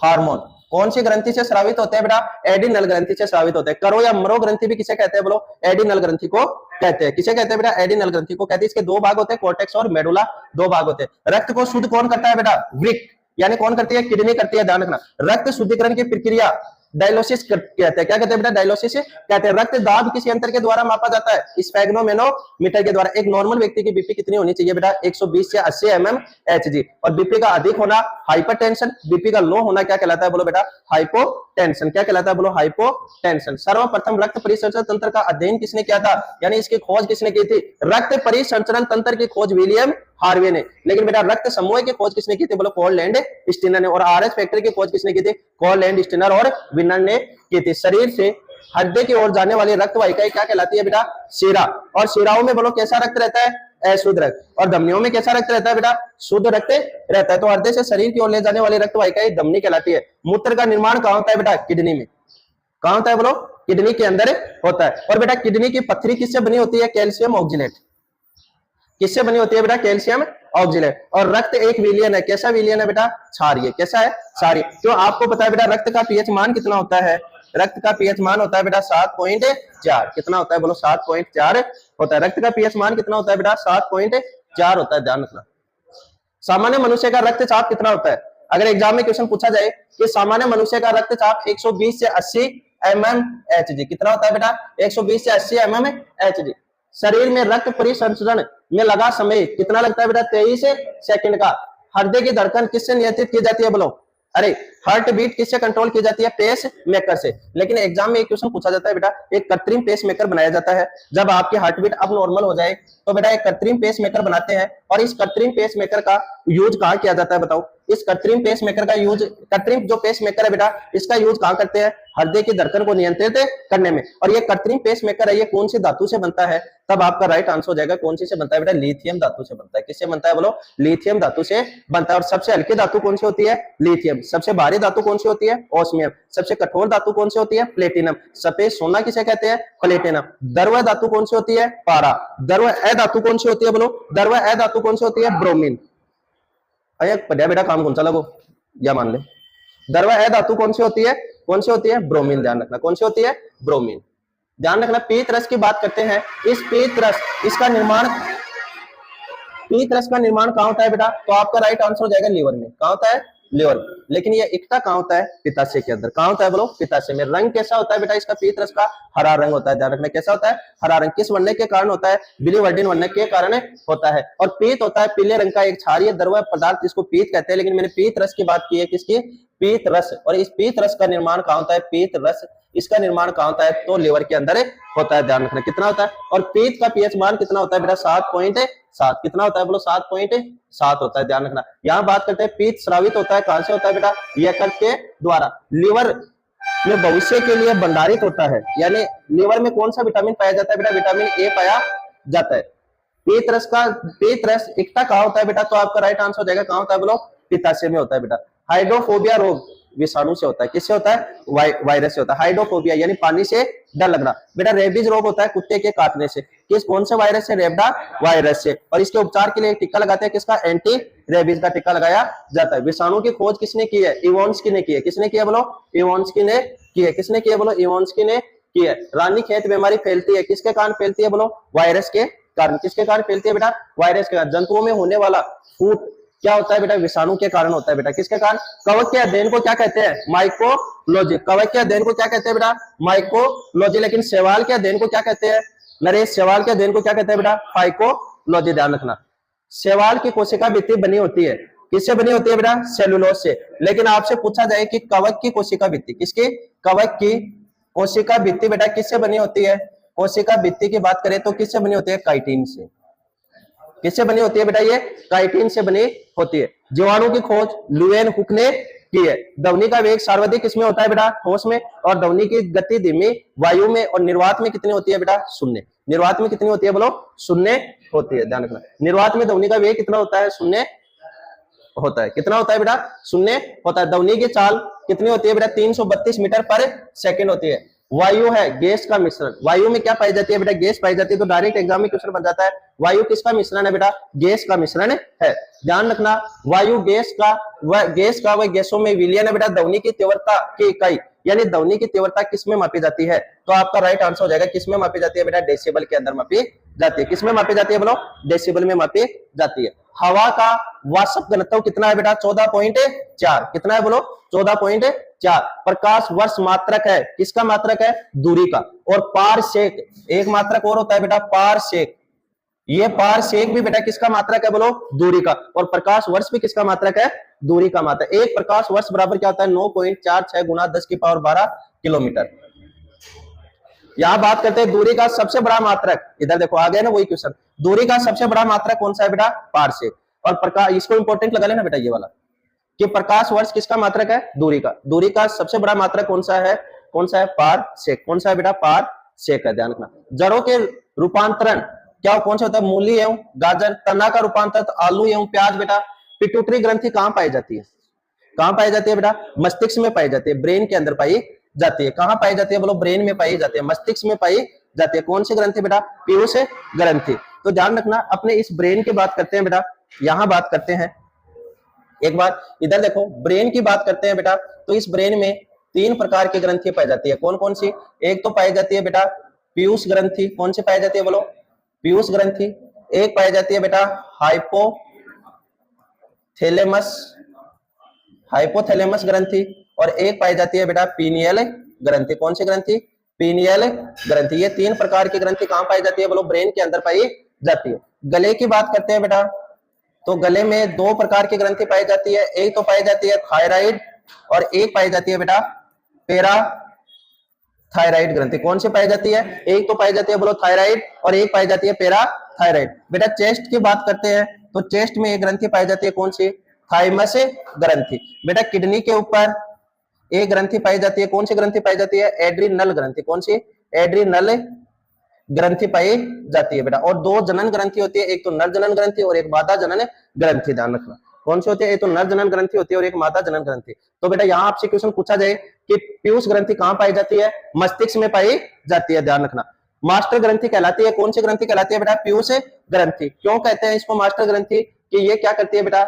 हार्मोन कौन सी ग्रंथि से स्रावित होते हैं बेटा, एड्रीनल ग्रंथि से स्रावित होते हैं। करो या मरो ग्रंथि भी किसे कहते हैं बोलो, एड्रीनल ग्रंथि को कहते हैं। किसे कहते हैं बेटा, एड्रीनल ग्रंथि को कहते हैं। इसके दो भाग होते हैं, कॉर्टेक्स और मेडुला, दो भाग होते हैं। रक्त को शुद्ध कौन करता है बेटा, वृक्क, यानी कौन करती है, किडनी करती है। ध्यान रखना, रक्त शुद्धिकरण की प्रक्रिया डायलिसिस कहते हैं। क्या कहते हैं बेटा, डायलिसिस कहते हैं। रक्त दाब किसी यंत्र के द्वारा मापा जाता है, स्फेग्नोमेनोमीटर के द्वारा। एक नॉर्मल व्यक्ति की बीपी कितनी होनी चाहिए बेटा, 120 से 80 mmHg। और बीपी का अधिक होना हाइपरटेंशन, बीपी का लो होना क्या कहलाता है बोलो बेटा, हाइपोटेंशन। क्या कहलाता है बोलो, हाइपोटेंशन। सर्वप्रथम रक्त परिसंचरण तंत्र का अध्ययन किसने किया था, यानी इसकी खोज किसने की थी, रक्त परिसंचरण तंत्र की खोज विलियम हार्वे ने। लेकिन बेटा रक्त समूह की खोज किसने की थी, बोलो कोल एंड स्टीनर ने। और आरएच फैक्टर की खोज किसने की थी, कोल एंड स्टीनर और विनर ने की थी। शरीर से हृदय की ओर जाने वाली रक्त वाहिका क्या कहलाती है बेटा, शिरा। और शिराओं में बोलो कैसा रक्त रहता है, अशुद्ध रक्त। और धमनियों में कैसा रक्त रहता है बेटा, शुद्ध रक्त रहता है। तो हृदय से शरीर की ओर ले जाने वाली रक्त वाहिका धमनी कहलाती है। मूत्र का निर्माण कहां होता है बेटा, किडनी में। कहां होता है बोलो, किडनी के अंदर होता है। और बेटा किडनी की पत्थरी किससे बनी होती है, कैल्शियम ऑक्जेलेट। किससे बनी होती है बेटा, कैल्शियम ऑक्जेलेट। और रक्त एक विलियन है, कैसा विलियन है बेटा, क्षारीय। कैसा है, क्षारीय। क्यों, आपको पता है बेटा रक्त का पीएच मान कितना होता है, रक्त का पीएच मान होता है बेटा 7.4। कितना होता है बोलो, 7.4 होता है। रक्त का पीएच मान कितना होता है बेटा, 7.4 होता है, ध्यान रखना। सामान्य मनुष्य का रक्तचाप कितना होता है, अगर एग्जाम में क्वेश्चन पूछा जाए कि सामान्य मनुष्य का रक्तचाप 120 से 80 mmHg कितना होता है बेटा, 120 से 80 mmHg। शरीर में रक्त परिसंचरण में लगा समय कितना लगता है बेटा, 23 सेकंड का। हृदय की धड़कन किससे नियंत्रित की जाती है बोलो, अरे हार्ट बीट किससे कंट्रोल की जाती है, पेस मेकर से। लेकिन एग्जाम में एक क्वेश्चन पूछा जाता है बेटा, एक कृत्रिम पेस मेकर बनाया जाता है। जब आपकी हार्ट बीट अब नॉर्मल हो जाए तो बेटा एक कृत्रिम पेस मेकर बनाते हैं। और इस कृत्रिम पेस मेकर का यूज कहाँ किया जाता है बताओ, इस कृत्रिम पेस मेकर का यूज, कृत्रिम जो पेस मेकर है बेटा इसका यूज कहाँ करते हैं, हृदय की धड़कन को नियंत्रित करने में। और ये कृत्रिम पेस मेकर है, ये कौन सी धातु से बनता है, तब आपका राइट आंसर हो जाएगा कौन सी से बनता है बेटा, लिथियम धातु से बनता है। किससे बनता है बोलो, लिथियम धातु से बनता है। और सबसे हल्की धातु कौन सी होती है, लिथियम। सबसे भारी धातु कौन सी होती है, ओस्मियम। सबसे कठोर धातु कौन सी होती है, प्लेटिनम। सफेद सोना किसे कहते हैं, प्लेटिनम। द्रव धातु कौन सी होती है, पारा। द्रव अधातु कौन सी होती है बोलो, द्रव अधातु कौन सी होती है, ब्रोमीन। अरे पढ़िया बेटा काम कौन सा लगो, या मान ले। द्रव अधातु कौन सी होती है, कौन सी होती है, ब्रोमीन। ध्यान रखना कौन सी होती है, ब्रोमीन। ध्यान रखना। पीत रस की बात करते हैं, इस पीत रस, इसका निर्माण, पीत रस का निर्माण कहां होता है बेटा, तो आपका राइट आंसर हो जाएगा लीवर में। कहां होता है, लीवर। लेकिन ये इकट्ठा कहां होता है, पित्ताशय के अंदर। कहां होता है बोलो, पित्ताशय में। रंग कैसा होता है बेटा इसका, पीत रस का हरा रंग होता है। ध्यान रखना कैसा होता है, हरा रंग। किस वर्ण के कारण होता है, बिलीवर्डिन वर्ण के कारण होता है। और पीत होता है पीले रंग का एक क्षारीय द्रव पदार्थ जिसको पीत कहते हैं। लेकिन मैंने पीत रस की बात की है, किसकी, पीत रस। और इस पीत रस का निर्माण कहां होता है, पीत रस, इसका निर्माण कहां होता है, तो लीवर के अंदर होता है। ध्यान रखना कितना होता है। और पीत का पीएच मान कितना होता है बेटा, 7.7। कितना होता है बोलो, 7.7 होता है। ध्यान रखना। यहां बात करते हैं पीत स्रावित होता है, कहां से होता है बेटा, यकृत के द्वारा। लीवर में भविष्य के लिए भंडारित होता है। यानी लीवर में कौन सा विटामिन पाया जाता है बेटा, विटामिन ए पाया जाता है। पीत रस का, पीत रस इकट्ठा कहां होता है बेटा, तो आपका राइट आंसर हो जाएगा कहां होता है बोलो, पित्ताशय में होता है बेटा। हाइड्रोफोबिया रोग विषाणु से होता है, किससे होता है, वायरस से होता है। हाइड्रोफोबिया यानी पानी से डर लगना। बेटा रेबीज रोग होता है कुत्ते के काटने से, किस, कौन से वायरस से, रेबडा वायरस से। और इसके उपचार के लिए एक टीका लगाते हैं, किसका, एंटी रेबीज का टीका लगाया जाता है। विषाणु की खोज किसने की है, इवोन्स्की ने की है। किसने की है बोलो, इवोन्स्की ने की है। किसने की है बोलो, इवोन्स्की ने की है। रानीखेत बीमारी फैलती है, किसके कारण फैलती है बोलो, वायरस के कारण। किसके कारण फैलती है बेटा, वायरस के कारण। जंतुओं में होने वाला फूट क्या होता है बेटा, विषाणु के कारण होता है बेटा। किसके कारण, कवक के अध्ययन को क्या कहते हैं, माइकोलॉजी। कवक के अध्ययन को क्या कहते हैं बेटा, माइकोलॉजी। लेकिन शैवाल के अध्ययन को क्या कहते हैं, नरेश, शैवाल के अध्ययन को क्या कहते हैं बेटा, फाइकोलॉजी। ध्यान रखना। शैवाल की कोशिका भित्ति बनी होती है, किससे बनी होती है बेटा, सेलुलोज से। लेकिन आपसे पूछा जाए कि कवक की कोशिका भित्ति, किसकी, कवक की कोशिका भित्ति बेटा किससे बनी होती है, कोशिका भित्ति की बात करें तो किससे बनी होती है, काइटिन से। किससे बनी होती है बेटा, ये काइटिन से बनी होती है। जीवाणु की खोज लुएन हुक ने की है। ध्वनि का वेग सर्वाधिक किसमें होता है बेटा, ठोस में। और ध्वनि की गति धीमी वायु में। और निर्वात में कितनी होती है बेटा, शून्य। निर्वात में कितनी होती है बोलो, शून्य होती है। ध्यान रखना। निर्वात में ध्वनि का वेग कितना होता है, शून्य होता है। कितना होता है बेटा, शून्य होता है। ध्वनि की चाल कितनी होती है बेटा, 332 मीटर पर सेकेंड होती है। वायु है गैस का मिश्रण। वायु में क्या पाई जाती है बेटा, गैस पाई जाती है। तो डायरेक्ट एग्जाम में क्वेश्चन बन जाता है, वायु किसका मिश्रण है बेटा, गैस का मिश्रण है। ध्यान रखना। वायु गैस का, वह गैसों में विलयन है बेटा। ध्वनि की तीव्रता की इकाई, यानी ध्वनि की तीव्रता किसमें मापी जाती है, तो आपका राइट आंसर हो जाएगा किसमें मापी जाती है बेटा, डेसिबल के अंदर मापी जाती है। किसमें मापी जाती है बोलो, डेसिबल में मापी जाती है। हवा का वाष्प घनत्व कितना है बेटा, 14.4। कितना है बोलो, 14.4। प्रकाश वर्ष मात्रक है, किसका मात्रक है, दूरी का। और पारसेक, एक मात्रक और होता है बेटा, पारसेक। ये पारसेक भी बेटा किसका मात्रक है बोलो, दूरी का। और प्रकाश वर्ष भी किसका मात्रक है, दूरी का मात्रक। एक प्रकाश वर्ष बराबर क्या होता है, 9.46 गुना 10 की पावर 12 किलोमीटर। यहाँ बात करते हैं दूरी का सबसे बड़ा मात्रक, इधर देखो आ गया ना वही क्वेश्चन, दूरी का सबसे बड़ा मात्रक कौन सा है बेटा, पारसेक। और प्रकाश, इसको इंपॉर्टेंट लगा लेना बेटा ये वाला, कि प्रकाश वर्ष किसका मात्रक है, दूरी का। दूरी का सबसे बड़ा मात्रक कौन सा है, कौन सा है, पारसेक। कौन सा है बेटा, पारसेक है, ध्यान रखना। जड़ों के रूपांतरण क्या कौन सा होता है, मूली एवं गाजर। तना का रूपांतरण तो आलू एवं प्याज बेटा। पिट्यूटरी ग्रंथि कहां पाई जाती है, कहां पाई जाती है बेटा, मस्तिष्क में पाई जाती है, ब्रेन के अंदर पाई जाती है। कहां पाई जाती है बोलो, ब्रेन में पाई जाती है, मस्तिष्क में पाई जाती है। कौन सी ग्रंथि बेटा, पीयूष ग्रंथि। तो ध्यान रखना, अपने इस ब्रेन की बात करते हैं बेटा, यहां बात करते हैं। एक बार इधर देखो, ब्रेन की बात करते हैं बेटा, तो इस ब्रेन में 3 प्रकार की ग्रंथि पाई जाती है। कौन कौन सी, एक तो पाई जाती है बेटा पीयूष ग्रंथि। कौन सी पाई जाती है बोलो, पीयूष ग्रंथि। एक पाई जाती है बेटा हाइपोथैलेमस, हाइपोथैलेमस ग्रंथि। और एक पाई जाती है बेटा पीनियल ग्रंथि। कौन सी ग्रंथि, पीनियल ग्रंथि। ये 3 प्रकार की ग्रंथि कहां पाई जाती है बोलो, ब्रेन के अंदर पाई जाती है। गले की बात करते हैं बेटा, तो गले में 2 प्रकार की ग्रंथि पाई जाती है। एक तो पाई जाती है थायराइड और एक पाई जाती है बेटा पेरा थायराइड ग्रंथि। कौन सी पाई जाती है, एक तो पाई जाती है बोलो थायराइड और एक पाई जाती है पेरा थायराइड। बेटा चेस्ट की बात करते हैं, तो चेस्ट में एक ग्रंथि पाई जाती है, कौन सी, थाइमस ग्रंथि। बेटा किडनी के ऊपर एक ग्रंथि पाई जाती है, कौन सी ग्रंथि पाई जाती है, एड्रीनल ग्रंथि। कौन सी, एड्रीनल ग्रंथि पाई जाती है बेटा। और 2 जनन ग्रंथि होती है, एक तो नर जनन ग्रंथि और एक मादा जनन ग्रंथि। ध्यान रखना, कौन सी होती है, एक तो नर जनन ग्रंथि होती है और एक मादा जनन ग्रंथि। तो बेटा यहाँ आपसे क्वेश्चन पूछा जाए कि पीयूष ग्रंथि कहां पाई जाती है, मस्तिष्क में पाई जाती है। ध्यान रखना, मास्टर ग्रंथि कहलाती है। कौन सी ग्रंथि कहलाती है बेटा, पीयूष ग्रंथि। क्यों कहते हैं इसको मास्टर ग्रंथि, कि ये क्या करती है बेटा,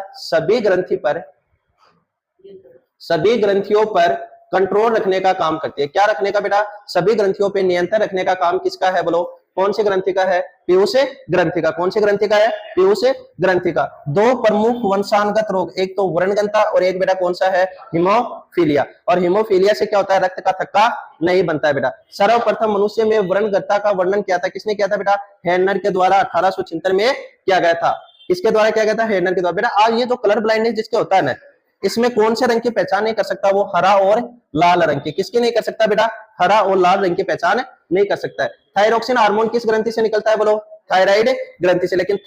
सभी ग्रंथियों पर कंट्रोल रखने का काम करती है। क्या रखने का बेटा, सभी ग्रंथियों पे नियंत्रण रखने का काम किसका है बोलो, कौन सी ग्रंथि का है, पीयूष ग्रंथि का। कौन सी ग्रंथि का है, पीयूष ग्रंथि का। 2 प्रमुख वंशानुगत रोग, एक तो व्रणगंता और एक बेटा कौन सा है, हीमोफीलिया। और हीमोफीलिया से क्या होता है, रक्त का थक्का नहीं बनता है बेटा। सर्वप्रथम मनुष्य में व्रणगंता का वर्णन किया था, किसने किया था बेटा, हेर्नर के द्वारा 1876 में किया गया था। किसके द्वारा किया गया था, हेर्नर के द्वारा। बेटा आज ये जो कलर ब्लाइंडनेस जिसके होता है ना, इसमें कौन से रंग की पहचान नहीं कर सकता, वो हरा और लाल रंग की। किसकी नहीं कर सकता बेटा, हरा और लाल रंग की पहचान नहीं कर सकता है। थायरोक्सिन हार्मोन किस ग्रंथि से निकलता है बोलो, थायराइड ग्रंथि से। लेकिन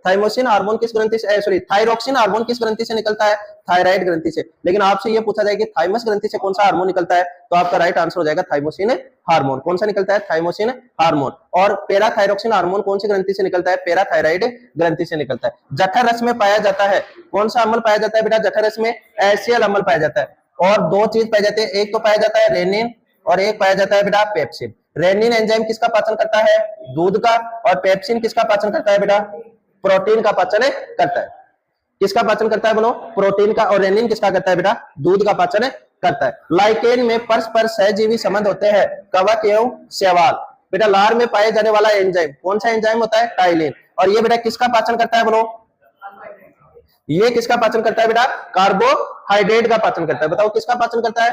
थाइमोसिन हार्मोन किस ग्रंथि से, सॉरी थायरोक्सिन हार्मोन किस ग्रंथि से निकलता है, थायराइड ग्रंथि से। लेकिन आपसे ये पूछा जाए कि थाइमस ग्रंथि से कौन सा हार्मोन निकलता है, तो आपका राइट आंसर हो जाएगा थाइमोसिन हार्मोन। कौन सा निकलता है, थाइमोसिन हार्मोन। और पैराथायरोक्सिन हार्मोन कौन सी ग्रंथि से निकलता है, पैराथायराइड ग्रंथि से निकलता है। जठर रस में पाया जाता है, कौन सा अम्ल पाया जाता है बेटा, जठर रस में एसियल अम्ल पाया जाता है। और 2 चीज पाई जाती है, एक तो पाया जाता है रेनिन और एक पाया जाता है बेटा पेप्सिन। रेनिन एंजाइम किसका पाचन करता है, दूध का। और पेप्सिन किसका पाचन करता है बेटा, प्रोटीन का पाचन करता है। किसका पाचन करता है बोलो, प्रोटीन का। और रेनिन किसका करता है बेटा, दूध का पाचन करता है। लाइकेन में परस्पर सहजीवी संबंध होते हैं, कवक एवं शैवाल। बेटा लार में पाए जाने वाला एंजाइम कौन सा एंजाइम होता है, टाइलिन। और ये बेटा किसका पाचन करता है बोलो, ये किसका पाचन करता है बेटा, कार्बोहाइड्रेट का पाचन करता है। बताओ किसका पाचन करता है,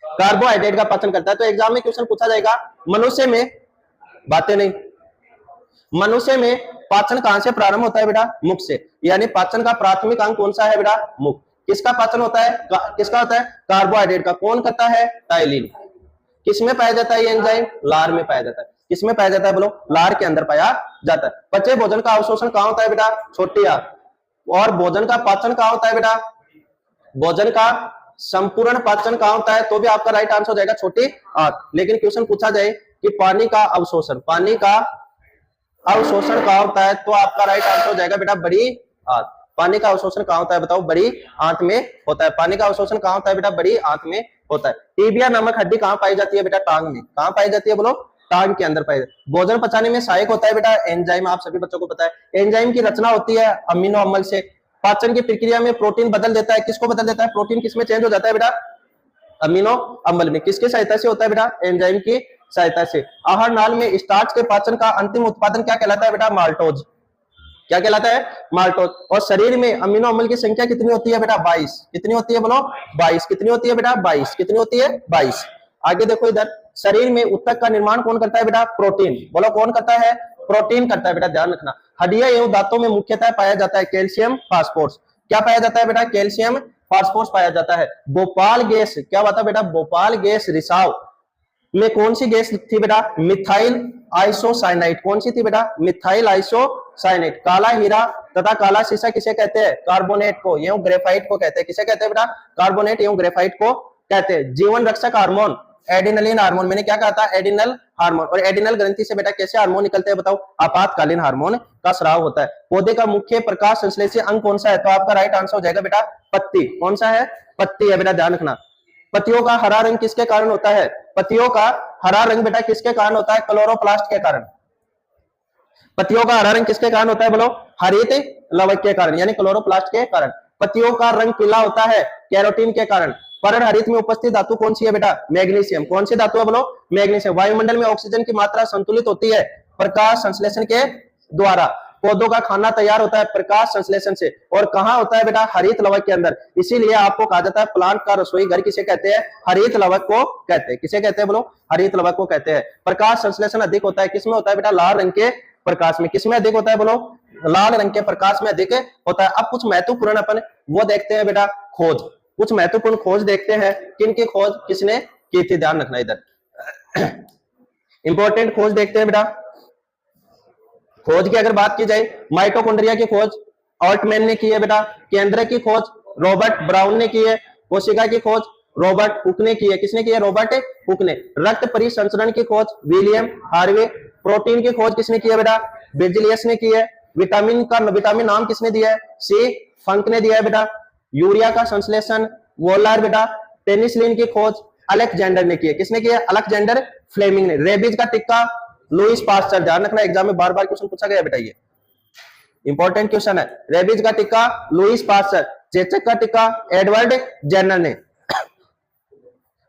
कार्बोहाइड्रेट का पाचन करता है। तो एग्जाम में क्वेश्चन पूछा जाएगा, मनुष्य में, बातें नहीं, मनुष्य में पाचन कहां से प्रारंभ होता है बेटा, मुख से। यानी पाचन का प्राथमिक अंग कौन सा है बेटा, मुख। किसका पाचन होता है, किसका होता है, कार्बोहाइड्रेट का। कौन करता है, टाइलिन। किसमें पाया जाता है ये एंजाइम, लार में पाया जाता है। किसमें पाया जाता है बोलो, लार के अंदर पाया जाता है। पचे भोजन का अवशोषण कहां होता है बेटा, छोटी आंत। और भोजन का पाचन कहां होता है बेटा, भोजन का संपूर्ण पाचन कहां होता है, तो भी आपका राइट आंसर हो जाएगा छोटी आंत। लेकिन क्वेश्चन पूछा जाए कि पानी का अवशोषण, पानी का अवशोषण कहां होता है, तो आपका राइट आंसर हो जाएगा बेटा बड़ी आंत। पानी का अवशोषण कहां होता है बताओ, बड़ी आंत में होता है। पानी का अवशोषण कहां होता है बेटा, बड़ी आंत में होता है। टीबिया नामक हड्डी कहां पाई जाती है बेटा, टांग में। कहां पाई जाती है बोलो, टांग के अंदर पाई जाती है। भोजन पचाने में सहायक होता है बेटा एंजाइम, आप सभी बच्चों को पता है। एंजाइम की रचना होती है अमीनो अम्ल से। पाचन की प्रक्रिया में प्रोटीन बदल देता है, किसको बदल देता है, प्रोटीन किसमें चेंज हो जाता है बेटा, अमीनो अम्ल में। किसकी सहायता से होता है बेटा, एंजाइम की सहायता से। आहार नाल में स्टार्च के पाचन का अंतिम उत्पादन क्या कहलाता है बेटा, माल्टोज। क्या कहलाता है, माल्टोज। और शरीर में अमीनो अम्ल की संख्या कितनी होती है बेटा, 22। कितनी होती है बोलो, 22। कितनी होती है बेटा, 22। कितनी होती है, 22। आगे देखो इधर, शरीर में उत्तक का निर्माण कौन करता है बेटा, प्रोटीन। बोलो कौन करता है, प्रोटीन करता है बेटा, ध्यान रखना। हड्डियां एवं दांतों में मुख्यतः पाया जाता है कैल्शियम फास्फोरस। क्या पाया जाता है बेटा, कैल्शियम फास्फोरस पाया जाता है। भोपाल गैस क्या हुआ था बेटा, भोपाल गैस रिसाव में कौन सी गैस थी बेटा? Methyl isocyanide. कौन सी थी बेटा? Methyl isocyanide. काला हीरा तथा काला शीशा किसे कहते हैं? कार्बोनेट को एवं ग्रेफाइट को कहते हैं। किसे कहते हैं बेटा? कार्बोनेट एवं ग्रेफाइट को कहते हैं। जीवन रक्षक हार्मोन एडिनलिन हार्मोन। मैंने क्या कहा था? Adrenal hormone. और एडिनल ग्रंथि से बेटा कैसे हार्मोन निकलते हैं बताओ? आपातकालीन हार्मोन का स्राव होता है। पौधे का मुख्य प्रकाश संश्लेषी अंग कौन सा है? तो आपका राइट आंसर हो जाएगा बेटा पत्ती। कौन सा है? पत्ती है बेटा, ध्यान रखना। पत्तियों का हरा रंग किसके कारण होता है? पत्तियों का हरा रंग बेटा किसके कारण होता है? क्लोरोप्लास्ट के कारण। पत्तियों का हरा रंग किसके कारण होता है बोलो? हरित लवक के कारण, यानी क्लोरोप्लास्ट के कारण। पत्तियों का रंग पीला होता है कैरोटीन के कारण। पर्णहरित में उपस्थित धातु कौन सी है बेटा? मैग्नीशियम। कौन सी धातु है बोलो? मैग्नीशियम। वायुमंडल में ऑक्सीजन की मात्रा संतुलित होती है प्रकाश संश्लेषण के द्वारा। पौधों का खाना तैयार होता है प्रकाश संश्लेषण से। और कहाँ होता है बेटा? हरित लवक के अंदर। इसीलिए आपको कहा जाता है प्लांट का रसोई घर किसे कहते हैं? हरित लवक को कहते हैं। किसे कहते हैं बोलो? हरित लवक को कहते हैं। प्रकाश संश्लेषण अधिक होता है किसमें होता है बेटा? लाल रंग के प्रकाश में। किसमें अधिक होता है बोलो? लाल रंग के प्रकाश में अधिक होता है। अब कुछ महत्वपूर्ण अपन वो देखते हैं बेटा, खोज। कुछ महत्वपूर्ण खोज देखते हैं। किनकी खोज किसने की थी? ध्यान रखना इधर। इंपॉर्टेंट खोज देखते हैं बेटा। खोज की अगर बात की जाए, माइटोकॉन्ड्रिया की खोज ऑल्टमैन ने की है बेटा। केंद्र की खोज रॉबर्ट ब्राउन ने की है। कोशिका की खोज रॉबर्ट हुक ने की है। किसने की है? रॉबर्ट हुक ने। रक्त परिसंचरण की खोज विलियम हार्वे। प्रोटीन की खोज किसने की है बेटा? बेजिलियस ने की है। विटामिन नाम किसने दिया है? सी फंक ने दिया है बेटा। यूरिया का संश्लेषण वोलार बेटा। पेनिसिलिन की खोज अलेक्जेंडर ने की है। किसने की है? अलेक्जेंडर फ्लेमिंग ने। रेबीज का टिक्का लुईस पास्चर। ध्यान रखना, एग्जाम में बार बार क्वेश्चन पूछा गया बेटा, ये इंपॉर्टेंट क्वेश्चन है। रेबीज का टिक्का लुईस पास्चर। चेचक का टिक्का एडवर्ड जेनर ने।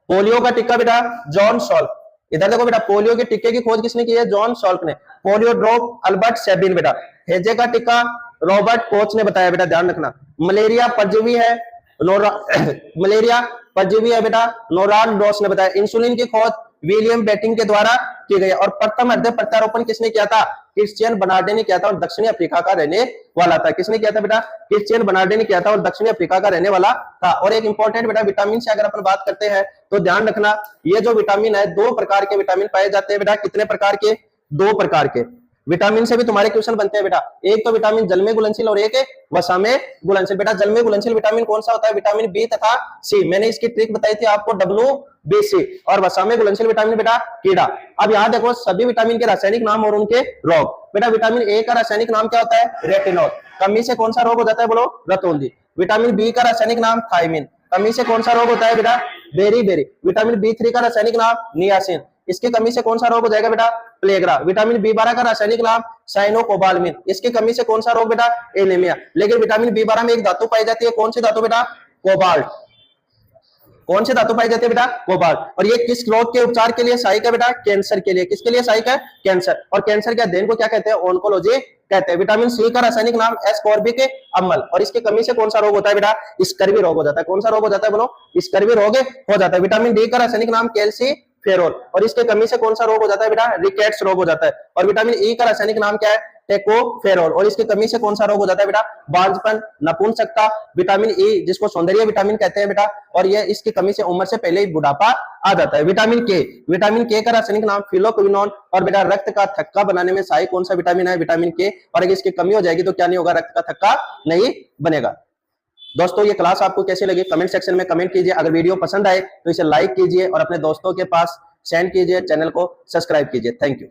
पोलियो का टिक्का बेटा जॉन सॉल्क। इधर देखो बेटा, पोलियो के टिक्के की खोज किसने की है? जॉन सॉल्क ने। पोलियो ड्रॉप अल्बर्ट सेबिन बेटा। हेजे का टिक्का रॉबर्ट कोच ने बताया बेटा, ध्यान रखना। मलेरिया परजीवी है मलेरिया परजीवी है बेटा, नोरान डॉस ने बताया। इंसुलिन की खोज विलियम बेटिंग के द्वारा की गई। और प्रथम हृदय प्रत्यारोपण किसने किया था? क्रिश्चियन बर्नार्डे ने किया था और दक्षिणी अफ्रीका का रहने वाला था। किसने किया था बेटा? क्रिश्चियन बर्नार्डे ने किया था और दक्षिणी अफ्रीका का रहने वाला था। और एक इंपॉर्टेंट बेटा, विटामिन से अगर अपन बात करते हैं तो ध्यान रखना, ये जो विटामिन है, 2 प्रकार के विटामिन पाए जाते हैं बेटा। कितने प्रकार के? 2 प्रकार के। विटामिन से भी तुम्हारे क्वेश्चन बनते हैं बेटा। एक तो विटामिन जल में घुलनशील और एक वसा में घुलनशील। बेटा जल में घुलनशील विटामिन कौन सा होता है? विटामिन बी तथा सी। मैंने इसकी ट्रिक बताई थी आपको, WBC। और वसा में घुलनशील विटामिन बेटा कीड़ा। अब यहाँ देखो सभी विटामिन के रासायनिक नाम और उनके रोग। बेटा विटामिन ए का रासायनिक नाम क्या होता है? रेटिनॉल। कमी से कौन सा रोग हो जाता है बोलो? रतौंधी। विटामिन बी का रासायनिक नाम थायमिन। कमी से कौन सा रोग होता है बेटा? बेरी। विटामिन B3 का रासायनिक नाम नियासिन। इसकी कमी से कौन सा रोग हो जाएगा बेटा? प्लेग्रा। विटामिन B12 का रासायनिक नाम साइनोकोबालमिन। इसकी कमी से कौन सा रोग बेटा? एनीमिया। लेकिन विटामिन B12 में एक धातु पाई जाती है, कौन सी धातु बेटा? कोबाल्ट। कौन सी धातु पाई जाती है बेटा? कोबाल्ट। और ये किस रोग के उपचार के लिए सहायक है बेटा? कैंसर के लिए। किसके लिए सहायक है? कैंसर। और कैंसर के अध्ययन को क्या कहते हैं? ऑन्कोलॉजी कहते हैं। विटामिन सी का रासायनिक नाम एस्कॉर्बिक अम्ल। और इसकी कमी से कौन सा रोग होता है बेटा? स्कर्वी रोग हो जाता है। कौन सा रोग हो जाता है बोलो? स्कर्वी रोग हो जाता है। विटामिन डी का रासायनिक नाम कैल्सीफेरोल। और इसके कमी से कौन सा रोग हो जाता है बेटा? रिकेट्स रोग हो जाता है। और विटामिन ई का रासायनिक नाम क्या है? टेकोफेरोल। और इसकी कमी से कौन सा रोग हो जाता है बेटा? बांझपन, नपुंसकता। विटामिन ई जिसको सौंदर्य विटामिन कहते हैं बेटा, और ये इसकी कमी से उम्र से पहले ही बुढ़ापा आ जाता है। विटामिन के का रासायनिक नाम फिलोक्विनोन। और बेटा रक्त का थक्का बनाने में सहायक कौन सा विटामिन है? विटामिन के। और अगर इसकी कमी हो जाएगी तो क्या नहीं होगा? रक्त का थक्का नहीं बनेगा। दोस्तों ये क्लास आपको कैसी लगी कमेंट सेक्शन में कमेंट कीजिए। अगर वीडियो पसंद आए तो इसे लाइक कीजिए और अपने दोस्तों के पास सेंड कीजिए। चैनल को सब्सक्राइब कीजिए। Thank you.